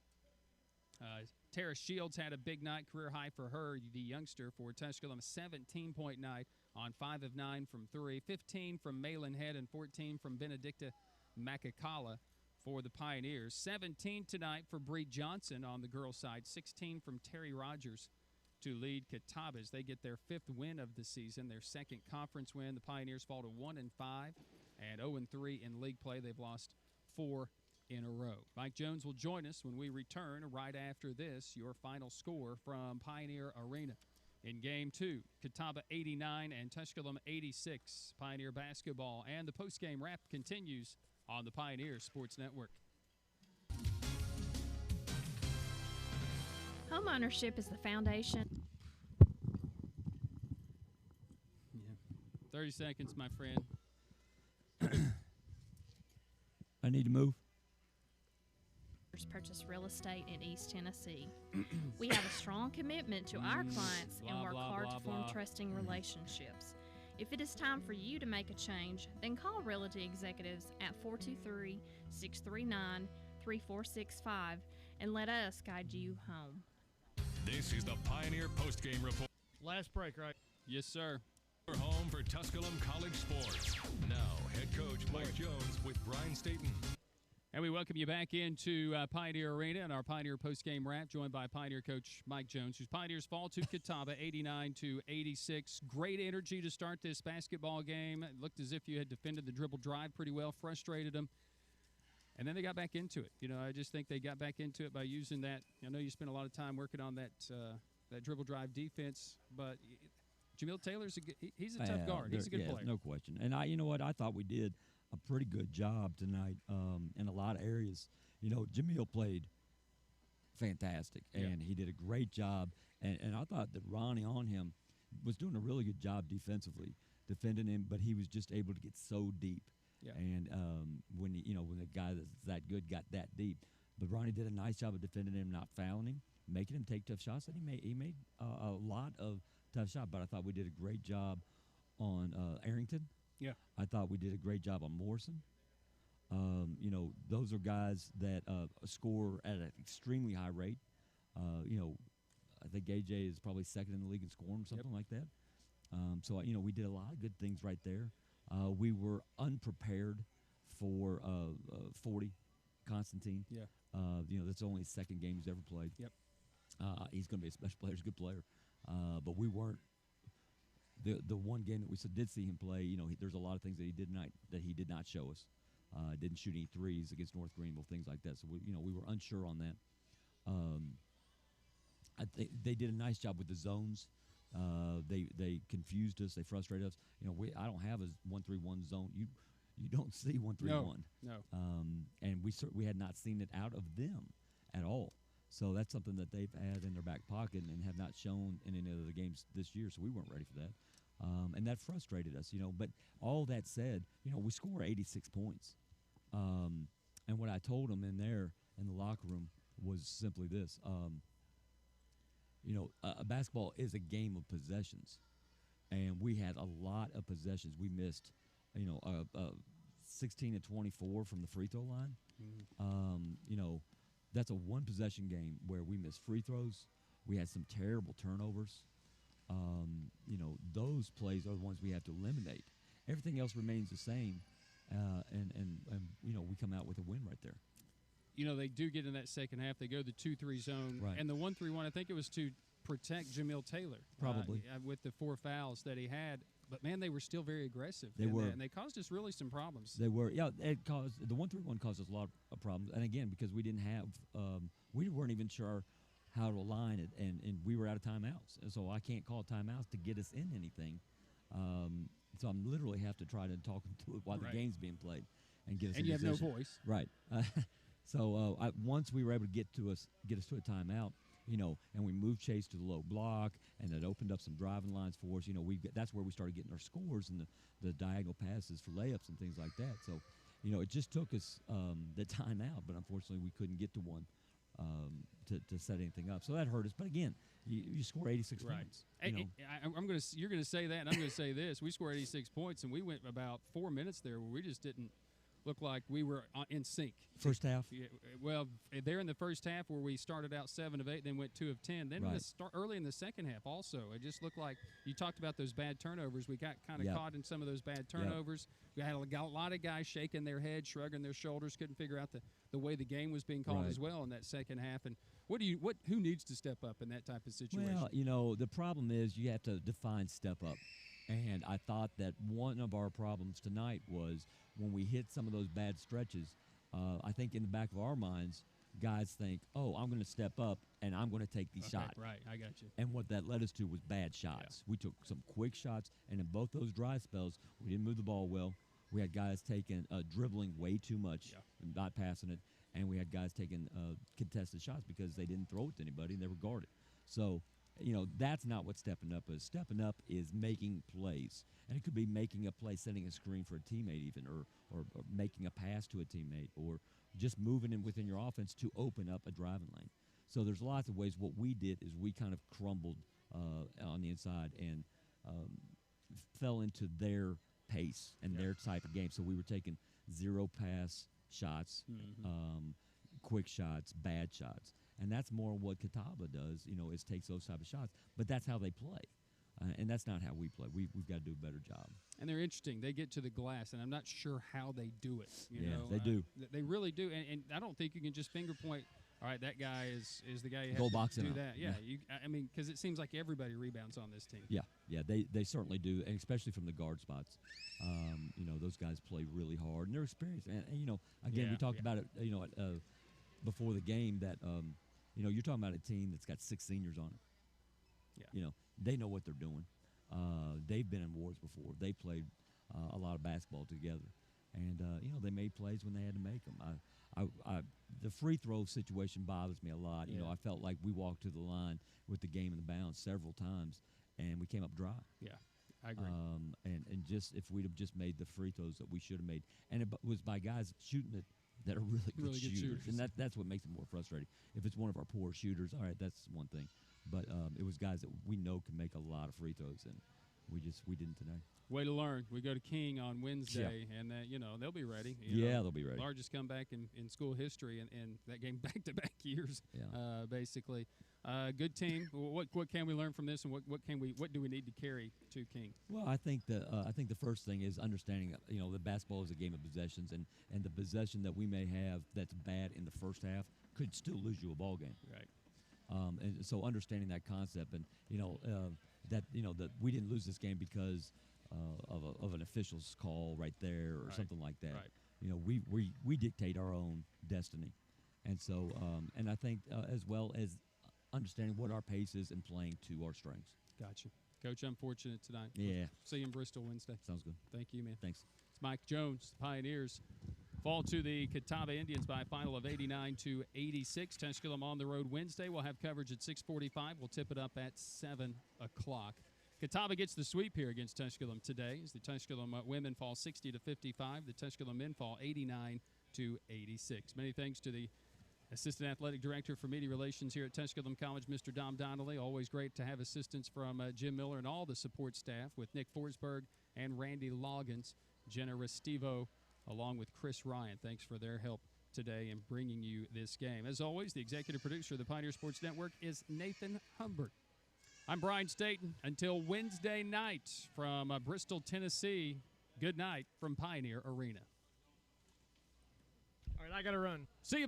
S5: Tara Shields had a big night, career high for her, the youngster for Tusculum, 17-point night on 5 of 9 from 3, 15 from Malin Head and 14 from Benedicta Makakala for the Pioneers. 17 tonight for Bree Johnson on the girls' side, 16 from Terry Rogers to lead Catawba as they get their 5th win of the season, their second conference win. The Pioneers fall to 1-5 and 0-3 in league play. They've lost 4 in a row. Mike Jones will join us when we return right after this. Your final score from Pioneer Arena. In Game 2, Catawba 89 and Tusculum 86. Pioneer basketball and the postgame wrap continues on the Pioneer Sports Network.
S14: Homeownership is the foundation.
S5: 30 seconds, my friend.
S17: I need to move.
S14: Purchase real estate in East Tennessee. We have a strong commitment to our clients and work hard to form trusting relationships. If it is time for you to make a change, then call Realty Executives at 423-639-3465 and let us guide you home.
S2: This is the Pioneer Postgame Report.
S12: Last break, right?
S5: Yes, sir.
S2: We're home for Tusculum College Sports. Now, head coach Mike Jones with Brian Staten.
S5: And we welcome you back into Pioneer Arena and our Pioneer postgame wrap, joined by Pioneer coach Mike Jones, whose Pioneers fall to Catawba 89-86. Great energy to start this basketball game. It looked as if you had defended the dribble drive pretty well, frustrated them. And then they got back into it. You know, I just think they got back into it by using that. I know you spent a lot of time working on that dribble drive defense, but Jamil Taylor's he's a tough guard. He's a good player.
S17: No question. And you know what? I thought we did a pretty good job tonight in a lot of areas. You know, Jamil played fantastic, and he did a great job. And I thought that Ronnie on him was doing a really good job defensively, defending him, but he was just able to get so deep. Yeah. And when the guy that's that good got that deep, but Ronnie did a nice job of defending him, not fouling him, making him take tough shots. And he made a lot of tough shots. But I thought we did a great job on Arrington.
S5: Yeah,
S17: I thought we did a great job on Morrison. You know, those are guys that score at an extremely high rate. You know, I think AJ is probably second in the league in scoring, something like that. So, you know, we did a lot of good things right there. We were unprepared for 40, Constantine.
S5: Yeah.
S17: You know, that's only his second game he's ever played.
S5: Yep.
S17: He's going to be a special player. He's a good player. But we weren't. The one game that we did see him play, you know, there's a lot of things that he did not show us. Didn't shoot any threes against North Greenville, things like that. So we were unsure on that. I think they did a nice job with the zones. They confused us. They frustrated us. You know, I don't have a 1-3-1 zone. You don't see 1-3-1.
S5: No.
S17: And we had not seen it out of them at all. So that's something that they've had in their back pocket and have not shown in any of the games this year. So we weren't ready for that. And that frustrated us, you know. But all that said, you know, we score 86 points. And what I told them in there in the locker room was simply this. You know, basketball is a game of possessions. And we had a lot of possessions. We missed, 16 of 24 from the free throw line.
S5: Mm-hmm.
S17: You know, that's a one-possession game where we missed free throws. We had some terrible turnovers. You know, those plays are the ones we have to eliminate. Everything else remains the same, and you know, we come out with a win right there.
S5: You know, they do get in that second half. They go the 2-3 zone.
S17: Right.
S5: And the 1-3-1, I think it was to protect Jamil Taylor.
S17: Probably.
S5: With the 4 fouls that he had. But, man, they were still very aggressive.
S17: They were.
S5: And they caused us really some problems.
S17: They were. Yeah, the 1-3-1 caused us a lot of problems. And, again, because we didn't have we weren't even sure how to align it, and we were out of timeouts. And so I can't call timeouts to get us in anything. So I'm literally have to try to talk to it while the game's being played and get us in
S5: and you
S17: position.
S5: have no voice.
S17: Right. So once we were able to get us to a timeout, you know, and we moved Chase to the low block, and it opened up some driving lines for us. You know, that's where we started getting our scores and the diagonal passes for layups and things like that. So, it just took us the timeout, but unfortunately we couldn't get to one to set anything up. So that hurt us. But again, you score 86 points.
S5: You're going to say that, and I'm going to say this. We scored 86 points, and we went about 4 minutes there where we just didn't look like we were in sync.
S17: First half?
S5: Yeah, well, there in the first half where we started out 7 of 8, then went 2 of 10. Then early in the second half also, it just looked like you talked about those bad turnovers. We got kind of caught in some of those bad turnovers. We had a lot of guys shaking their heads, shrugging their shoulders, couldn't figure out the way the game was being called as well in that second half. And who needs to step up in that type of situation?
S17: Well, the problem is you have to define step up. And I thought that one of our problems tonight was when we hit some of those bad stretches, I think in the back of our minds, guys think, oh, I'm going to step up and I'm going to take these shots.
S5: Right, I got you.
S17: And what that led us to was bad shots. Yeah. We took some quick shots, and in both those dry spells, we didn't move the ball well. We had guys dribbling way too much, and not passing it, and we had guys taking contested shots because they didn't throw it to anybody and they were guarded. So, that's not what stepping up is. Stepping up is making plays. And it could be making a play, setting a screen for a teammate even, or making a pass to a teammate, or just moving in within your offense to open up a driving lane. So there's lots of ways. What we did is we kind of crumbled on the inside and fell into their pace and their type of game. So we were taking zero pass shots, quick shots, bad shots. And that's more what Catawba does, is takes those type of shots. But that's how they play. And that's not how we play. We've got to do a better job.
S5: And they're interesting. They get to the glass, and I'm not sure how they do it.
S17: They do.
S5: They really do. And I don't think you can just finger point, all right, that guy is the guy who
S17: has
S5: to do
S17: out.
S5: that. Yeah. Because it seems like everybody rebounds on this team.
S17: Yeah, they certainly do, and especially from the guard spots. Those guys play really hard, and they're experienced. And again, we talked about it, before the game that, you're talking about a team that's got 6 seniors on it.
S5: Yeah.
S17: They know what they're doing. They've been in wars before. They played a lot of basketball together. And, they made plays when they had to make them. The free throw situation bothers me a lot. I felt like we walked to the line with the game in the bounds several times, and we came up dry.
S5: Yeah, I agree.
S17: And just if we'd have just made the free throws that we should have made. And it was by guys shooting it that are really good shooters. And that's what makes it more frustrating. If it's one of our poor shooters, all right, that's one thing. But it was guys that we know can make a lot of free throws, and we didn't today.
S5: Way to learn. We go to King on Wednesday, and they'll be ready.
S17: They'll be ready.
S5: Largest comeback in school history, and that game back-to-back years, basically. Good team. What can we learn from this, and what do we need to carry to King?
S17: Well, I think the first thing is understanding that basketball is a game of possessions, and the possession that we may have that's bad in the first half could still lose you a ball game.
S5: Right.
S17: And so understanding that concept, and that we didn't lose this game because of an official's call right there or something like that.
S5: Right.
S17: We dictate our own destiny, and so and I think as well as understanding what our pace is and playing to our strengths.
S5: Gotcha, Coach. I'm fortunate tonight.
S17: Yeah.
S5: See you in Bristol Wednesday.
S17: Sounds good.
S5: Thank you, man.
S17: Thanks.
S5: It's Mike Jones. The Pioneers fall to the Catawba Indians by a final of 89-86. Tusculum on the road Wednesday. We'll have coverage at 6:45. We'll tip it up at 7 o'clock. Catawba gets the sweep here against Tusculum today as the Tusculum women fall 60-55. The Tusculum men fall 89-86. Many thanks to the Assistant Athletic Director for Media Relations here at Tusculum College, Mr. Dom Donnelly. Always great to have assistance from Jim Miller and all the support staff with Nick Forsberg and Randy Loggins, Jenna Restivo, along with Chris Ryan. Thanks for their help today in bringing you this game. As always, the executive producer of the Pioneer Sports Network is Nathan Humbert. I'm Brian Staten. Until Wednesday night from Bristol, Tennessee, good night from Pioneer Arena.
S12: All right, I got to run.
S5: See you. Bye.